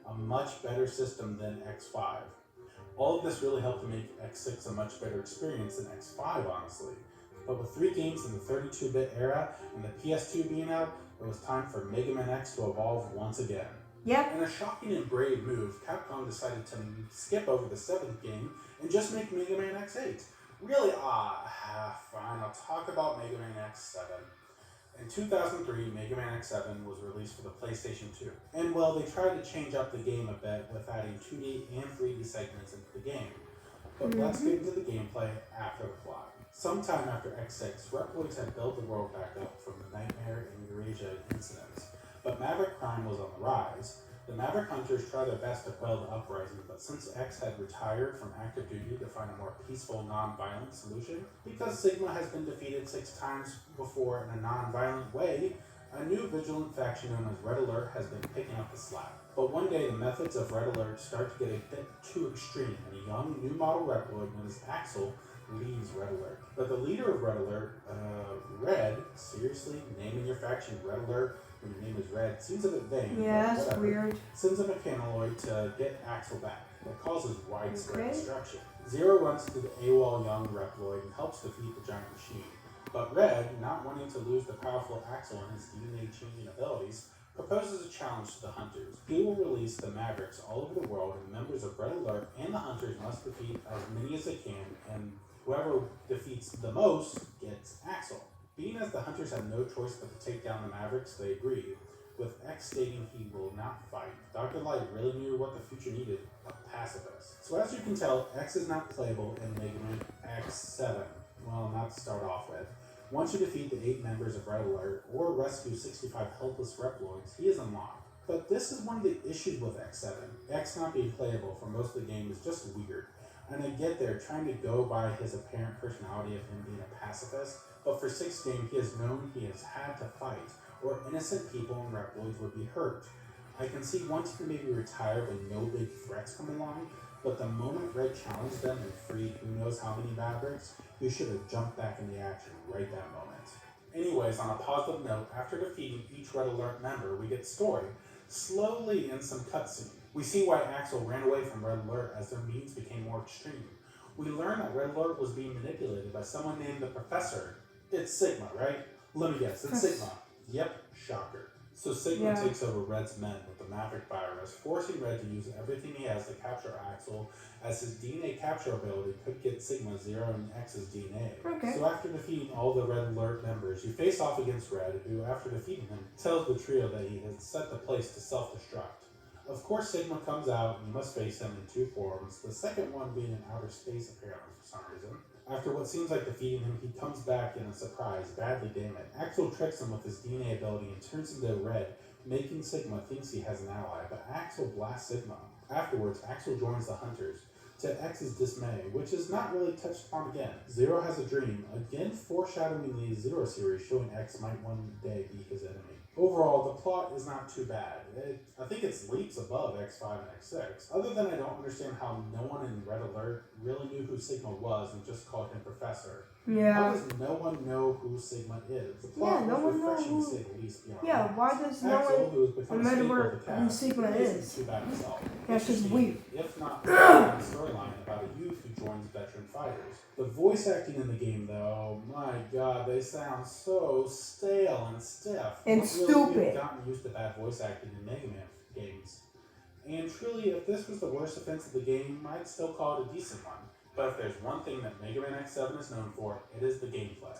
A much better system than X5. All of this really helped to make X6 a much better experience than X5, honestly. But with 3 games in the 32-bit era and the PS2 being out, it was time for Mega Man X to evolve once again. In a shocking and brave move, Capcom decided to skip over the 7th game and just make Mega Man X8. Really? Fine, I'll talk about Mega Man X7. In 2003, Mega Man X7 was released for the PlayStation 2. And well, they tried to change up the game a bit with adding 2D and 3D segments into the game. But let's get into the gameplay after the plot. Sometime after X6, Reploids had built the world back up from the Nightmare and Eurasia incidents. But Maverick crime was on the rise. The Maverick Hunters tried their best to quell the uprising, but since X had retired from active duty to find a more peaceful, non-violent solution, because Sigma has been defeated 6 times before in a non-violent way, a new vigilant faction known as Red Alert has been picking up the slack. But one day, the methods of Red Alert start to get a bit too extreme, and a young, new model Reploid known as Axel leads Red Alert. But the leader of Red Alert, Red, seriously, naming your faction Red Alert when your name is Red seems a bit vain. Yeah, that's weird. Sends a mechanoid to get Axel back. That causes widespread destruction. Zero runs to the AWOL young Reploid and helps defeat the giant machine. But Red, not wanting to lose the powerful Axel and his DNA-changing abilities, proposes a challenge to the Hunters. He will release the Mavericks all over the world, and members of Red Alert and the Hunters must defeat as many as they can, and whoever defeats the most gets Axel. Being as the Hunters have no choice but to take down the Mavericks, they agree, with X stating he will not fight. Dr. Light really knew what the future needed, a pacifist. So as you can tell, X is not playable in Mega Man X7. Well, not to start off with. Once you defeat the 8 members of Red Alert, or rescue 65 helpless Reploids, he is unlocked. But this is one of the issues with X7. X not being playable for most of the game is just weird. And I get there trying to go by his apparent personality of him being a pacifist, but for 6 games he has known he has had to fight, or innocent people in Reploids would be hurt. I can see once he maybe retire when no big threats come along, but the moment Red challenged them and freed who knows how many Mavericks, he should have jumped back into action right that moment. Anyways, on a positive note, after defeating each Red Alert member, we get story, slowly in some cutscene. We see why Axel ran away from Red Alert as their means became more extreme. We learn that Red Alert was being manipulated by someone named the Professor. It's Sigma, right? Let me guess, it's Sigma. Yep, shocker. So Sigma takes over Red's men with the Maverick virus, forcing Red to use everything he has to capture Axel, as his DNA capture ability could get Sigma 0 and X's DNA. Okay. So after defeating all the Red Alert members, you face off against Red, who after defeating him, tells the trio that he has set the place to self-destruct. Of course, Sigma comes out and you must face him in 2 forms, the second one being in outer space apparently for some reason. After what seems like defeating him, he comes back in a surprise, badly damaged. Axel tricks him with his DNA ability and turns into Red, making Sigma thinks he has an ally, but Axel blasts Sigma. Afterwards, Axel joins the Hunters, to X's dismay, which is not really touched upon again. Zero has a dream, again foreshadowing the Zero series, showing X might one day be his enemy. Overall, the plot is not too bad. I think it's leaps above X5 and X6, other than I don't understand how no one in Red Alert really knew who Sigma was and just called him Professor. Yeah. How does no one know who Sigma is? The plot no was one knows refreshing who. to say the least. Why does no Axel, who has become a staple remember of the who cast, Sigma isn't is? too bad himself. That's just Interesting, weird. If not, a storyline about a youth who joins veteran fighters. The voice acting in the game, though, my god, they sound so stale and stiff. And Not stupid. Really, we've gotten used to bad voice acting in Mega Man games. And truly, if this was the worst offense of the game, I'd still call it a decent one. But if there's one thing that Mega Man X7 is known for, it is the gameplay.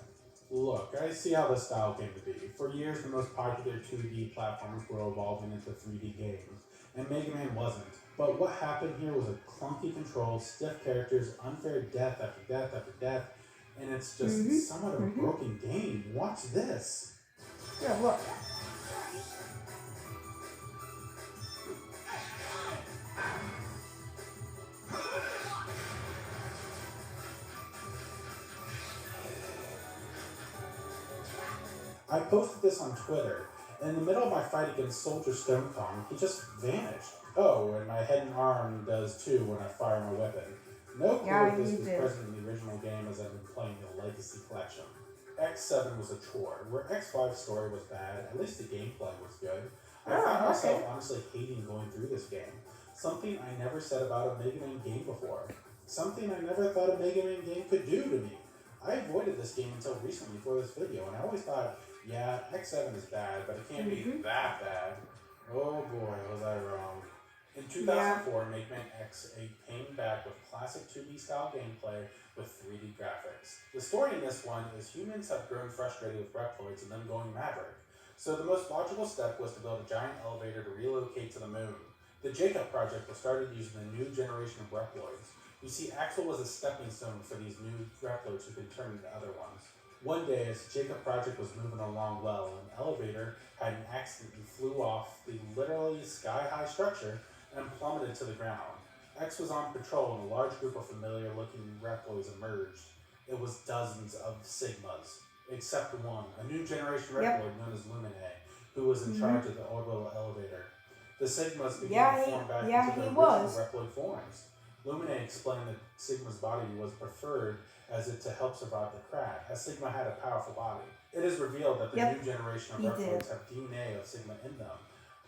Look, I see how the style came to be. For years, the most popular 2D platforms were evolving into 3D games, and Mega Man wasn't. But what happened here was a clunky control, stiff characters, unfair death after death after death, and it's just somewhat of a broken game. Watch this. Yeah, look. I posted this on Twitter. In the middle of my fight against Soldier Stone Kong, he just vanished. Oh, and my head and arm does too when I fire my weapon. No clue if this was present in the original game as I've been playing the Legacy Collection. X7 was a chore, where X5's story was bad, at least the gameplay was good. I found myself honestly hating going through this game. Something I never said about a Mega Man game before. Something I never thought a Mega Man game could do to me. I avoided this game until recently for this video, and I always thought, yeah, X7 is bad, but it can't be that bad. Oh boy, was I wrong. In 2004, Mega Man X8 came back with classic 2D style gameplay with 3D graphics. The story in this one is humans have grown frustrated with Reploids and them going Maverick. So the most logical step was to build a giant elevator to relocate to the moon. The Jacob project was started using the new generation of Reploids. You see, Axel was a stepping stone for these new Reploids who could turn into other ones. One day, as the Jacob project was moving along well, an elevator had an accident and flew off the literally sky-high structure and plummeted to the ground. X was on patrol and a large group of familiar-looking Reploids emerged. It was dozens of Sigmas, except one, a new generation Reploid known as Luminae, who was in charge of the orbital elevator. The Sigmas began to form back into their original Reploid forms. Luminae explained that Sigma's body was preferred as it to help survive the crash, as Sigma had a powerful body. It is revealed that the new generation of Reploids have DNA of Sigma in them,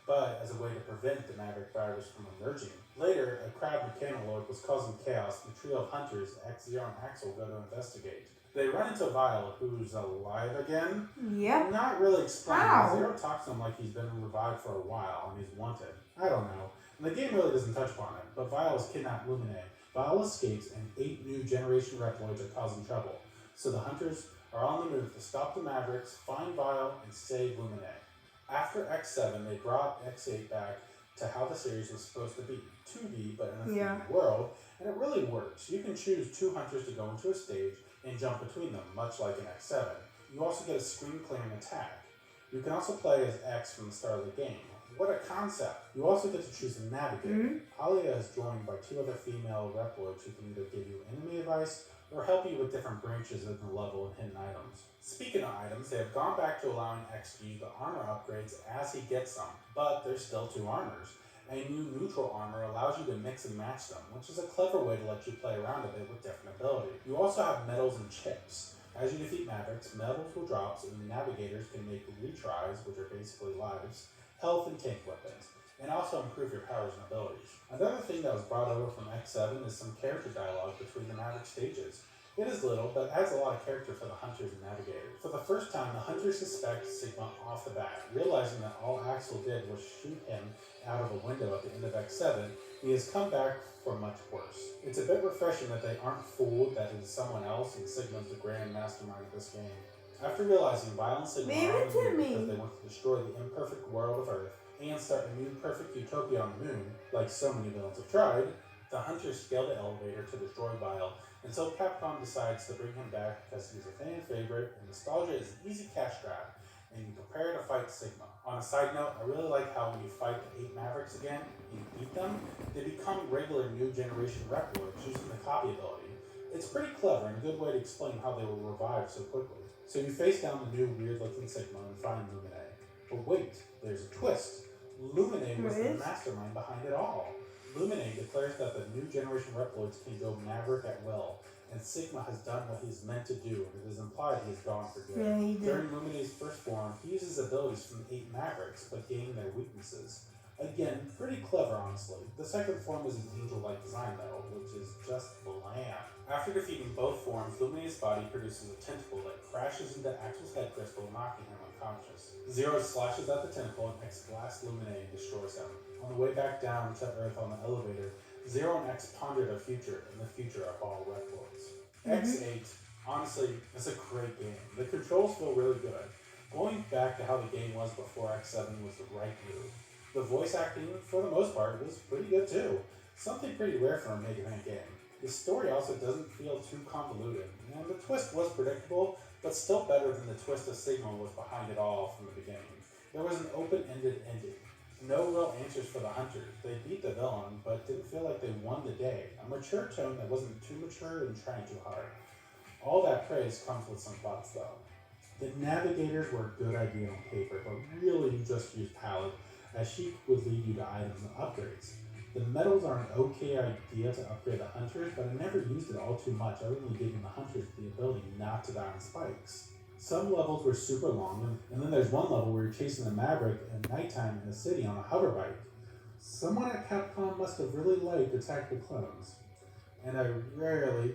but as a way to prevent the Maverick virus from emerging. Later, a crab mechanoid was causing chaos, and the trio of hunters, X0 and Axel, go to investigate. They run into Vile, who's alive again. Yep. Not really explained. Zero talks to him like he's been revived for a while and he's wanted. I don't know. And the game really doesn't touch upon it, but Vile has kidnapped Luminae. Vile escapes, and 8 new generation Reploids are causing trouble. So the hunters are on the move to stop the Mavericks, find Vile, and save Luminae. After X7, they brought X8 back to how the series was supposed to be. 2D, but in a 3D world, and it really works. You can choose 2 hunters to go into a stage and jump between them, much like in X7. You also get a screen clearing attack. You can also play as X from the start of the game. What a concept! You also get to choose a navigator. Alia is joined by 2 other female Reploids who can either give you enemy advice or help you with different branches of the level and hidden items. Speaking of items, they have gone back to allowing X to use the armor upgrades as he gets them, but there's still 2 armors. A new neutral armor allows you to mix and match them, which is a clever way to let you play around a bit with different abilities. You also have medals and chips. As you defeat Mavericks, medals will drop and the navigators can make retries, which are basically lives, health and tank weapons, and also improve your powers and abilities. Another thing that was brought over from X7 is some character dialogue between the Maverick stages. It is little, but adds a lot of character for the Hunters and Navigators. For the first time, the Hunters suspect Sigma off the bat. Realizing that all Axel did was shoot him out of a window at the end of X7, he has come back for much worse. It's a bit refreshing that they aren't fooled that it is someone else and Sigma's the grand mastermind of this game. After realizing Violet and Sigma are on the moon because they want to destroy the imperfect world of Earth and start a new perfect utopia on the moon, like so many villains have tried, the Hunters scale the elevator to destroy Vile until Capcom decides to bring him back because he's a fan favorite and nostalgia is an easy cash grab, and you prepare to fight Sigma. On a side note, I really like how when you fight the 8 Mavericks again and you beat them, they become regular new generation Reploids using the copy ability. It's pretty clever and a good way to explain how they were revived so quickly. So you face down the new weird looking Sigma and find Lumine. But wait, there's a twist. Lumine was the mastermind behind it all. Lumine declares that the new generation Reploids can go Maverick at will, and Sigma has done what he's meant to do, and it is implied he is gone for good. Yeah, he did. During Lumine's first form, he uses abilities from the 8 Mavericks, but gaining their weaknesses. Again, pretty clever, honestly. The second form was an angel-like design, though, which is just bland. After defeating both forms, Lumine's body produces a tentacle that crashes into Axel's head crystal, knocking him unconscious. Zero slashes at the tentacle and X blasts Lumine and destroys him. On the way back down to Earth on the elevator, Zero and X ponder their future and the future of all Reploids. X8, honestly, is a great game. The controls feel really good. Going back to how the game was before X7 was the right move. The voice acting, for the most part, was pretty good too. Something pretty rare for a Mega Man game. The story also doesn't feel too convoluted, and the twist was predictable, but still better than the twist of Sigma was behind it all from the beginning. There was an open-ended ending. No real answers for the Hunters. They beat the villain, but didn't feel like they won the day. A mature tone that wasn't too mature and trying too hard. All that praise comes with some thoughts though. The Navigators were a good idea on paper, but really you just used Palette, as she would lead you to items and upgrades. The medals are an okay idea to upgrade the Hunters, but I never used it all too much, other than giving the Hunters the ability not to die on spikes. Some levels were super long, and then there's one level where you're chasing a Maverick at nighttime in a city on a hover bike. Someone at Capcom must have really liked Attack the Clones. And I rarely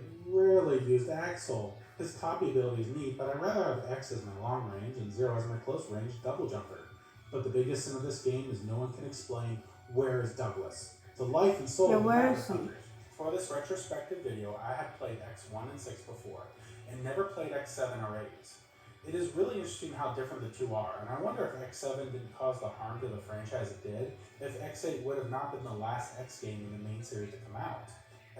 used Axel. His copy ability is neat, but I'd rather have X as my long range and Zero as my close range double jumper. But the biggest sin of this game is no one can explain where is Douglas, the life and soul of the Maverick Hunters. For this retrospective video, I had played X1 and 6 before, and never played X7 or 8. It is really interesting how different the two are, and I wonder if X7 didn't cause the harm to the franchise it did, if X8 would have not been the last X game in the main series to come out.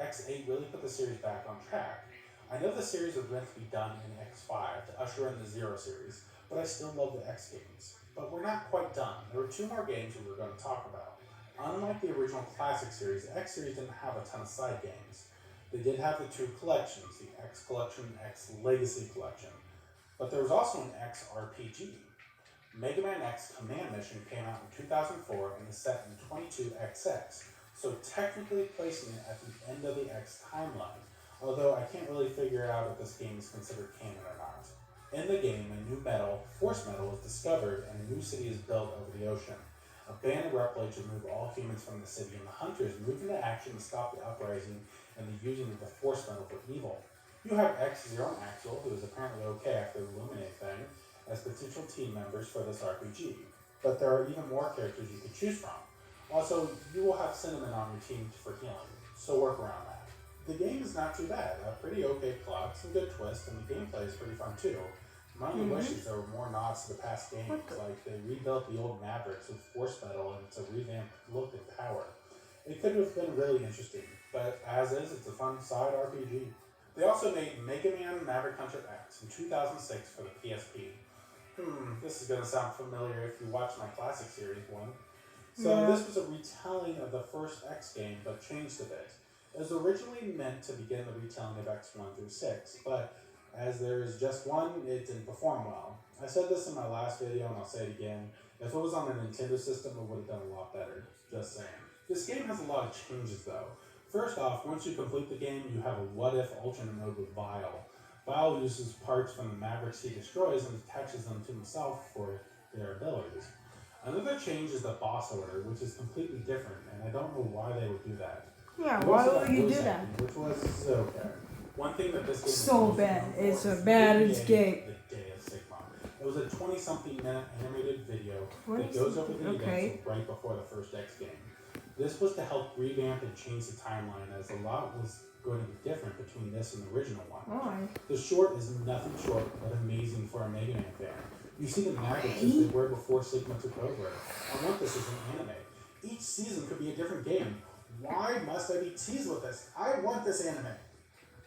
X8 really put the series back on track. I know the series was meant to be done in X5 to usher in the Zero series, but I still love the X games. But we're not quite done. There were 2 more games we were going to talk about. Unlike the original Classic series, the X series didn't have a ton of side games. They did have the 2 collections, the X Collection and X Legacy Collection. But there was also an X RPG. Mega Man X Command Mission came out in 2004 and is set in 22XX, so technically placing it at the end of the X timeline, although I can't really figure out if this game is considered canon or not. In the game, a new metal, Force Metal, is discovered and a new city is built over the ocean. A band of Reploids remove all humans from the city, and the Hunters move into action to stop the uprising and the using of the Force Metal for evil. You have X-Zero and Axel, who is apparently okay after the Illuminate thing, as potential team members for this RPG. But there are even more characters you can choose from. Also, you will have Cinnamon on your team for healing, so work around that. The game is not too bad, a pretty okay plot, some good twists, and the gameplay is pretty fun too. My only wish is there were more nods to the past games, like they rebuilt the old Mavericks with Force Metal and it's a revamped look and power. It could have been really interesting, but as is, it's a fun side RPG. They also made Mega Man Maverick Hunter X in 2006 for the PSP. This is going to sound familiar if you watched my Classic Series one. So this was a retelling of the first X game, but changed a bit. It was originally meant to begin the retelling of X1 through 6, but as there is just one, it didn't perform well. I said this in my last video, and I'll say it again. If it was on a Nintendo system, it would have done a lot better. Just saying. This game has a lot of changes, though. First off, once you complete the game, you have a what-if alternate mode with Vile. Vile uses parts from the Mavericks he destroys and attaches them to himself for their abilities. Another change is the boss order, which is completely different, and I don't know why they would do that. Yeah, why would you do that? Which was okay. One thing that this game so bad. It's a bad game. The Day of Sigma. It was a 20-something minute animated video that goes over the events right before the first X game. This was to help revamp and change the timeline, as a lot was going to be different between this and the original one. Why? The short is nothing short but amazing for a Mega Man fan. You see the Mavericks as they were before Sigma took over. I want this as an anime. Each season could be a different game. Why must I be teased with this? I want this anime.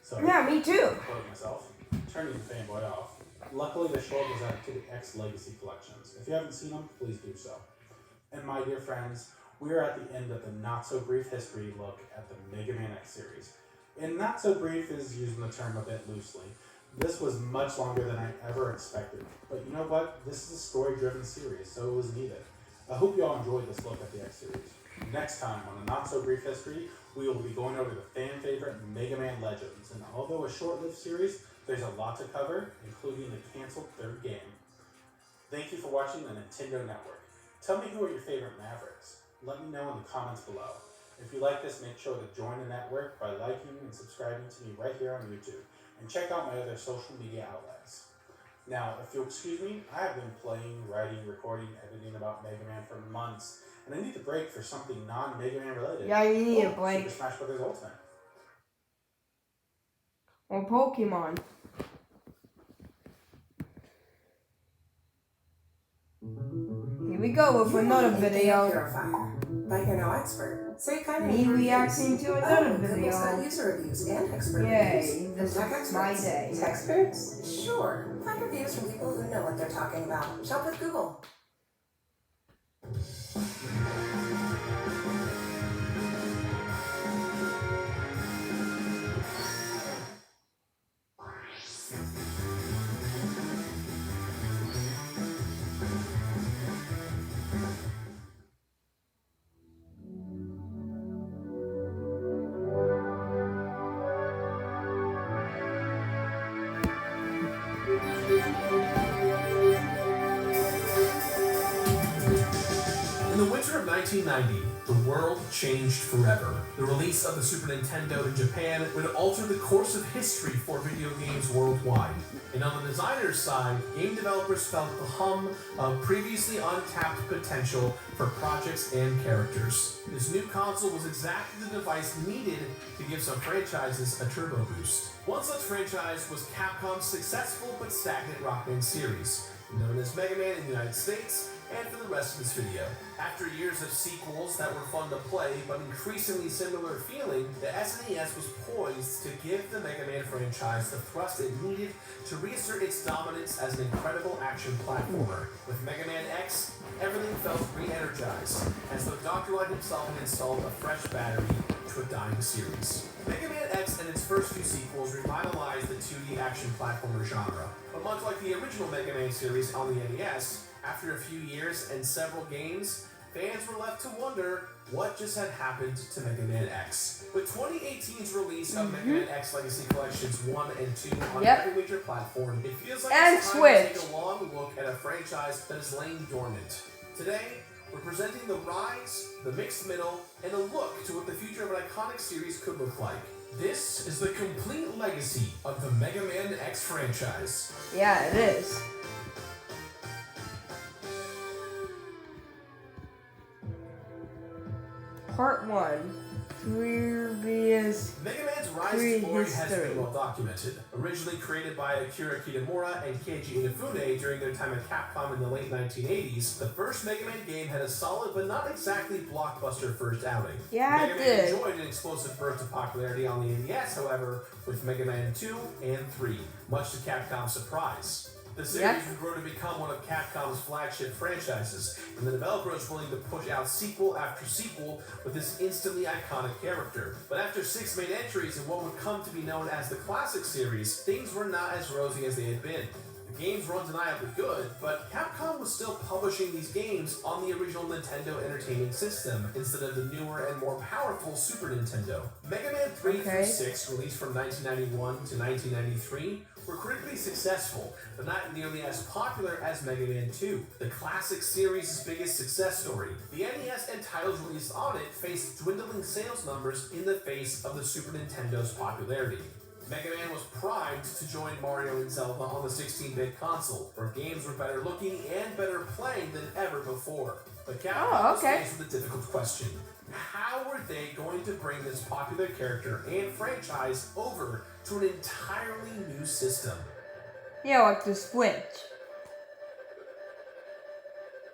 So, yeah, me too. Quoting myself, turning the fanboy off. Luckily, the short was added to the X Legacy collections. If you haven't seen them, please do so. And my dear friends, we are at the end of the not-so-brief history look at the Mega Man X series. And not-so-brief is using the term a bit loosely. This was much longer than I ever expected. But you know what? This is a story-driven series, so it was needed. I hope you all enjoyed this look at the X series. Next time on the not-so-brief history, we will be going over the fan-favorite Mega Man Legends. And although a short-lived series, there's a lot to cover, including the canceled third game. Thank you for watching the Nintendo Network. Tell me who are your favorite Mavericks. Let me know in the comments below. If you like this, make sure to join the network by liking and subscribing to me right here on YouTube. And check out my other social media outlets. Now, if you'll excuse me, I have been playing, writing, recording, editing about Mega Man for months, and I need to break for something non-Mega Man related. Yeah, you need a break. Super Smash Bros. Ultimate. Or Pokemon. Here we go with another video. But you're no expert, so you kind of me reacting to another video. Got user reviews and expert Yay, reviews. this is my day. Experts? Sure. Find reviews from people who know what they're talking about. Shop with Google. In the winter of 1990, the world changed forever. The release of the Super Nintendo in Japan would alter the course of history for video games worldwide. And on the designer's side, game developers felt the hum of previously untapped potential for projects and characters. This new console was exactly the device needed to give some franchises a turbo boost. One such franchise was Capcom's successful but stagnant Rockman series, known as Mega Man in the United States, and for the rest of this video. After years of sequels that were fun to play, but increasingly similar feeling, the SNES was poised to give the Mega Man franchise the thrust it needed to reassert its dominance as an incredible action platformer. With Mega Man X, everything felt re-energized, as though Dr. Light himself had installed a fresh battery to a dying series. Mega Man X and its first few sequels revitalized the 2D action platformer genre, but much like the original Mega Man series on the NES, after a few years and several games, fans were left to wonder what just had happened to Mega Man X. With 2018's release of Mega Man X Legacy Collections 1 and 2 on every major platform, it feels like it's time to take a long look at a franchise that has lain dormant. Today, we're presenting the rise, the mixed middle, and a look to what the future of an iconic series could look like. This is the complete legacy of the Mega Man X franchise. Yeah, it is. Part 1. Previous Mega Man's rise to glory has been well documented. Originally created by Akira Kitamura and Keiji Inafune during their time at Capcom in the late 1980s, the first Mega Man game had a solid but not exactly blockbuster first outing. Yeah, Mega Man enjoyed an explosive burst of popularity on the NES, however, with Mega Man 2 and 3, much to Capcom's surprise. The series would grow to become one of Capcom's flagship franchises, and the developer was willing to push out sequel after sequel with this instantly iconic character. But after 6 main entries in what would come to be known as the Classic Series, things were not as rosy as they had been. The games were undeniably good, but Capcom was still publishing these games on the original Nintendo Entertainment System instead of the newer and more powerful Super Nintendo. Mega Man 3 through 6, released from 1991 to 1993, were critically successful, but not nearly as popular as Mega Man 2, the Classic Series' biggest success story. The NES and titles released on it faced dwindling sales numbers in the face of the Super Nintendo's popularity. Mega Man was primed to join Mario and Zelda on the 16-bit console, where games were better looking and better playing than ever before. But Capcom was faced with a difficult question. How were they going to bring this popular character and franchise over to an entirely new system? Yeah, like the Switch.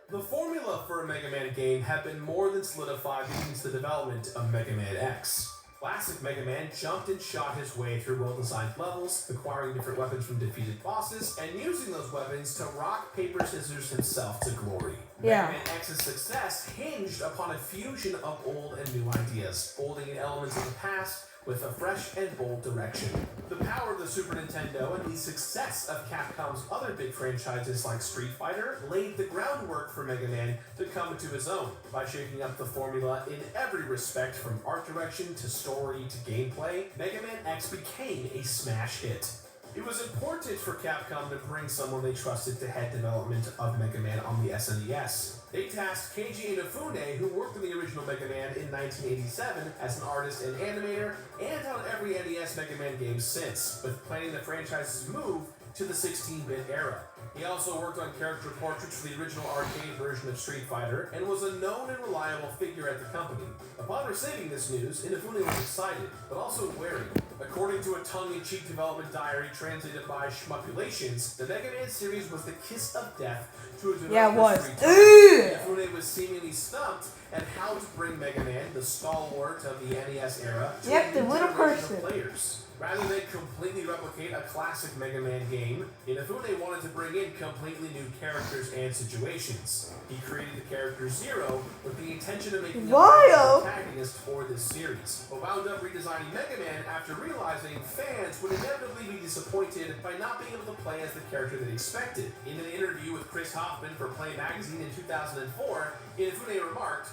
The formula for a Mega Man game had been more than solidified since the development of Mega Man X. Classic Mega Man jumped and shot his way through well-designed levels, acquiring different weapons from defeated bosses, and using those weapons to rock, paper, scissors himself to glory. Mega Man X's success hinged upon a fusion of old and new ideas, folding in elements of the past with a fresh and bold direction. The power of the Super Nintendo and the success of Capcom's other big franchises like Street Fighter laid the groundwork for Mega Man to come into his own by shaking up the formula in every respect, from art direction to story to gameplay. Mega Man X became a smash hit. It was important for Capcom to bring someone they trusted to head development of Mega Man on the SNES. They tasked Keiji Inafune, who worked on the original Mega Man in 1987 as an artist and animator, and on every NES Mega Man game since, with planning the franchise's move to the 16-bit era. He also worked on character portraits for the original arcade version of Street Fighter, and was a known and reliable figure at the company. Upon receiving this news, Inafune was excited, but also wary. According to a tongue-in-cheek development diary translated by Schmuckulations, the Mega Man series was the kiss of death to a developer's free time. Inafune was seemingly stumped at how to bring Mega Man, the stalwart of the NES era, to a new generation of players. Rather than completely replicate a classic Mega Man game, Inafune wanted to bring in completely new characters and situations. He created the character Zero with the intention of making him the protagonist for this series, but wound up redesigning Mega Man after realizing fans would inevitably be disappointed by not being able to play as the character they expected. In an interview with Chris Hoffman for Play Magazine in 2004, Inafune remarked,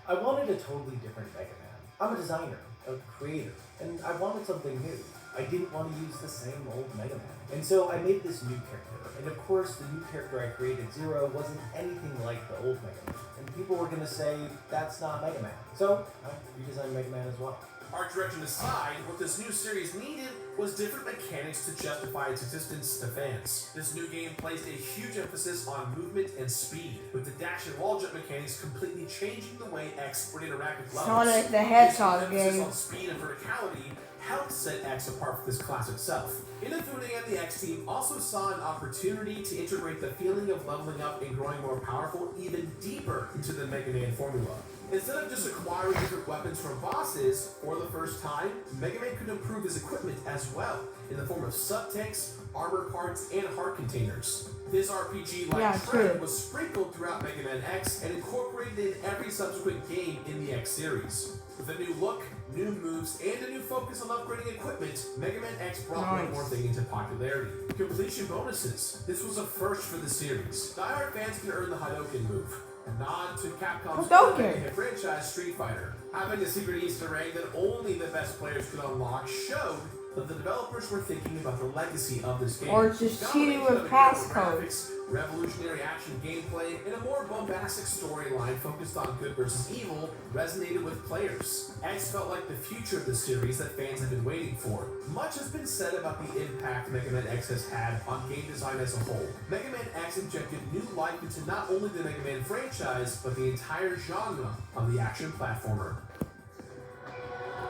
"I wanted a totally different Mega Man. I'm a designer, a creator, and I wanted something new. I didn't want to use the same old Mega Man. And so I made this new character. And of course, the new character I created, Zero, wasn't anything like the old Mega Man. And people were going to say, that's not Mega Man. So I redesigned Mega Man as well." Art direction aside, what this new series needed was different mechanics to justify its existence to fans. This new game placed a huge emphasis on movement and speed, with the dash and wall jump mechanics completely changing the way X would interact with levels. Sonic the Hedgehog this emphasis game. on speed and verticality helped set X apart from his classic self. Inafune and the X team also saw an opportunity to integrate the feeling of leveling up and growing more powerful even deeper into the Mega Man formula. Instead of just acquiring different weapons from bosses for the first time, Mega Man could improve his equipment as well, in the form of sub-tanks, armor parts, and heart containers. This RPG-like trend was sprinkled throughout Mega Man X and incorporated in every subsequent game in the X series. With a new look, new moves, and a new focus on upgrading equipment, Mega Man X brought one more thing into popularity: completion bonuses. This was a first for the series. Die-hard fans can earn the Hadouken move, a nod to Capcom's Mega hit franchise Street Fighter. Having a secret Easter egg that only the best players could unlock showed that the developers were thinking about the legacy of this game. Or just cheating with passcodes. Revolutionary action gameplay, and a more bombastic storyline focused on good versus evil resonated with players. X felt like the future of the series that fans have been waiting for. Much has been said about the impact Mega Man X has had on game design as a whole. Mega Man X injected new life into not only the Mega Man franchise, but the entire genre of the action platformer.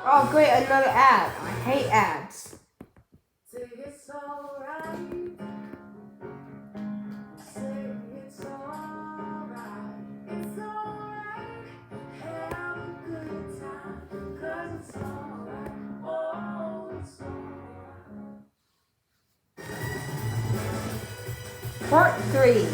Oh great, another ad. I hate ads. Say it's alright. Say it's alright. It's alright. Have a good time. 'Cause it's alright. Oh, it's alright. Part 3.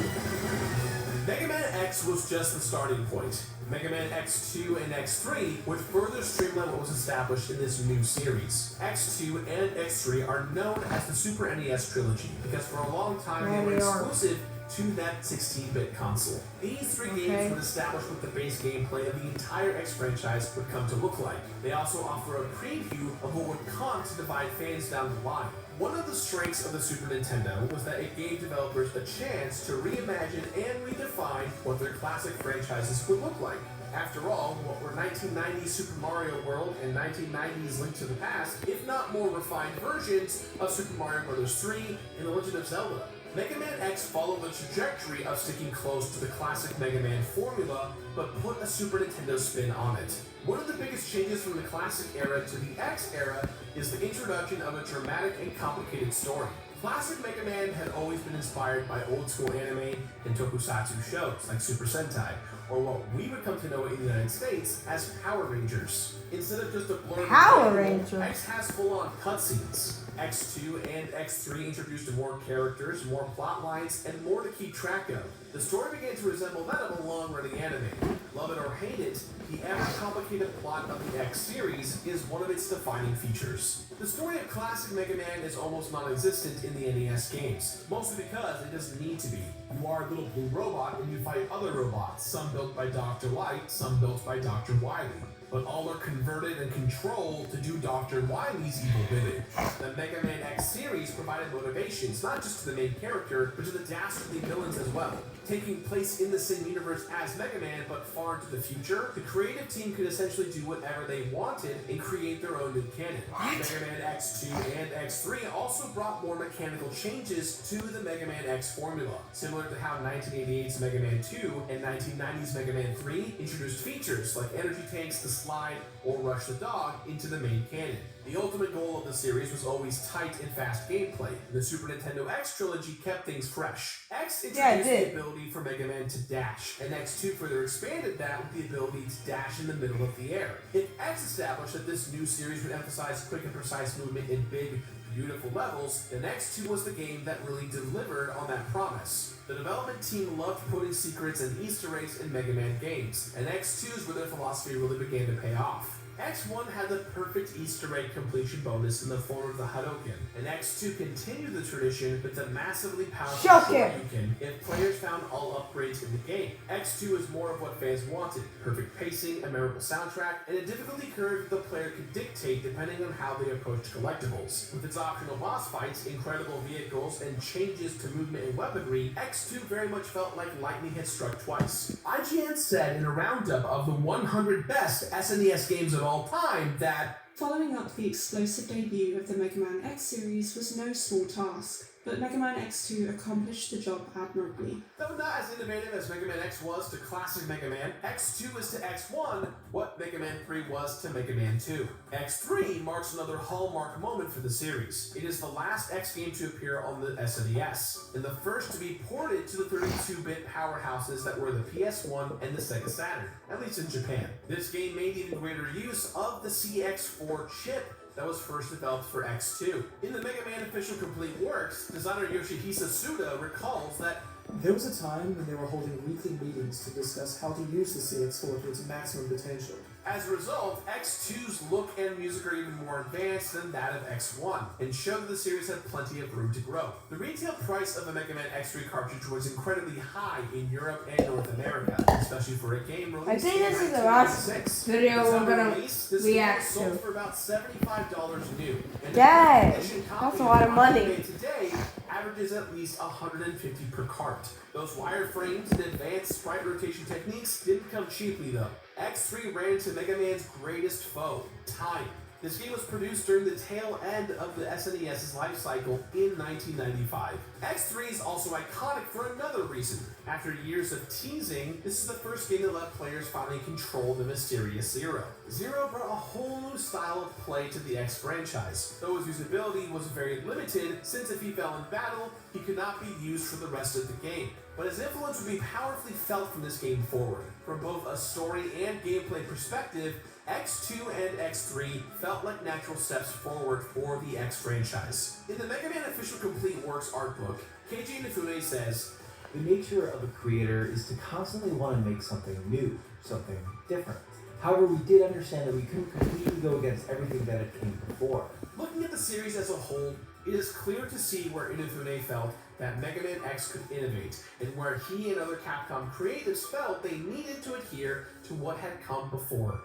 Mega Man X was just the starting point. Mega Man X2 and X3 would further streamline what was established in this new series. X2 and X3 are known as the Super NES trilogy because for a long time they were exclusive to that 16-bit console. These three games would establish what the base gameplay of the entire X franchise would come to look like. They also offer a preview of what would come to divide fans down the line. One of the strengths of the Super Nintendo was that it gave developers a chance to reimagine and redefine what their classic franchises would look like. After all, what were 1990s Super Mario World and 1990s Link to the Past, if not more refined versions of Super Mario Bros. 3 and The Legend of Zelda? Mega Man X followed the trajectory of sticking close to the classic Mega Man formula, but put a Super Nintendo spin on it. One of the biggest changes from the classic era to the X era is the introduction of a dramatic and complicated story. Classic Mega Man had always been inspired by old school anime and tokusatsu shows like Super Sentai, or what we would come to know in the United States as Power Rangers. Instead of just a blurred Power Rangers. X has full-on cutscenes. X2 and X3 introduced more characters, more plot lines, and more to keep track of. The story began to resemble that of a long-running anime. Love it or hate it, the ever-complicated plot of the X series is one of its defining features. The story of classic Mega Man is almost non-existent in the NES games, mostly because it doesn't need to be. You are a little blue robot and you fight other robots, some built by Dr. Light, some built by Dr. Wily. But all are converted and controlled to do Dr. Wily's evil bidding. The Mega Man X series provided motivations not just to the main character, but to the dastardly villains as well. Taking place in the same universe as Mega Man, but far into the future, the creative team could essentially do whatever they wanted and create their own new canon. Mega Man X2 and X3 also brought more mechanical changes to the Mega Man X formula, similar to how 1988's Mega Man 2 and 1990's Mega Man 3 introduced features like energy tanks to slide or rush the dog into the main canon. The ultimate goal of the series was always tight and fast gameplay. The Super Nintendo X trilogy kept things fresh. X introduced the ability for Mega Man to dash, and X2 further expanded that with the ability to dash in the middle of the air. If X established that this new series would emphasize quick and precise movement in big, beautiful levels, then X2 was the game that really delivered on that promise. The development team loved putting secrets and Easter eggs in Mega Man games, and X2 is where their philosophy really began to pay off. X1 had the perfect Easter egg completion bonus in the form of the Hadouken, and X2 continued the tradition with the massively powerful Shoryuken if players found all upgrades in the game. X2 is more of what fans wanted: perfect pacing, a memorable soundtrack, and a difficulty curve the player could dictate depending on how they approached collectibles. With its optional boss fights, incredible vehicles, and changes to movement and weaponry, X2 very much felt like lightning had struck twice. IGN said in a roundup of the 100 best SNES games of all time that following up the explosive debut of the Mega Man X series was no small task, but Mega Man X2 accomplished the job admirably. Though not as innovative as Mega Man X was to classic Mega Man, X2 is to X1 what Mega Man 3 was to Mega Man 2. X3 marks another hallmark moment for the series. It is the last X game to appear on the SNES, and the first to be ported to the 32-bit powerhouses that were the PS1 and the Sega Saturn, at least in Japan. This game made even greater use of the CX4 chip that was first developed for X2. In the Mega Man Official Complete Works, designer Yoshihisa Suda recalls that there was a time when they were holding weekly meetings to discuss how to use the CX4 to its maximum potential. As a result, X2's look and music are even more advanced than that of X1, and show that the series had plenty of room to grow. The retail price of the Mega Man X3 cartridge was incredibly high in Europe and North America, especially for a game released in 1996. I think this is the last video we're gonna react to. Sold for about $75 new, and Dang, that's a lot of money. Today averages at least $150 per cart. Those wireframes and advanced sprite rotation techniques didn't come cheaply though. X3 ran into Mega Man's greatest foe, time. This game was produced during the tail end of the SNES's life cycle in 1995. X3 is also iconic for another reason. After years of teasing, this is the first game that let players finally control the mysterious Zero. Zero brought a whole new style of play to the X franchise, though his usability was very limited since if he fell in battle, he could not be used for the rest of the game. But his influence would be powerfully felt from this game forward. From both a story and gameplay perspective, X2 and X3 felt like natural steps forward for the X franchise. In the Mega Man Official Complete Works art book, Keiji Inafune says, "The nature of a creator is to constantly want to make something new, something different. However, we did understand that we couldn't completely go against everything that had came before." Looking at the series as a whole, it is clear to see where Inafune felt that Mega Man X could innovate, and where he and other Capcom creatives felt they needed to adhere to what had come before.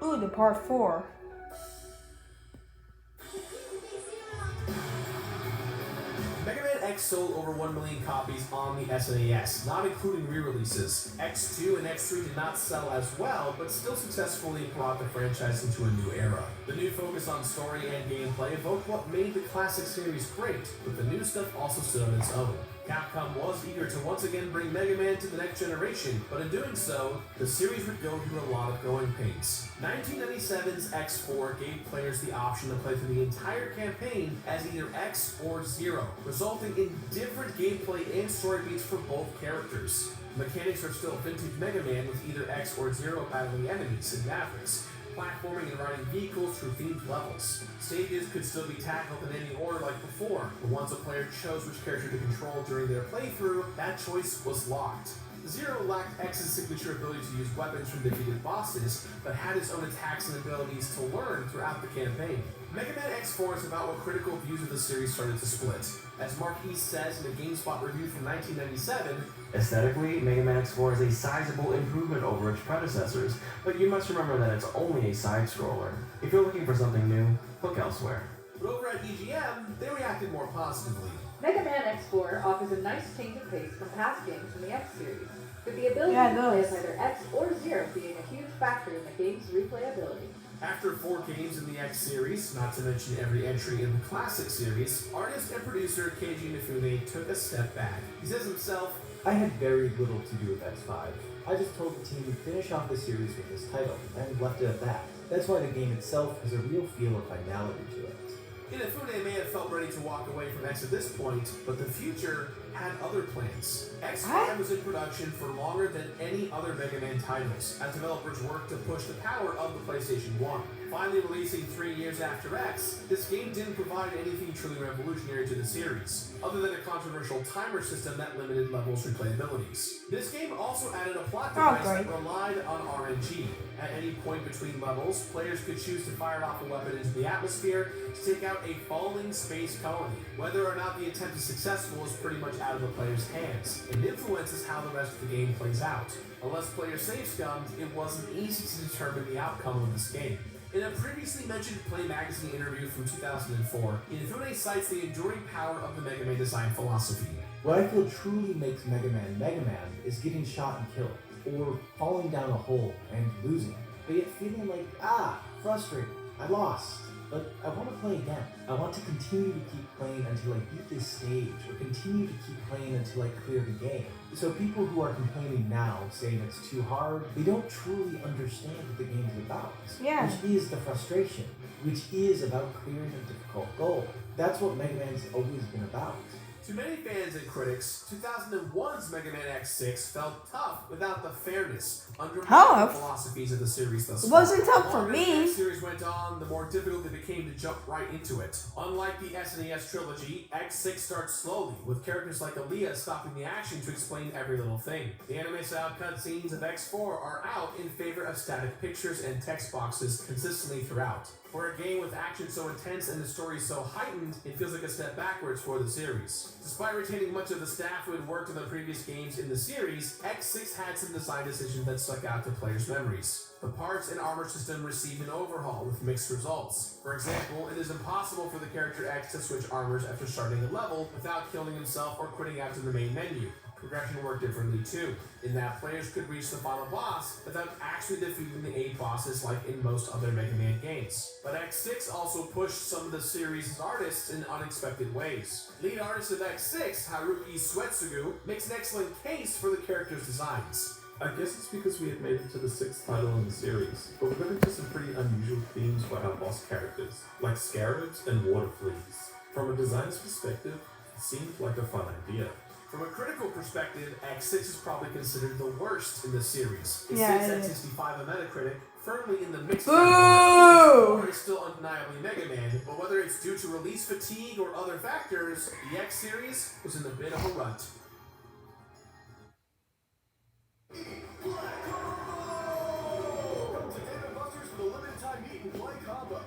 Ooh, the part 4. Mega Man X sold over 1 million copies on the SNES, not including re-releases. X2 and X3 did not sell as well, but still successfully brought the franchise into a new era. The new focus on story and gameplay evoked what made the classic series great, but the new stuff also stood on its own. Capcom was eager to once again bring Mega Man to the next generation, but in doing so, the series would go through a lot of growing pains. 1997's X4 gave players the option to play through the entire campaign as either X or Zero, resulting in different gameplay and story beats for both characters. Mechanics are still vintage Mega Man with either X or Zero battling enemies and Mavericks, platforming and riding vehicles through themed levels. Stages could still be tackled in any order like before, but once a player chose which character to control during their playthrough, that choice was locked. Zero lacked X's signature ability to use weapons from defeated bosses, but had his own attacks and abilities to learn throughout the campaign. Mega Man X4 is about what critical views of the series started to split. As Mark East says in a GameSpot review from 1997, "Aesthetically, Mega Man X4 is a sizable improvement over its predecessors, but you must remember that it's only a side-scroller. If you're looking for something new, look elsewhere." But over at EGM, they reacted more positively. Mega Man X4 offers a nice change of pace from past games from the X series, with the ability Yeah, it to play does. as either X or Zero being a huge factor in the game's replayability. After 4 games in the X series, not to mention every entry in the classic series, artist and producer Keiji Inafune took a step back. He says himself, "I had very little to do with X5. I just told the team to finish off the series with this title, and left it at that. That's why the game itself has a real feel of finality to it." Inafune may have felt ready to walk away from X at this point, but the future had other plans. X5 was in production for longer than any other Mega Man titles, as developers worked to push the power of the PlayStation 1. Finally releasing 3 years after X, this game didn't provide anything truly revolutionary to the series, other than a controversial timer system that limited levels' replayabilities. This game also added a plot device that relied on RNG. At any point between levels, players could choose to fire off a weapon into the atmosphere to take out a falling space colony. Whether or not the attempt is successful is pretty much out of the player's hands, and influences how the rest of the game plays out. Unless players safe-scummed, it wasn't easy to determine the outcome of this game. In a previously mentioned Play Magazine interview from 2004, Inafune cites the enduring power of the Mega Man design philosophy. "What I feel truly makes Mega Man is getting shot and killed, or falling down a hole and losing, but yet feeling like, frustrated, I lost, but I want to play again. I want to continue to keep playing until I beat this stage, or continue to keep playing until I clear the game." So people who are complaining now, saying it's too hard, they don't truly understand what the game is about. Yeah. Which is the frustration, which is about clearing a difficult goal. That's what Mega Man's always been about. To many fans and critics, 2001's Mega Man X6 felt tough without the fairness, undermining the philosophies of the series thus far. It wasn't tough The for longer me. the X series went on, the more difficult it became to jump right into it. Unlike the SNES trilogy, X6 starts slowly, with characters like Aaliyah stopping the action to explain every little thing. The anime-style cutscenes of X4 are out in favor of static pictures and text boxes consistently throughout. For a game with action so intense and the story so heightened, it feels like a step backwards for the series. Despite retaining much of the staff who had worked on the previous games in the series, X6 had some design decisions that stuck out to players' memories. The parts and armor system received an overhaul with mixed results. For example, it is impossible for the character X to switch armors after starting a level without killing himself or quitting out to the main menu. Progression worked differently too, in that players could reach the final boss without actually defeating the 8 bosses like in most other Mega Man games. But X6 also pushed some of the series' artists in unexpected ways. Lead artist of X6, Haruki Suetsugu, makes an excellent case for the character's designs. I guess it's because we had made it to the 6th title in the series, but we got into some pretty unusual themes for our boss characters, like scarabs and water fleas. From a designer's perspective, it seemed like a fun idea. From a critical perspective, X6 is probably considered the worst in the series. It Yeah, sits it at is. 65 on Metacritic, firmly in the mixed Boo! category. It's still undeniably Mega Man, but whether it's due to release fatigue or other factors, the X series was in a bit of a rut. Come to Data Busters for the limited time eat and play combo.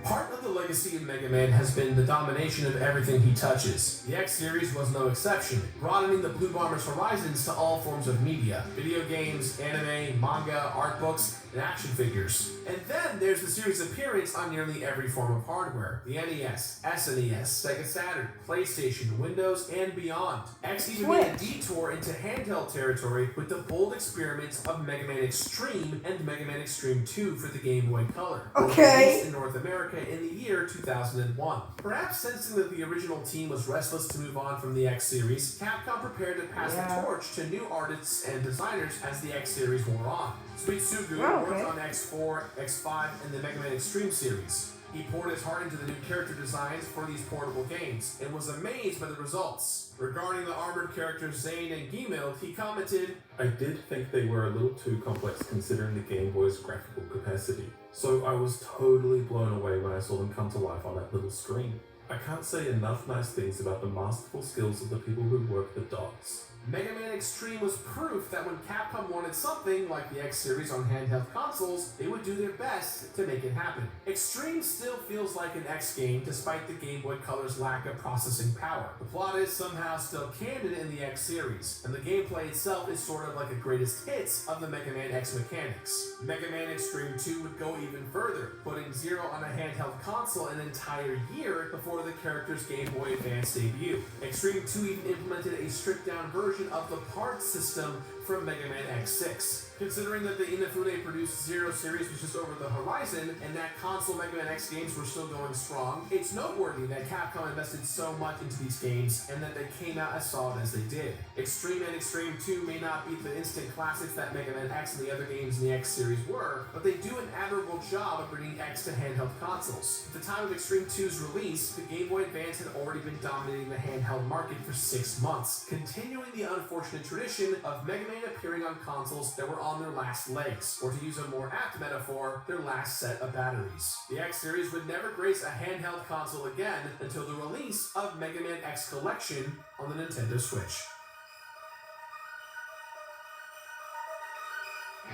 Part of the legacy of Mega Man has been the domination of everything he touches. The X series was no exception, broadening the Blue Bomber's horizons to all forms of media: video games, anime, manga, art books, and action figures. And then there's the series' appearance on nearly every form of hardware: the NES, SNES, Sega Saturn, PlayStation, Windows, and beyond. X even made a detour into handheld territory with the bold experiments of Mega Man Extreme and Mega Man Extreme 2 for the Game Boy Color, both released in North America in the year 2001. Perhaps sensing that the original team was restless to move on from the X series, Capcom prepared to pass the torch to new artists and designers as the X series wore on. Sweet Sugu worked on X4, X5, and the Mega Man Extreme series. He poured his heart into the new character designs for these portable games and was amazed by the results. Regarding the armored characters Zane and Guimeld, he commented, "I did think they were a little too complex considering the Game Boy's graphical capacity, so I was totally blown away when I saw them come to life on that little screen. I can't say enough nice things about the masterful skills of the people who work the dots." Mega Man Extreme was proof that when Capcom wanted something like the X series on handheld consoles, they would do their best to make it happen. Extreme still feels like an X game despite the Game Boy Color's lack of processing power. The plot is somehow still canon in the X series, and the gameplay itself is sort of like a greatest hits of the Mega Man X mechanics. Mega Man Extreme 2 would go even further, putting Zero on a handheld console an entire year before the character's Game Boy Advance debut. Extreme 2 even implemented a stripped-down version of the parts system from Mega Man X6. Considering that the Inafune produced Zero series was just over the horizon, and that console Mega Man X games were still going strong, it's noteworthy that Capcom invested so much into these games, and that they came out as solid as they did. Extreme and Extreme 2 may not be the instant classics that Mega Man X and the other games in the X series were, but they do an admirable job of bringing X to handheld consoles. At the time of Extreme 2's release, the Game Boy Advance had already been dominating the handheld market for 6 months, continuing the unfortunate tradition of Mega Man appearing on consoles that were on their last legs, or to use a more apt metaphor, their last set of batteries. The X series would never grace a handheld console again until the release of Mega Man X Collection on the Nintendo Switch.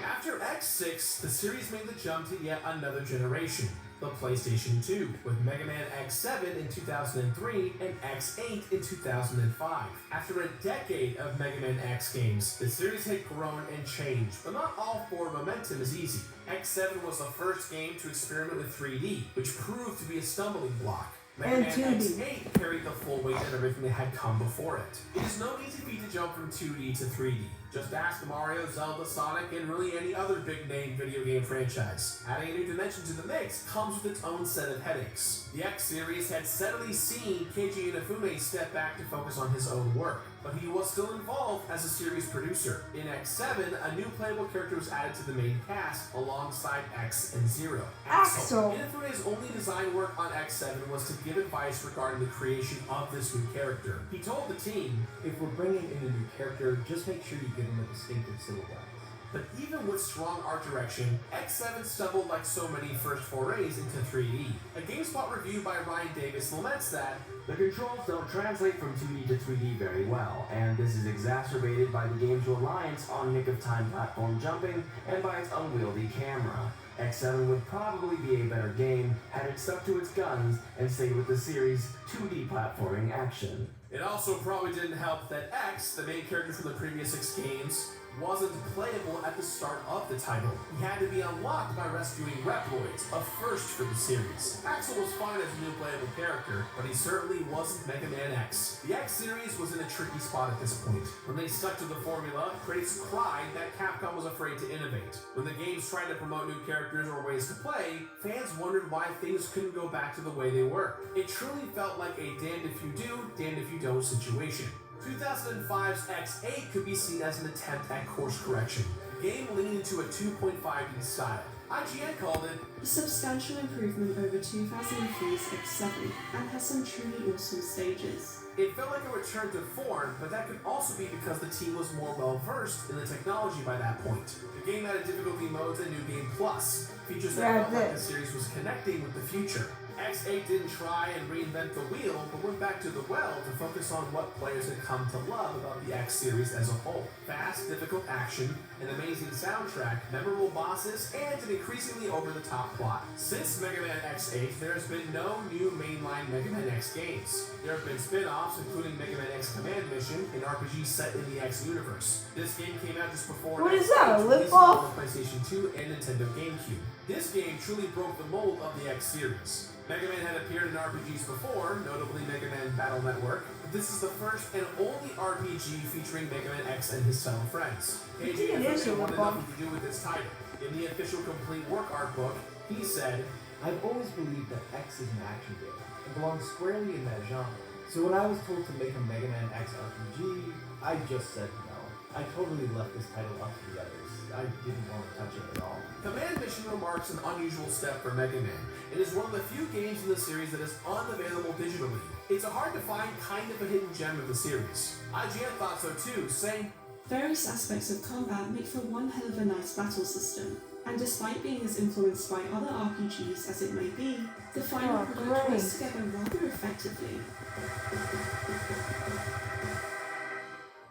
After X6, the series made the jump to yet another generation, the PlayStation 2, with Mega Man X7 in 2003 and X8 in 2005. After a decade of Mega Man X games, the series had grown and changed, but not all forward momentum is easy. X7 was the first game to experiment with 3D, which proved to be a stumbling block. Mega Man X8 carried the full weight of everything that had come before it. It is no easy feat to jump from 2D to 3D. Just ask Mario, Zelda, Sonic, and really any other big-name video game franchise. Adding a new dimension to the mix comes with its own set of headaches. The X series had steadily seen Keiji Inafune step back to focus on his own work, but he was still involved as a series producer. In X7, a new playable character was added to the main cast alongside X and Zero. Axel! Inafune's only design work on X7 was to give advice regarding the creation of this new character. He told the team, "If we're bringing in a new character, just make sure you give him a distinctive silhouette." But even with strong art direction, X7 stumbled like so many first forays into 3D. A GameSpot review by Ryan Davis laments that the controls don't translate from 2D to 3D very well, and this is exacerbated by the game's reliance on nick-of-time platform jumping and by its unwieldy camera. X7 would probably be a better game had it stuck to its guns and stayed with the series' 2D platforming action. It also probably didn't help that X, the main character from the previous 6 games, wasn't playable at the start of the title. He had to be unlocked by rescuing Reploids, a first for the series. Axel was fine as a new playable character, but he certainly wasn't Mega Man X. The X series was in a tricky spot at this point. When they stuck to the formula, critics cried that Capcom was afraid to innovate. When the games tried to promote new characters or ways to play, fans wondered why things couldn't go back to the way they were. It truly felt like a damned if you do, damned if you don't situation. 2005's X8 could be seen as an attempt at course correction. The game leaned into a 2.5D style. IGN called it a substantial improvement over 2003's X7 and has some truly awesome stages. It felt like a return to form, but that could also be because the team was more well-versed in the technology by that point. The game added difficulty modes and New Game Plus, features that felt like the series was connecting with the future. X8 didn't try and reinvent the wheel, but went back to the well to focus on what players had come to love about the X series as a whole. Fast, difficult action, an amazing soundtrack, memorable bosses, and an increasingly over-the-top plot. Since Mega Man X8, there has been no new mainline Mega Man X games. There have been spin-offs, including Mega Man X Command Mission, an RPG set in the X universe. This game came out just before What is that, a released lip-off? on the PlayStation 2 and Nintendo GameCube. This game truly broke the mold of the X series. Mega Man had appeared in RPGs before, notably Mega Man Battle Network, but this is the first and only RPG featuring Mega Man X and his fellow friends. KG wanted nothing to do with this title. In the official complete work art book, he said, I've always believed that X is an action game and belongs squarely in that genre. So when I was told to make a Mega Man X RPG, I just said no. I totally left this title up to the others. I didn't want to touch it at all. Command Mission marks an unusual step for Mega Man. It is one of the few games in the series that is unavailable digitally. It's a hard-to-find kind of a hidden gem of the series. IGN thought so too, saying, Various aspects of combat make for one hell of a nice battle system, and despite being as influenced by other RPGs as it may be, the final product works together rather effectively.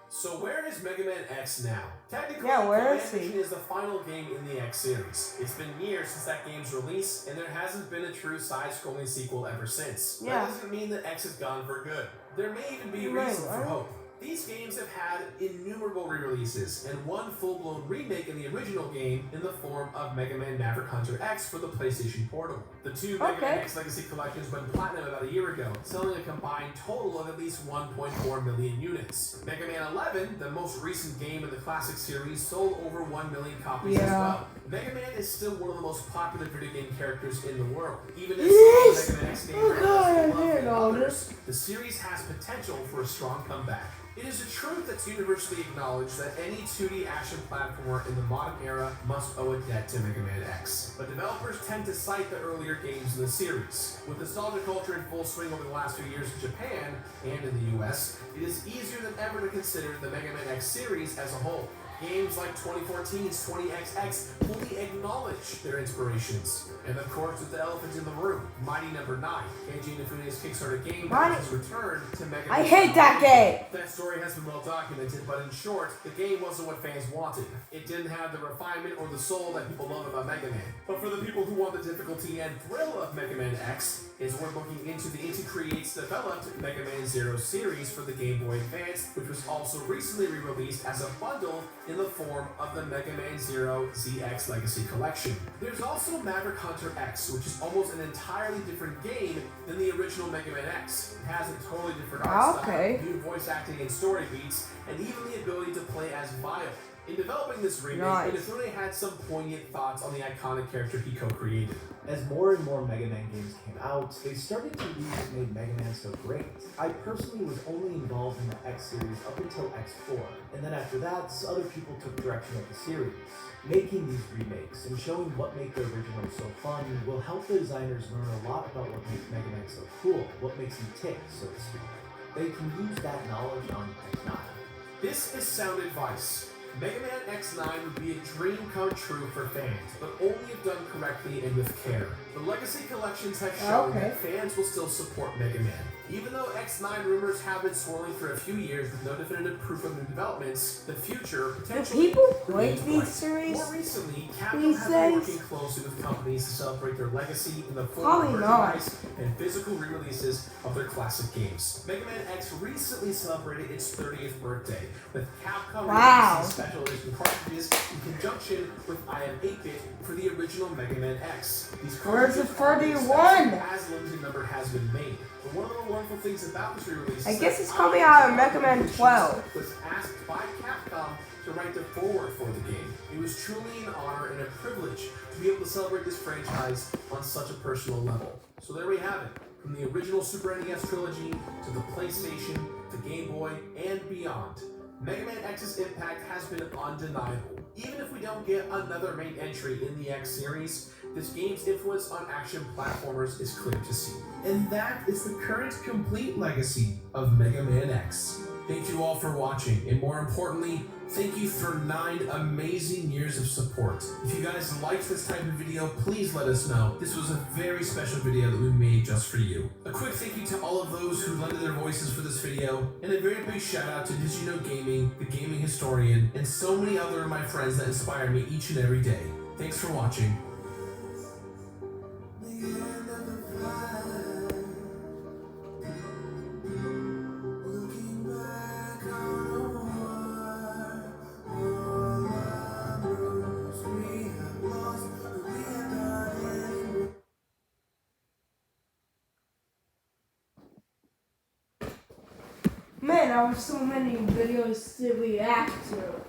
So where is Mega Man X now? Technically, where Command is he? Mission is the final game in the X series. It's been years since that game's release, and there hasn't been a true side-scrolling sequel ever since. Yeah. That doesn't mean that X is gone for good. There may even be reason for hope. These games have had innumerable re-releases, and one full-blown remake in the original game in the form of Mega Man Maverick Hunter X for the PlayStation Portable. The two Mega Man X Legacy collections went platinum about a year ago, selling a combined total of at least 1.4 million units. Mega Man 11, the most recent game in the classic series, sold over 1 million copies as well. Mega Man is still one of the most popular video game characters in the world. Even as some Mega Man X games are less beloved than others, the series has potential for a strong comeback. It is a truth that's universally acknowledged that any 2D action platformer in the modern era must owe a debt to Mega Man X. But developers tend to cite the earlier games in the series. With nostalgia culture in full swing over the last few years in Japan and in the US, it is easier than ever to consider the Mega Man X series as a whole. Games like 2014's 20XX fully acknowledge their inspirations. And of course, with the elephant in the room, Mighty No. 9, Keiji Inafune's Kickstarter game has returned to Mega Man. I hate that game! That story has been well documented, but in short, the game wasn't what fans wanted. It didn't have the refinement or the soul that people love about Mega Man. But for the people who want the difficulty and thrill of Mega Man X, is worth looking into the Inti Creates developed Mega Man Zero series for the Game Boy Advance, which was also recently re-released as a bundle in the form of the Mega Man Zero ZX Legacy Collection. There's also Maverick Hunter X, which is almost an entirely different game than the original Mega Man X. It has a totally different art style, new voice acting and story beats, and even the ability to play as Vile. In developing this remake, Inafune had some poignant thoughts on the iconic character he co-created. As more and more Mega Man games came out, they started to lose what made Mega Man so great. I personally was only involved in the X series up until X4, and then after that, other people took direction of the series. Making these remakes and showing what made the original so fun will help the designers learn a lot about what makes Mega Man so cool, what makes him tick, so to speak. They can use that knowledge on X9. This is sound advice. Mega Man X9 would be a dream come true for fans, but only if done correctly and with care. The Legacy collections have shown that fans will still support Mega Man. Even though X9 rumors have been swirling for a few years with no definitive proof of new developments, the future potentially remains bright. More recently, Capcom has been working closely with companies to celebrate their legacy in the form of merchandise and physical re-releases of their classic games. Mega Man X recently celebrated its 30th birthday, with Capcom releasing special edition cartridges in conjunction with IM 8-bit for the original Mega Man X. These cartridges as a limited number has been made. But one of the wonderful things about this re-release I guess it's coming out of Mega Man 12. Was asked by Capcom to write the foreword for the game. It was truly an honor and a privilege to be able to celebrate this franchise on such a personal level. So there we have it. From the original Super NES trilogy to the PlayStation, to Game Boy, and beyond, Mega Man X's impact has been undeniable. Even if we don't get another main entry in the X series, this game's influence on action platformers is clear to see. And that is the current complete legacy of Mega Man X. Thank you all for watching, and more importantly, thank you for 9 amazing years of support. If you guys liked this type of video, please let us know. This was a very special video that we made just for you. A quick thank you to all of those who lended their voices for this video, and a very big shout out to Did You Know Gaming, the Gaming Historian, and so many other of my friends that inspire me each and every day. Thanks for watching. Man, there were so many videos to react to.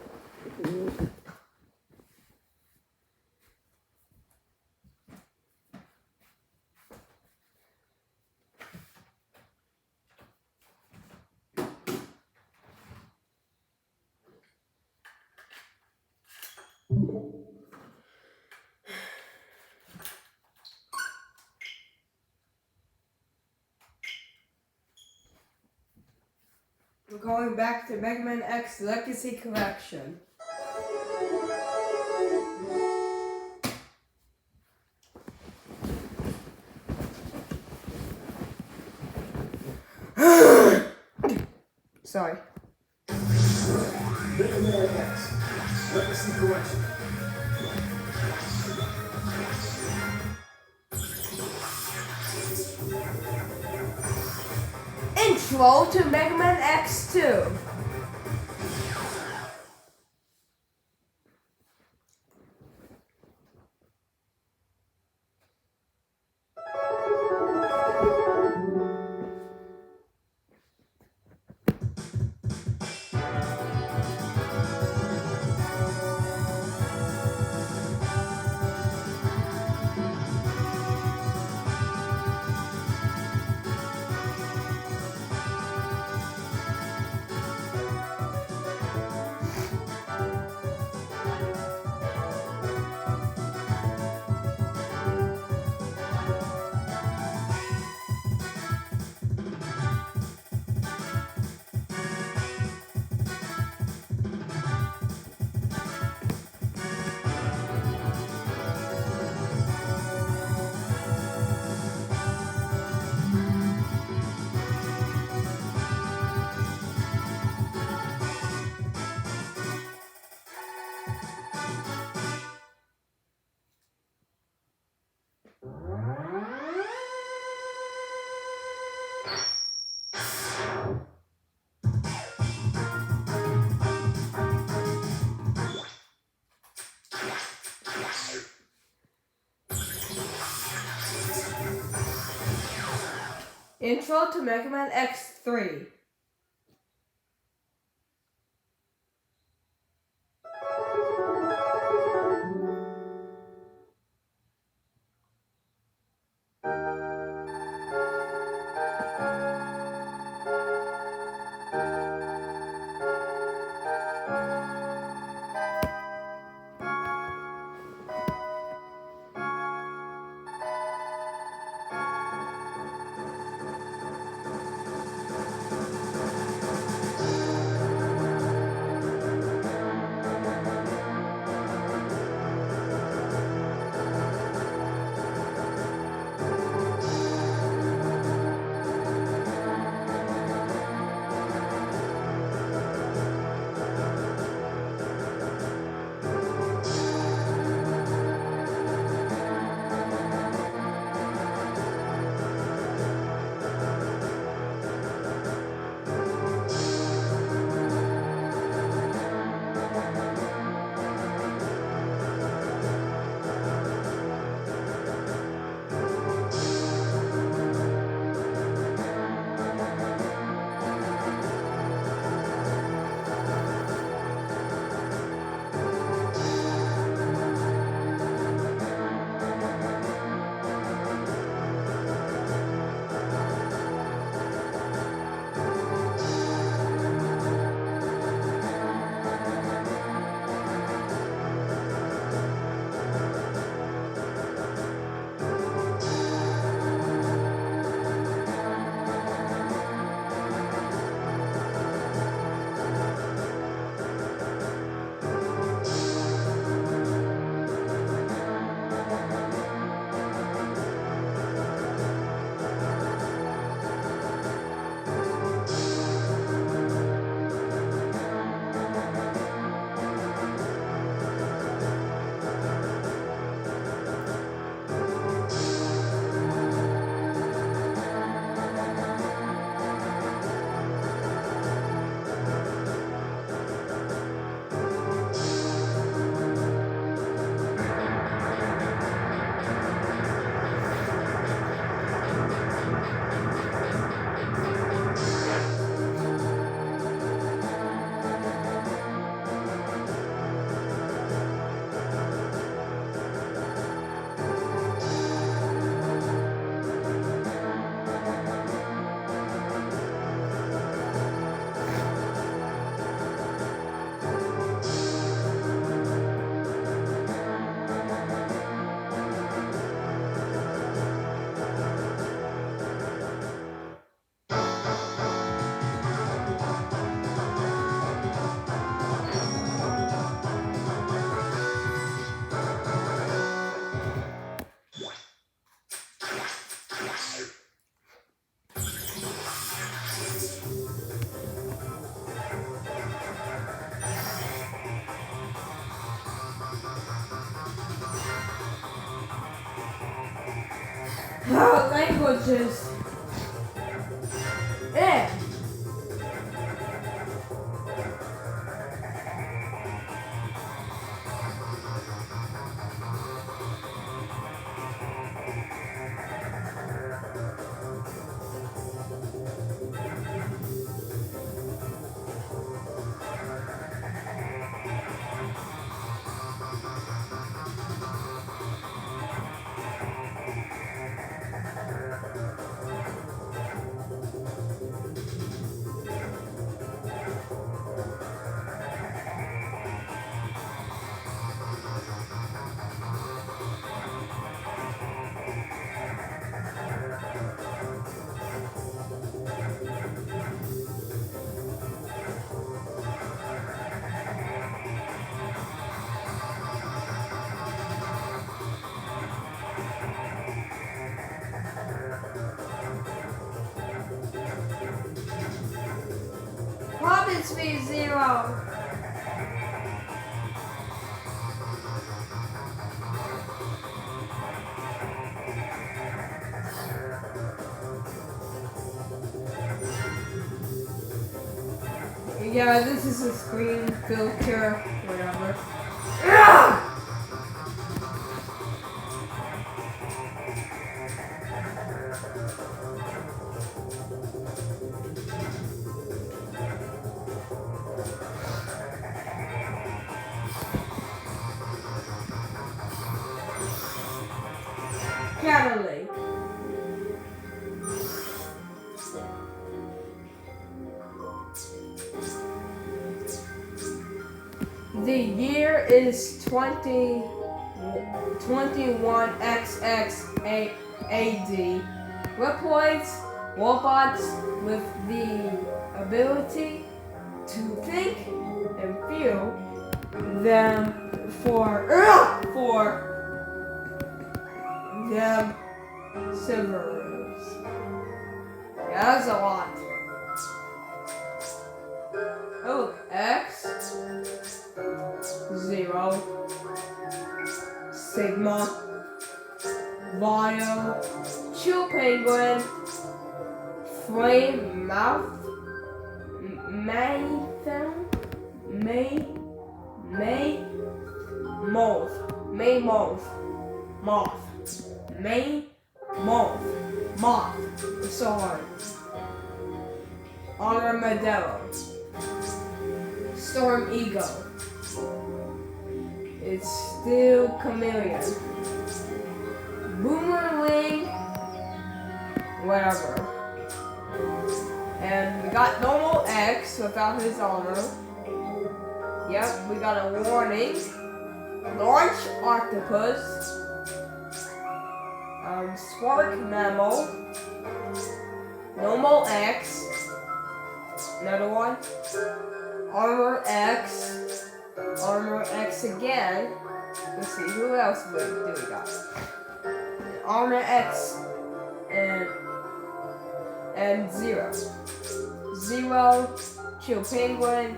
We're going back to Mega Man X Legacy Collection. Sorry. Mega Man X Legacy Collection. Intro to Mega Man X2. Intro to Mega Man X3. was just eh. Robin speed 0. Yeah, this is a screen filter, whatever. Cadillac. The year is 21XX AD. Reploids, robots with the ability to think and feel them for themselves. Yeah, that's a lot. Oh, X 0 Sigma Vio Chill Penguin Flame Mouth Moth. It's so hard. Armadillo. Storm Eagle. It's still Chameleon. Boomerang. Whatever. And we got normal X without his armor. Yep, we got a warning. Large octopus. Spark mammal. Normal X. Another one. Armor X. Armor X again. Let's see, who else do we got? Armor X and 0. 0, Chill Penguin,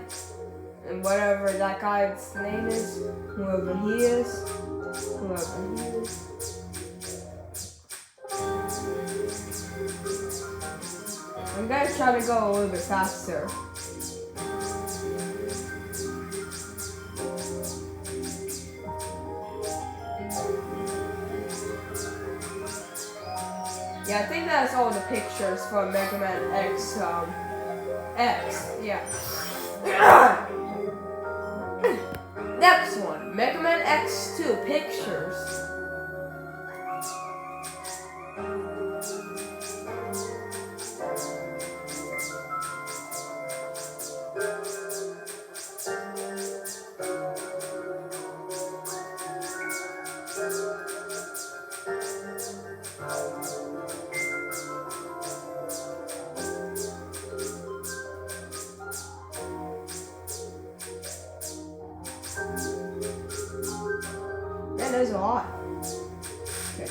and whatever that guy's name is, whoever he is. I'm gonna try to go a little bit faster. Yeah, I think that's all the pictures from Mega Man X, yeah. Next one, Mega Man X2 pictures. Man, there's a lot. Okay.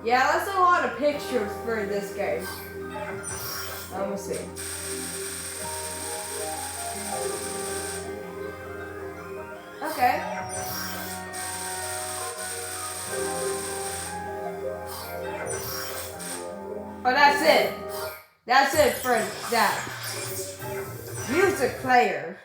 Yeah, that's a lot of pictures for this game. We'll see. Okay. Oh, that's it. That's it for that. Music player.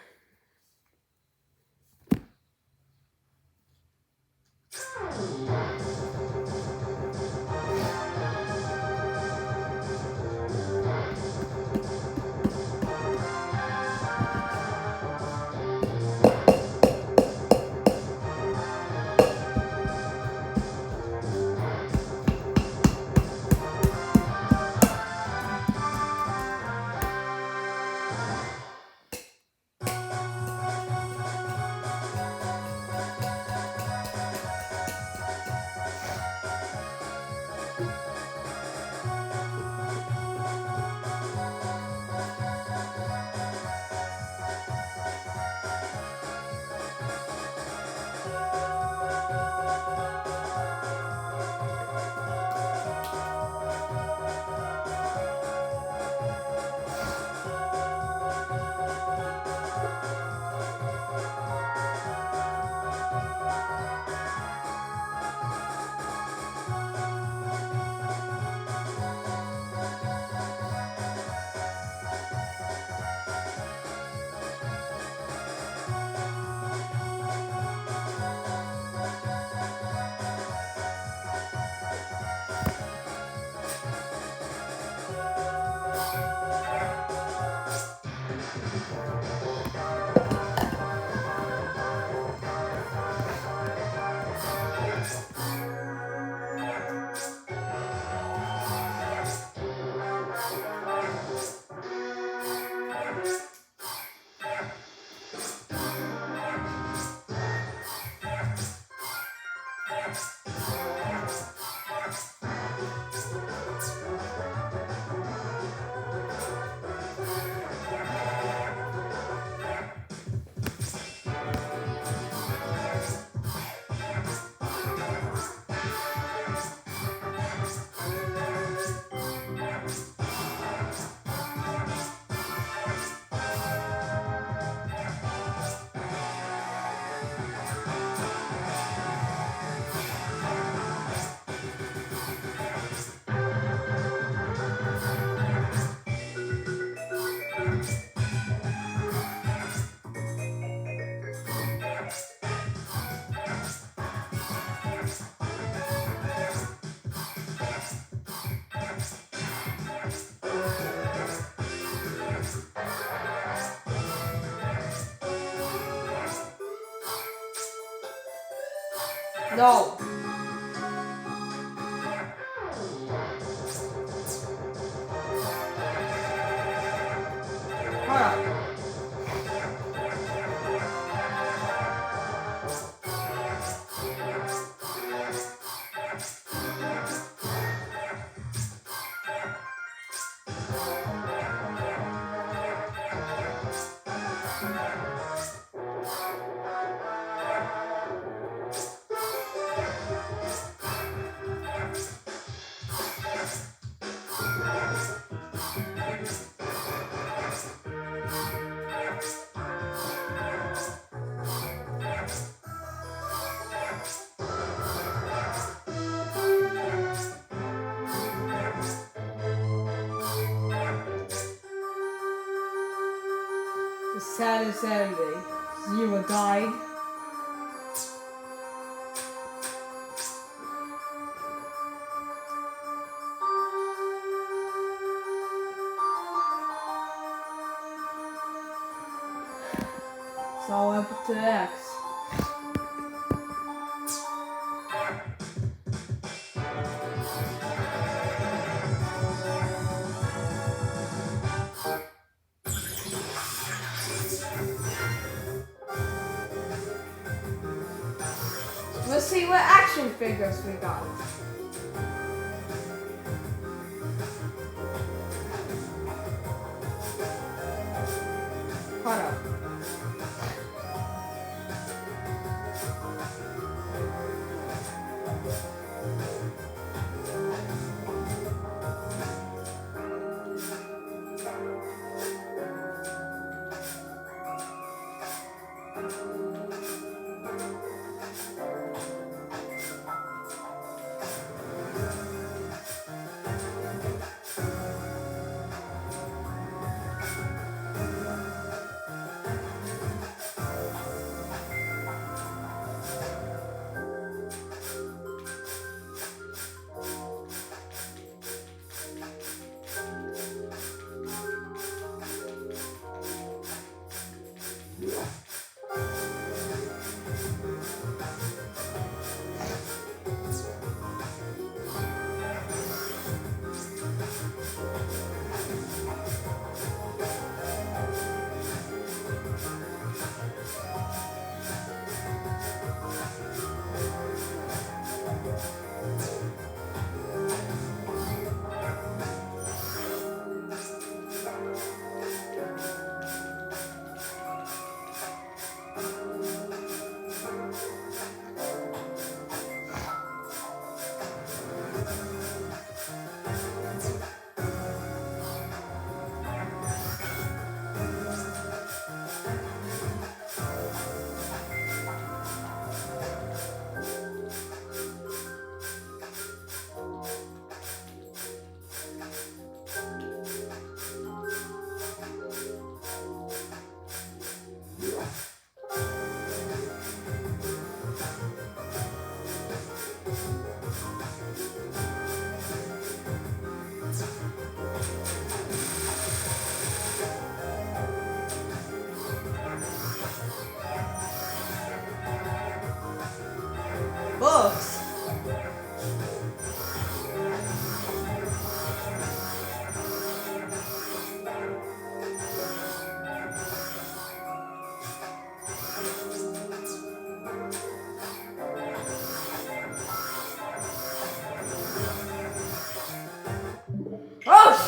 No. Hold on. The saddest ending. Zero died. It's all up to X. Let's see what action figures we got. Hold up.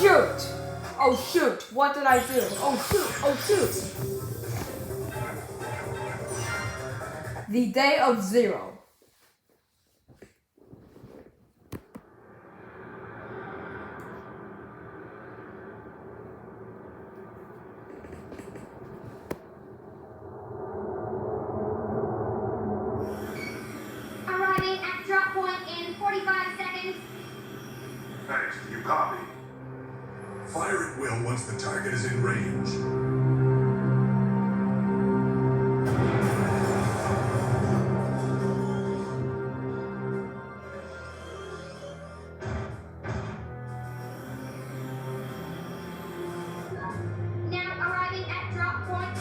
shoot! Oh shoot! What did I do? Oh shoot! Oh shoot! The day of zero. Arriving at drop point in 45 seconds. Thanks, you copy. Fire at will once the target is in range. Now arriving at drop point.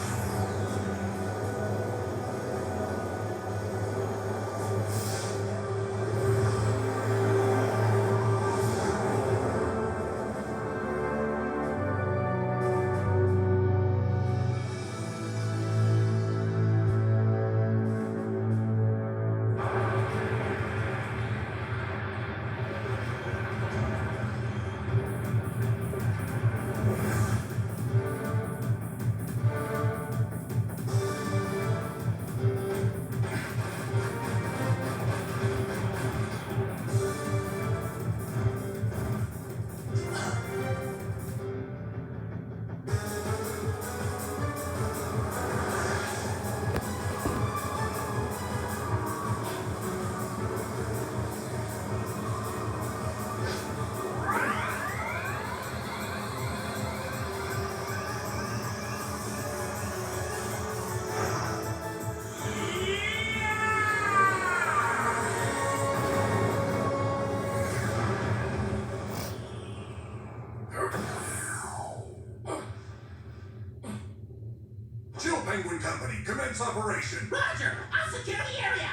Chill Penguin Company, commence operation. Roger! I'll secure the area!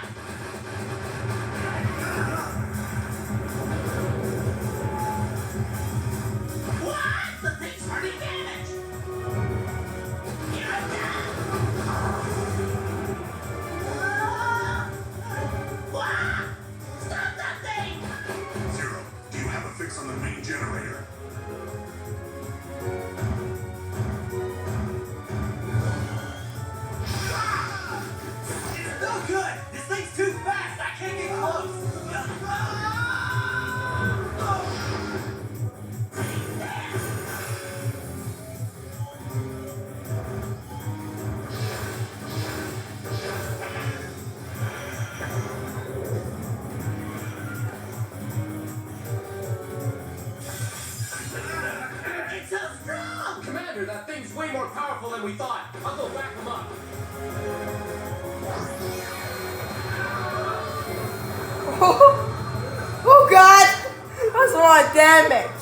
What? The thing's hardly damaged! Here I come! What? Stop that thing! Zero, do you have a fix on the main generator? It's no good! This thing's too fast! I can't get close! It's so strong! Commander, that thing's way more powerful than we thought. I'll go back him up. Oh god! That's a lot of damage!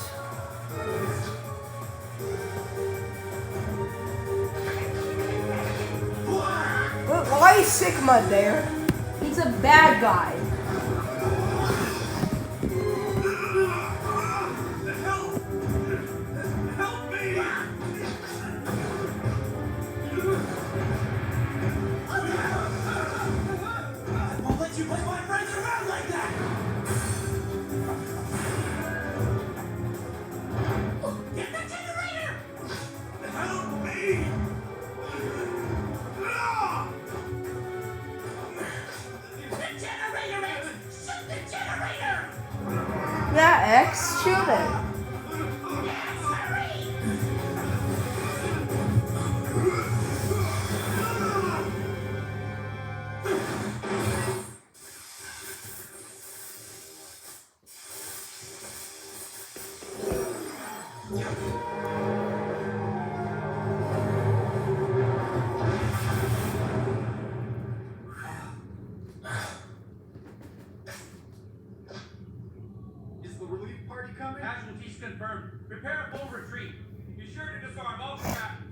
Why is Sigma there? He's a bad guy. Help me! I won't let you push my friends around like that! Get the generator! Help me! The generator, X! Shoot the generator! Yeah, X, shoot it. Yes, hurry! Is the relief party coming? Casualties confirmed. Prepare a full retreat. Be sure to disarm all combatants.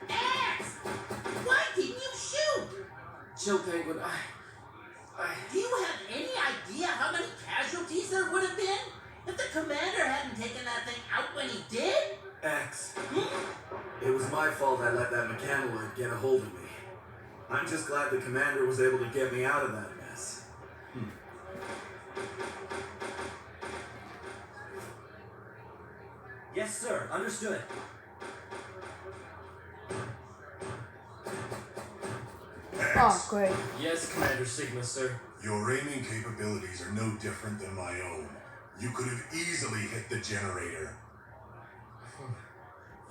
X! Why didn't you shoot? Chill, Penguin. Do you have any idea how many casualties there would have been if the commander hadn't taken that thing out when he did? X. It was my fault I let that mechanoid get a hold of me. I'm just glad the commander was able to get me out of that mess. Yes, sir. Understood. Oh, great. Yes, Commander Sigma, sir. Your aiming capabilities are no different than my own. You could have easily hit the generator.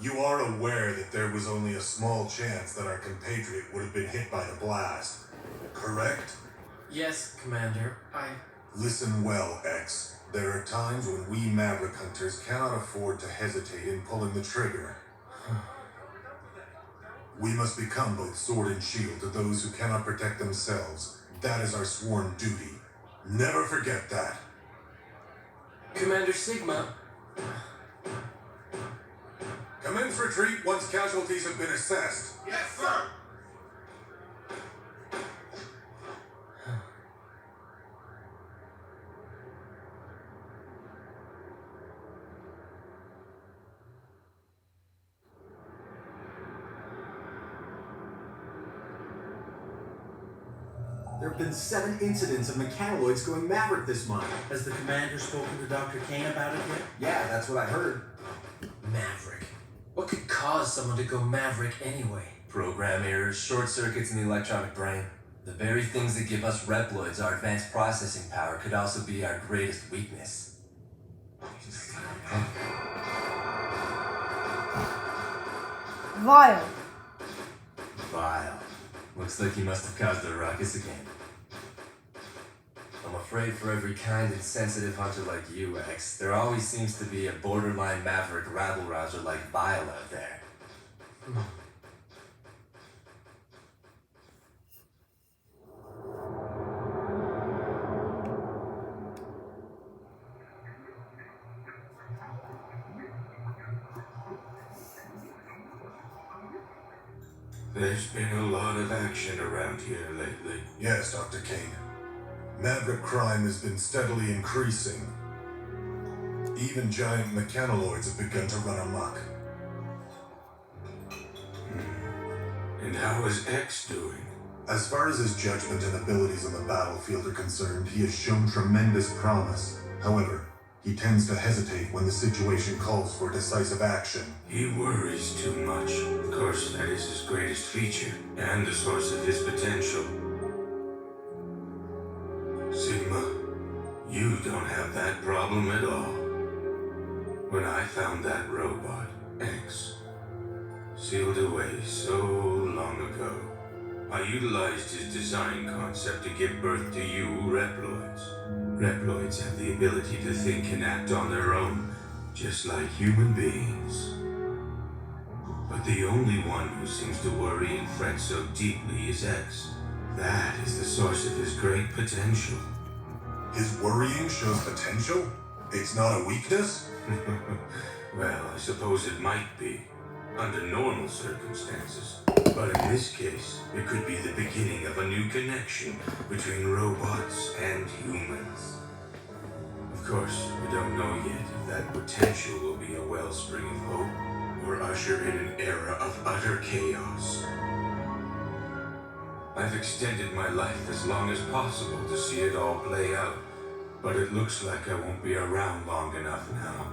You are aware that there was only a small chance that our compatriot would have been hit by the blast, correct? Yes, Commander. Listen well, X. There are times when we Maverick Hunters cannot afford to hesitate in pulling the trigger. We must become both sword and shield to those who cannot protect themselves. That is our sworn duty. Never forget that. Commander Sigma. Commence retreat once casualties have been assessed. Yes, sir. There have been 7 incidents of mechanoids going Maverick this month. Has the commander spoken to Dr. Kane about it yet? Yeah, that's what I heard. Maverick. What could cause someone to go Maverick anyway? Program errors, short circuits in the electronic brain. The very things that give us Reploids our advanced processing power could also be our greatest weakness. Vile. Vile. Looks like he must have caused a ruckus again. I'm afraid for every kind and sensitive hunter like you, X, there always seems to be a borderline maverick rabble-rouser like Vile out there. There's been a lot of action around here lately. Yes, Dr. Kane. Maverick crime has been steadily increasing. Even giant mechanoids have begun to run amok. And how is X doing? As far as his judgment and abilities on the battlefield are concerned, he has shown tremendous promise. However, he tends to hesitate when the situation calls for decisive action. He worries too much. Of course, that is his greatest feature, and the source of his potential. Sigma, you don't have that problem at all. When I found that robot, X, sealed away so long ago, I utilized his design concept to give birth to you Reploids. Reploids have the ability to think and act on their own, just like human beings. But the only one who seems to worry and fret so deeply is X. That is the source of his great potential. His worrying shows potential? It's not a weakness? Well, I suppose it might be, under normal circumstances. But in this case, it could be the beginning of a new connection between robots and humans. Of course, we don't know yet if that potential will be a wellspring of hope or usher in an era of utter chaos. I've extended my life as long as possible to see it all play out, but it looks like I won't be around long enough now.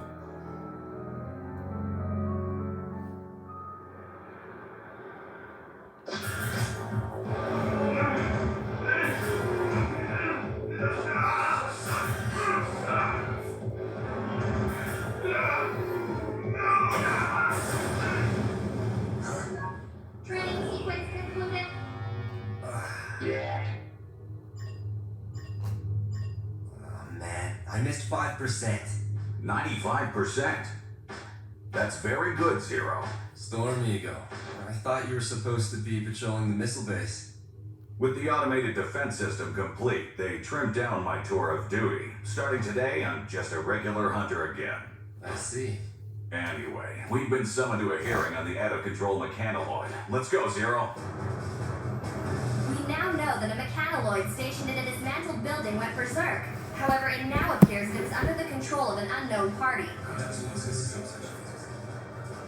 Training sequence concluded. Oh man, I missed 5%. 95%? That's very good, Zero. Storm Ego. I thought you were supposed to be patrolling the missile base. With the automated defense system complete, they trimmed down my tour of duty. Starting today, I'm just a regular hunter again. I see. Anyway, we've been summoned to a hearing on the out-of-control mechanoid. Let's go, Zero. We now know that a mechanoid stationed in a dismantled building went berserk. However, it now appears that it was under the control of an unknown party.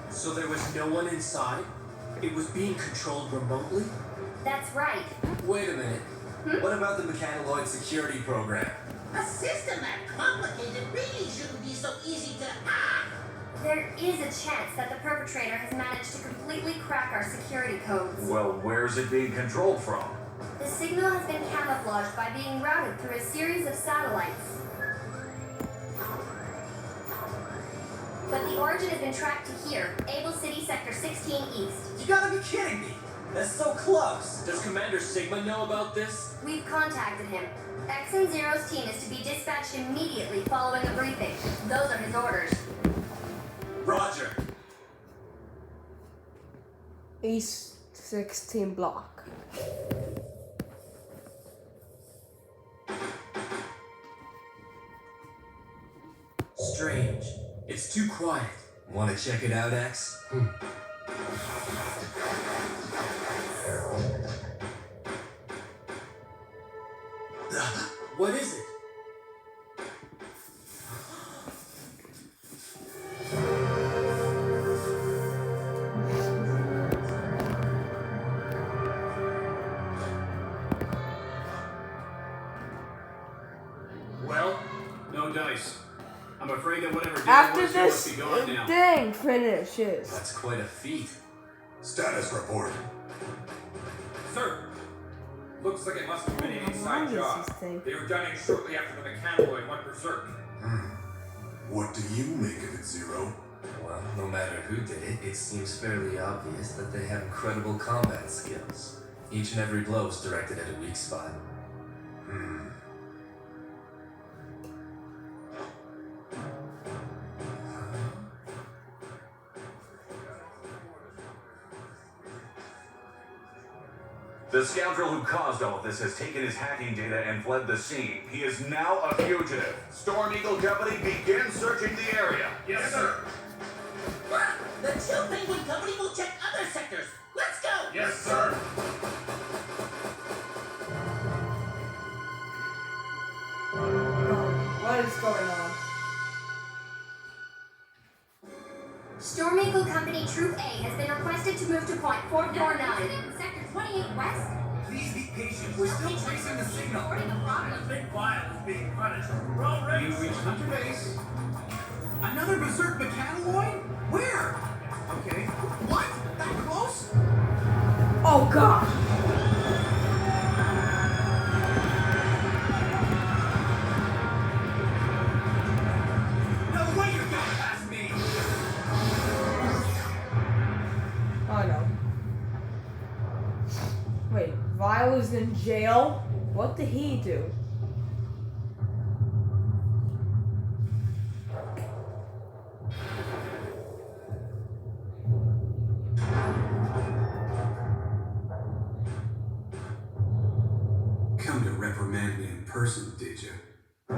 So there was no one inside? It was being controlled remotely? That's right. Wait a minute. What about the Mechanoid security program? A system that complicated really shouldn't be so easy to hack. There is a chance that the perpetrator has managed to completely crack our security codes. Well, where's it being controlled from? The signal has been camouflaged by being routed through a series of satellites. But the origin has been tracked to here, Able City Sector 16 East. You gotta be kidding me! That's so close! Does Commander Sigma know about this? We've contacted him. X and Zero's team is to be dispatched immediately following a briefing. Those are his orders. Roger. East 16 block. Strange. It's too quiet. Want to check it out, X? What is it? Well, no dice. I'm afraid that whatever did After was here must this be gone now. thing finishes. That's quite a feat. Status report. Sir, looks like it must have been an How inside long is job. this thing? They were done in shortly after the mechanoid went berserk. What do you make of it, Zero? Well, no matter who did it, it seems fairly obvious that they have incredible combat skills. Each and every blow is directed at a weak spot. The scoundrel who caused all of this has taken his hacking data and fled the scene. He is now a fugitive. Storm Eagle Company, begin searching the area. Yes, sir. The Chill Penguin Company will check other sectors. Let's go! Yes, sir. What is going on? Storm Eagle Company Troop A has been requested to move to point 449. Sector 28 West. Please be patient. We're still tracing the signal. Reporting a problem. Big file is being punished. We're all ready. You reached Hunter Base. Another berserk mechanoid? Where? Okay. What? That close? Oh god! No way you're going past me! Oh no. Wait, Vile is in jail? What did he do? Come to reprimand me in person, did you? I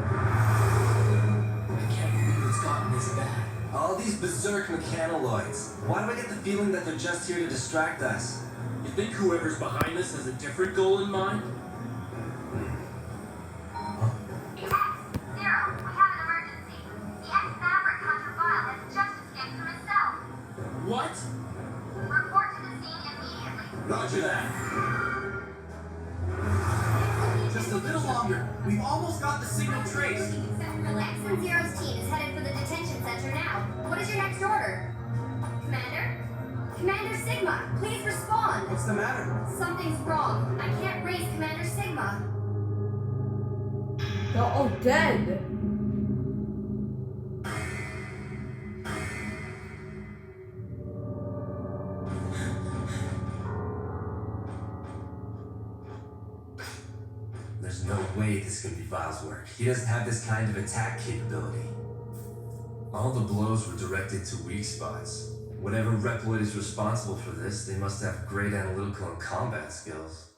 can't believe it's gotten this bad. All these berserk mechanoids. Why do I get the feeling that they're just here to distract us? You think whoever's behind this has a different goal in mind? Zero, we have an emergency. The ex-Maverick Hunter Vile has just escaped from his cell. What? Report to the scene immediately. Roger that. Just a little longer. We've almost got the signal traced. X and Zero's team is headed for the detention center now. What is your next order? Commander? Commander Sigma, please respond. What's the matter? Something's wrong. I can't raise Commander Sigma. They're all dead. There's no way this can be Vile's work. He doesn't have this kind of attack capability. All the blows were directed to weak spots. Whatever Reploid is responsible for this, they must have great analytical and combat skills.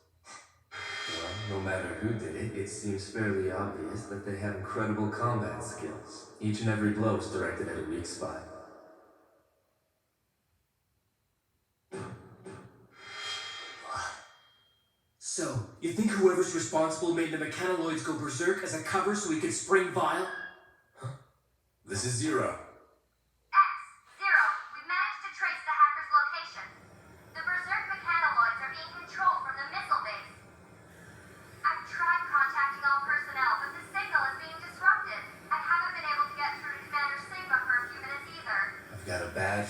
Well, no matter who did it, it seems fairly obvious that they have incredible combat skills. Each and every blow is directed at a weak spot. So, you think whoever's responsible made the mechanoids go berserk as a cover so he could spring Vile? Huh? This is Zero. Zero, we've managed to trace the hacker's location. The berserk mechanoids are being controlled from the missile base. I've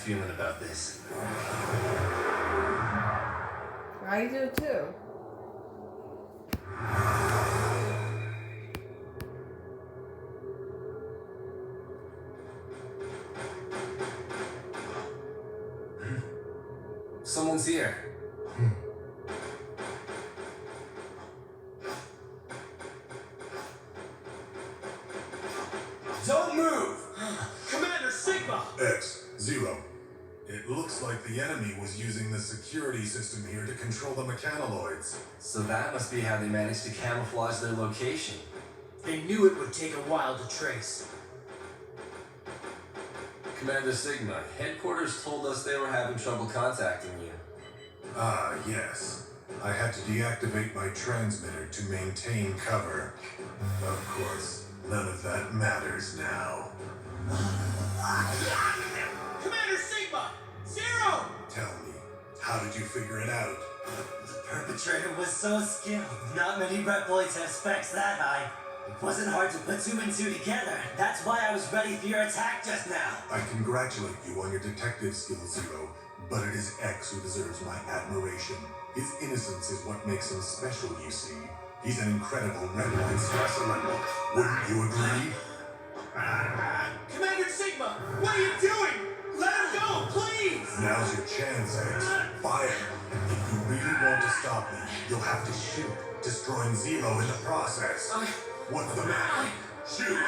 feeling about this. I do too. Someone's here. Don't move! Commander Sigma! X, 0. It looks like the enemy was using the security system here to control the mechanoloids. So that must be how they managed to camouflage their location. They knew it would take a while to trace. Commander Sigma, headquarters told us they were having trouble contacting you. Ah, yes. I had to deactivate my transmitter to maintain cover. Of course, none of that matters now. Commander Sigma! 0! Tell me, how did you figure it out? The perpetrator was so skilled. Not many Reploids have specs that high. It wasn't hard to put 2 and 2 together. That's why I was ready for your attack just now. I congratulate you on your detective skills, 0, but it is X who deserves my admiration. His innocence is what makes him special, you see. He's an incredible Reploid specimen. Wouldn't you agree? Commander Sigma, what are you doing? Let him go, please! Now's your chance, X. Fire. If you really want to stop me, you'll have to shoot, destroying 0 in the process. What's the matter? Shoot!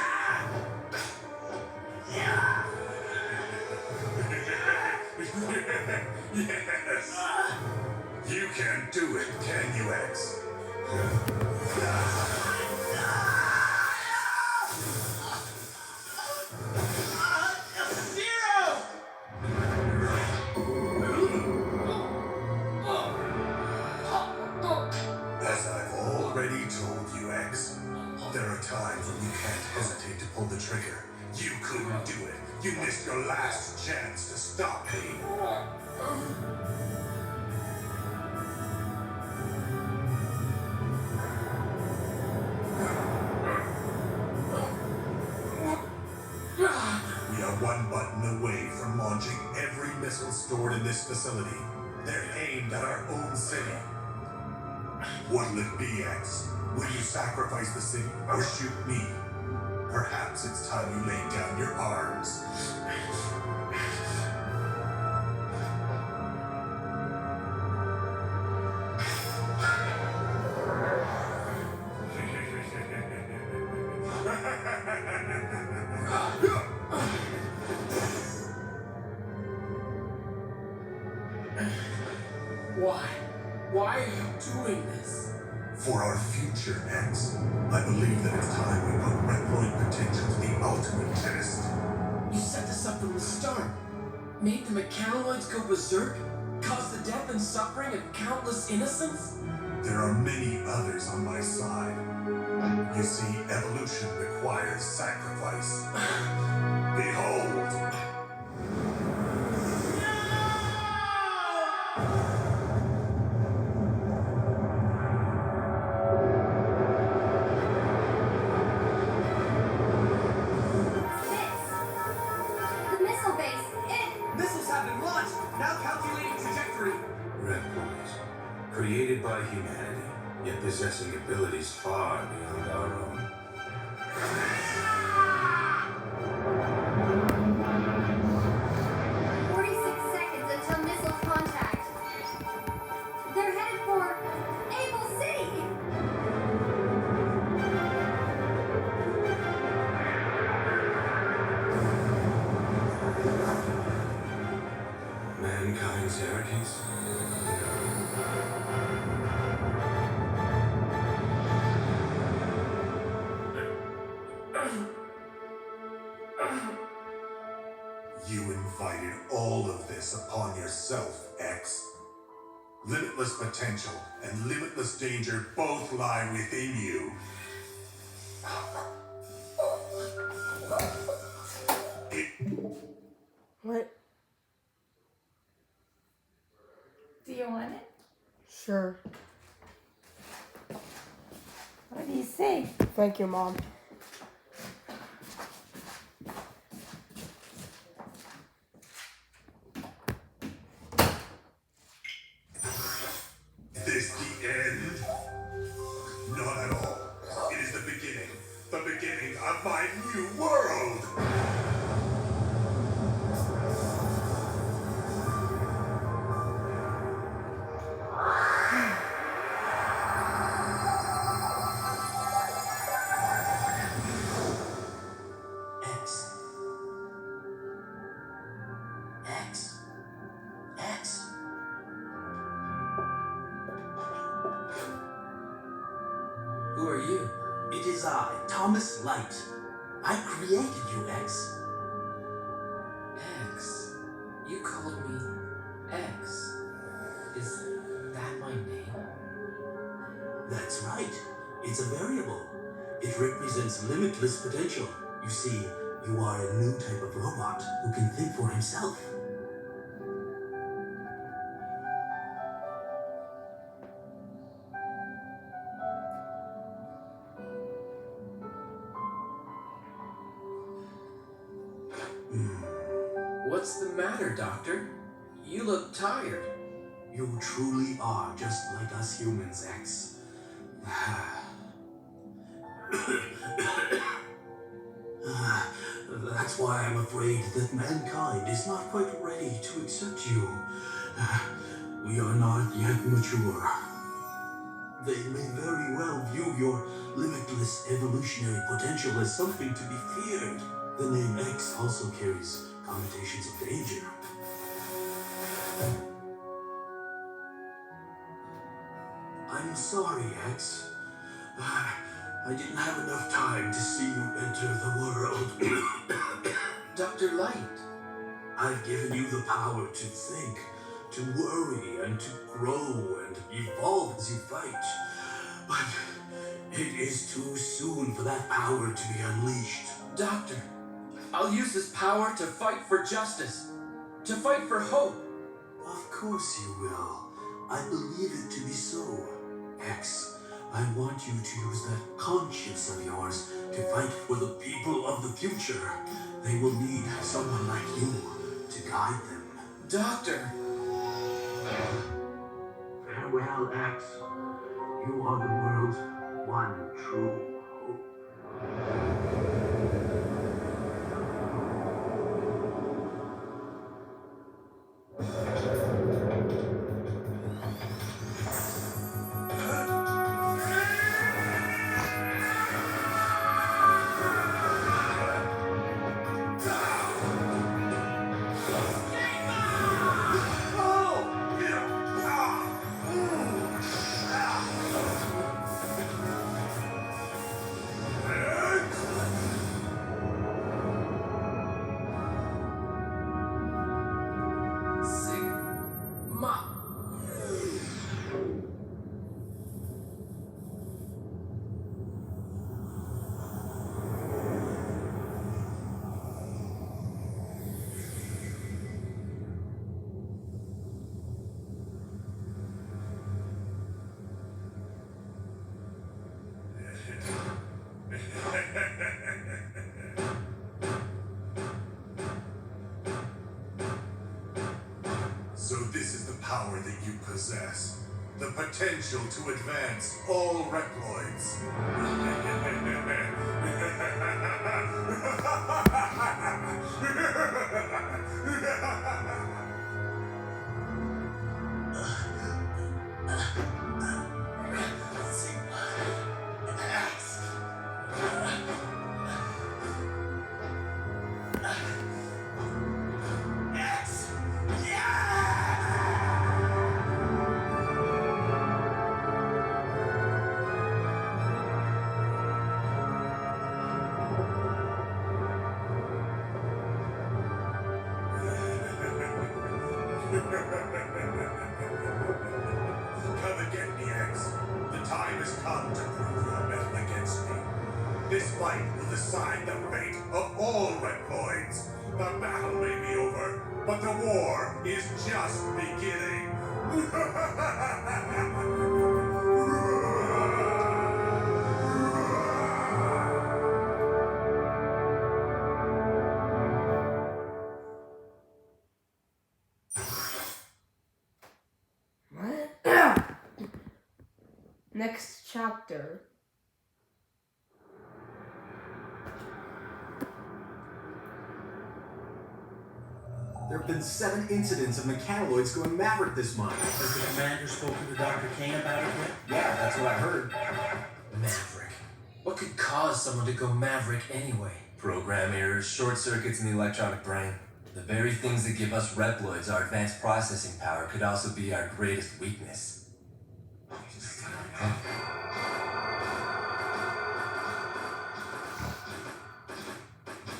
Yes! You can't do it, can you, X? As I've already told you, X, there are times when you can't hesitate to pull the trigger. You couldn't do it. You missed your last chance to stop me. We are one button away from launching every missile stored in this facility. They're aimed at our own city. What'll it be, X? Will you sacrifice the city or shoot me? Perhaps it's time you laid down your arms. Why? Why are you doing this? For our future, X, I believe that it's time we put Reploid potential to the ultimate test. You set this up from the start. Made the mechanoloids go berserk? Caused the death and suffering of countless innocents? There are many others on my side. You see, evolution requires sacrifice. Behold! The missile base. Missiles have been launched. Now calculating trajectory. Reploids, created by humanity, yet possessing abilities far beyond our own. 46 seconds until missile contact. They're headed for Able City. Mankind's heritage? You invited all of this upon yourself, X. Limitless potential and limitless danger both lie within you. What? Do you want it? Sure. What do you say? Thank you, Mom. Not at all. It is the beginning of my new world! X. X. X. Who are you? It is I, Thomas Light. I created you, X. X. You called me X. Is that my name? That's right. It's a variable. It represents limitless potential. You see, you are a new type of robot who can think for himself. What's the matter, Doctor? You look tired. You truly are just like us humans, X. That's why I'm afraid that mankind is not quite ready to accept you. We are not yet mature. They may very well view your limitless evolutionary potential as something to be feared. The name X also carries connotations of danger. I'm sorry, X. I didn't have enough time to see you enter the world. Dr. Light. I've given you the power to think, to worry, and to grow and evolve as you fight. But it is too soon for that power to be unleashed. Doctor, I'll use this power to fight for justice, to fight for hope. Of course you will. I believe it to be so. X, I want you to use that conscience of yours to fight for the people of the future. They will need someone like you to guide them. Doctor! Farewell, X. You are the world's one true hope. So this is the power that you possess. The potential to advance all Reploids. Come and get me, X. The time has come to prove your mettle against me. This fight will decide the fate of all Reploids. The battle may be over, but the war is just beginning. Next chapter. There have been 7 incidents of mechanoids going maverick this month. Has the commander spoken to Dr. King about it yet? Yeah, that's what I heard. Maverick. What could cause someone to go maverick anyway? Program errors, short circuits in the electronic brain. The very things that give us Reploids our advanced processing power could also be our greatest weakness.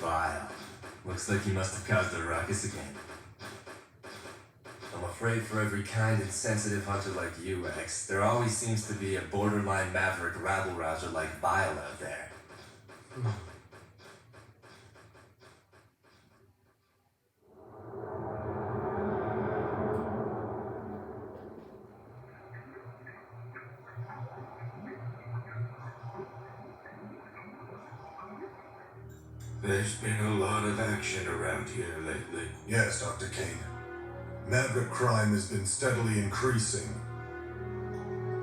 Vile. Looks like he must have caused a ruckus again. I'm afraid for every kind and sensitive hunter like you, X, there always seems to be a borderline maverick rabble-rouser like Vile out there. There's been a lot of action around here lately. Yes, Dr. Kane. Maverick crime has been steadily increasing.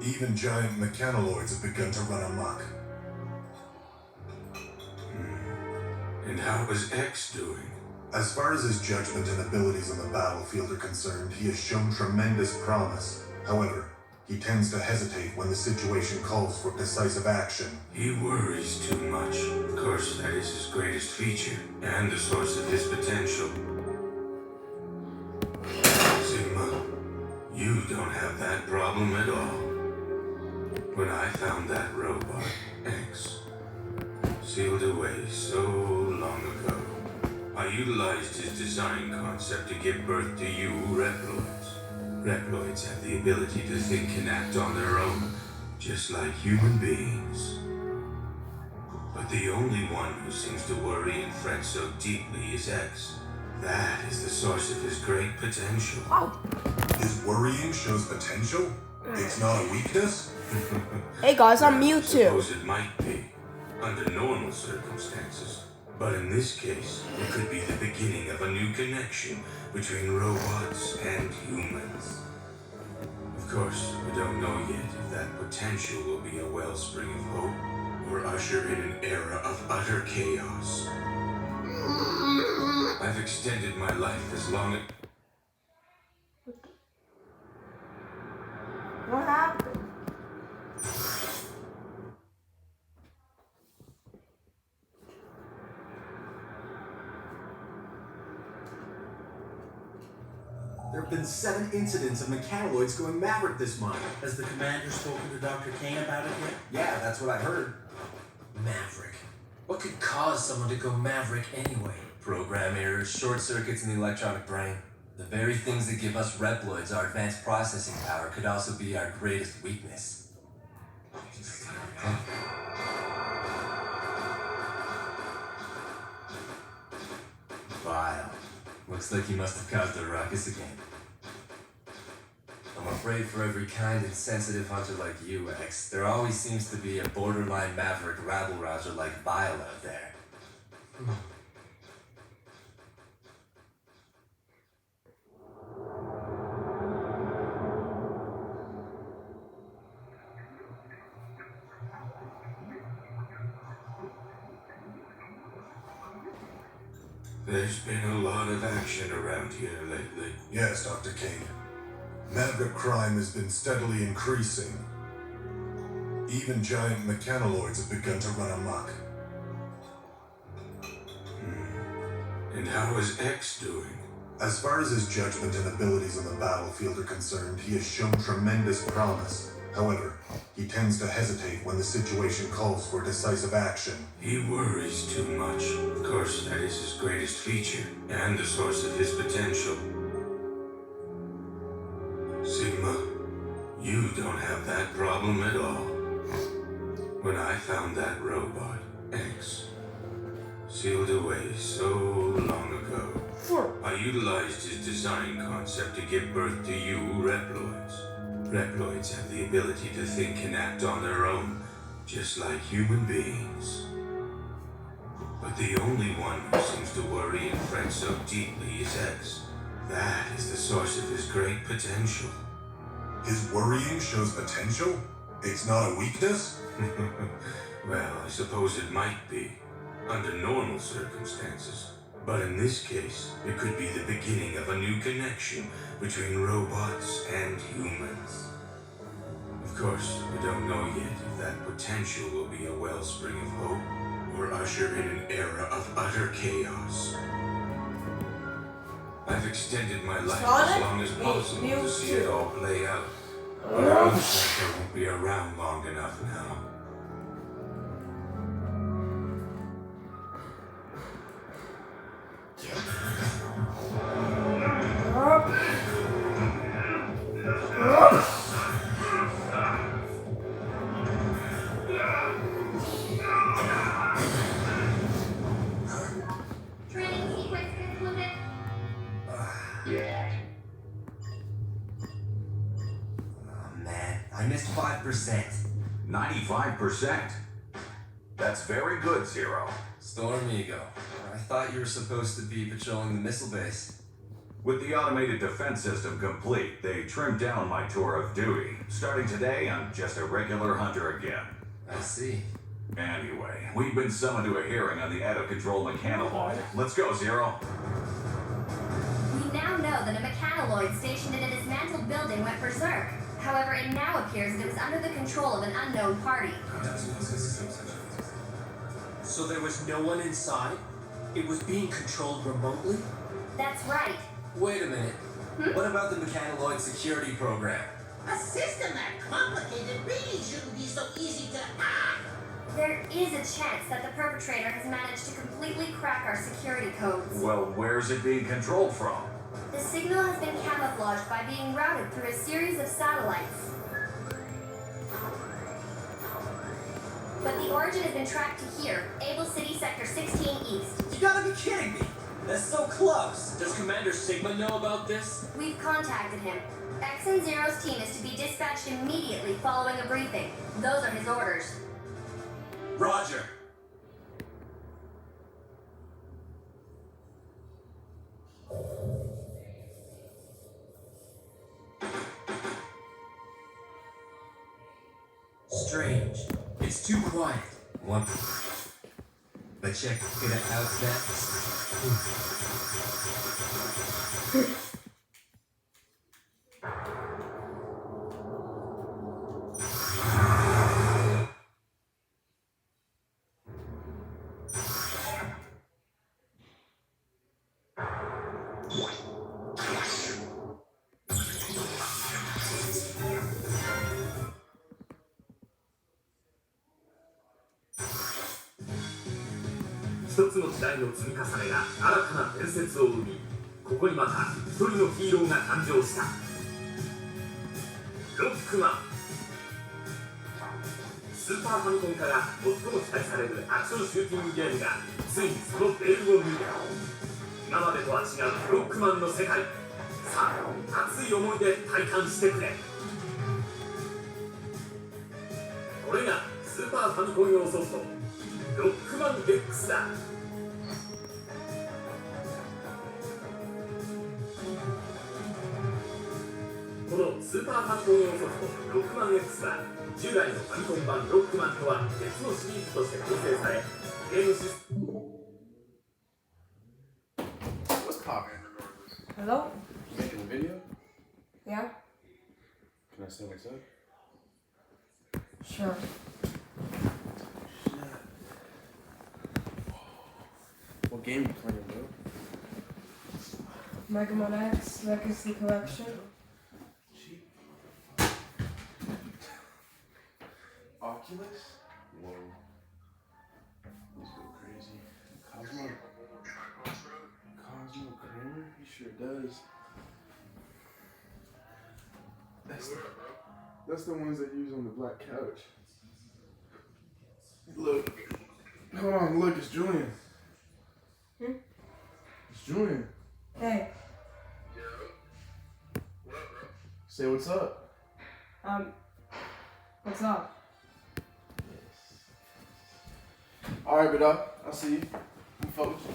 Even giant mechanoids have begun to run amok. And how is X doing? As far as his judgment and abilities on the battlefield are concerned, he has shown tremendous promise. However, he tends to hesitate when the situation calls for decisive action. He worries too much. Of course, that is his greatest feature, and the source of his potential. Sigma, you don't have that problem at all. When I found that robot, X, sealed away so long ago, I utilized his design concept to give birth to you Reploids. Reploids have the ability to think and act on their own, just like human beings. But the only one who seems to worry and fret so deeply is X. That is the source of his great potential. His worrying shows potential? It's not a weakness? Hey guys, I'm I Mewtwo. suppose it might be, under normal circumstances. But in this case, it could be the beginning of a new connection between robots and humans. Of course, we don't know yet if that potential will be a wellspring of hope or usher in an era of utter chaos. I've extended my life as long as... What happened? There have been 7 incidents of mechanoids going maverick this month. Has the commander spoken to Dr. King about it yet? Yeah, that's what I heard. Maverick. What could cause someone to go maverick anyway? Program errors, short circuits in the electronic brain. The very things that give us Reploids our advanced processing power could also be our greatest weakness. Vile. Looks like he must have caused a ruckus again. I'm afraid for every kind and sensitive hunter like you, X, there always seems to be a borderline maverick rabble-rouser like Vile out there. There's been a lot of action around here lately. Yes, Dr. Kane. Maverick crime has been steadily increasing. Even giant mechanoids have begun to run amok. And how is X doing? As far as his judgment and abilities on the battlefield are concerned, he has shown tremendous promise. However, he tends to hesitate when the situation calls for decisive action. He worries too much. Of course, that is his greatest feature, and the source of his potential. Sigma, you don't have that problem at all. When I found that robot, X, sealed away so long ago, I utilized his design concept to give birth to you Reploids. Reploids have the ability to think and act on their own, just like human beings. But the only one who seems to worry and fret so deeply is X. That is the source of his great potential. His worrying shows potential? It's not a weakness? Well, I suppose it might be, under normal circumstances. But in this case, it could be the beginning of a new connection between robots and humans. Of course, we don't know yet if that potential will be a wellspring of hope or usher in an era of utter chaos. I've extended my life as long as possible to see it all play out. But it looks like I won't be around long enough now. Training sequence concluded. Oh man, I missed 5%. 95%? That's very good, Zero. Stormigo, I thought you were supposed to be patrolling the missile base. With the automated defense system complete, they trimmed down my tour of duty. Starting today, I'm just a regular hunter again. I see. Anyway, we've been summoned to a hearing on the out-of-control mechanoid. Let's go, Zero. We now know that a mechanoid stationed in a dismantled building went berserk. However, it now appears that it was under the control of an unknown party. So there was no one inside? It was being controlled remotely? That's right. Wait a minute. What about the mechanoid security program? A system that complicated really shouldn't be so easy to hack. There is a chance that the perpetrator has managed to completely crack our security codes. Well, where's it being controlled from? The signal has been camouflaged by being routed through a series of satellites. But the origin has been tracked to here, Able City Sector 16 East. You gotta be kidding me! That's so close! Does Commander Sigma know about this? We've contacted him. X and Zero's team is to be dispatched immediately following a briefing. Those are his orders. Roger. Strange. It's too quiet. One. But check it out一つの時代の積み重ねが新たな伝説を生み、ここにまた一人のヒーローが誕生した。ロックマン。スーパーファミコンから最も期待されるアクションシューティングゲームがついにそのベールを脱いだ。今までとは違うロックマンの世界。さあ、熱い思いで体感してくれ。これがスーパーファミコン用ソフトロックマン X だ。このスーパーファミコン用ソフトロックマン X は従来のファミコン版ロックマンとは別のシリーズとして構成され、ゲームシステム What's poppin'? Hello? You making a video? Yeah? Can I say what's up? Sure. What game you playing, bro? Mega Man X Legacy Collection. Oculus? Whoa. Let's go crazy. Cosmo Kramer? He sure does. That's the ones they use on the black couch. Look. Hold on, look, it's Julian. It's Julian. Hey. Say what's up. What's up? Alright, but I'll see you. I'm focused.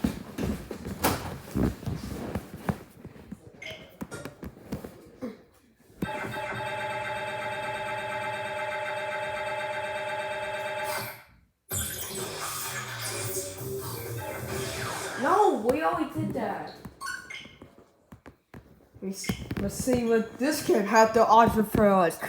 No, we always wanted that. Let's see what this kid had to offer for us.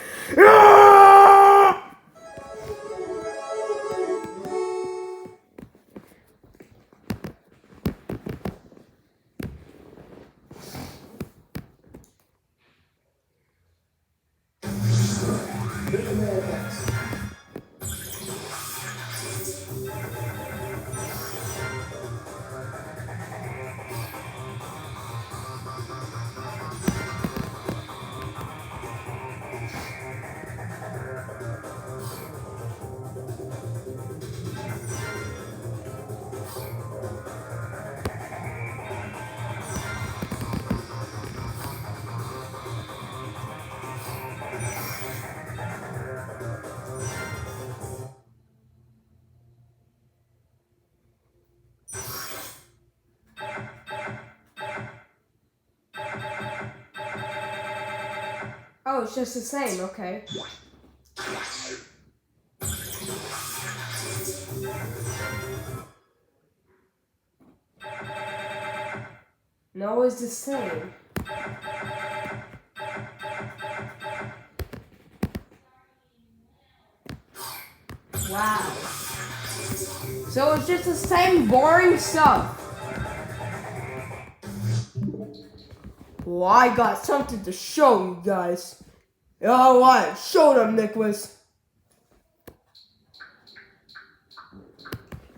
Oh, it's just the same, okay. No, it's the same. Wow. So it's just the same boring stuff. Well, I got something to show you guys. Alright, show them, Nicholas.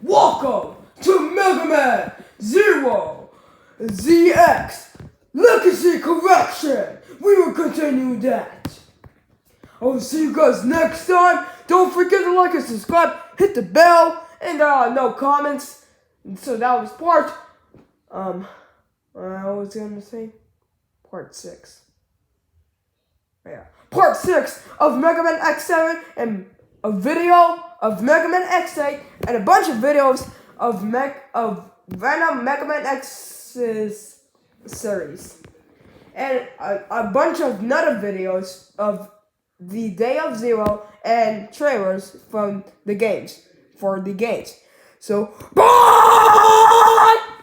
Welcome to Mega Man 0 ZX Legacy Correction. We will continue that. I will see you guys next time. Don't forget to like and subscribe. Hit the bell. And no comments. So that was part. I was gonna say part 6. Yeah. Part 6 of Mega Man X7 and a video of Mega Man X8 and a bunch of videos of random Mega Man X's series. And a bunch of another videos of the Day of Zero and trailers from the games. For the games. So, bye!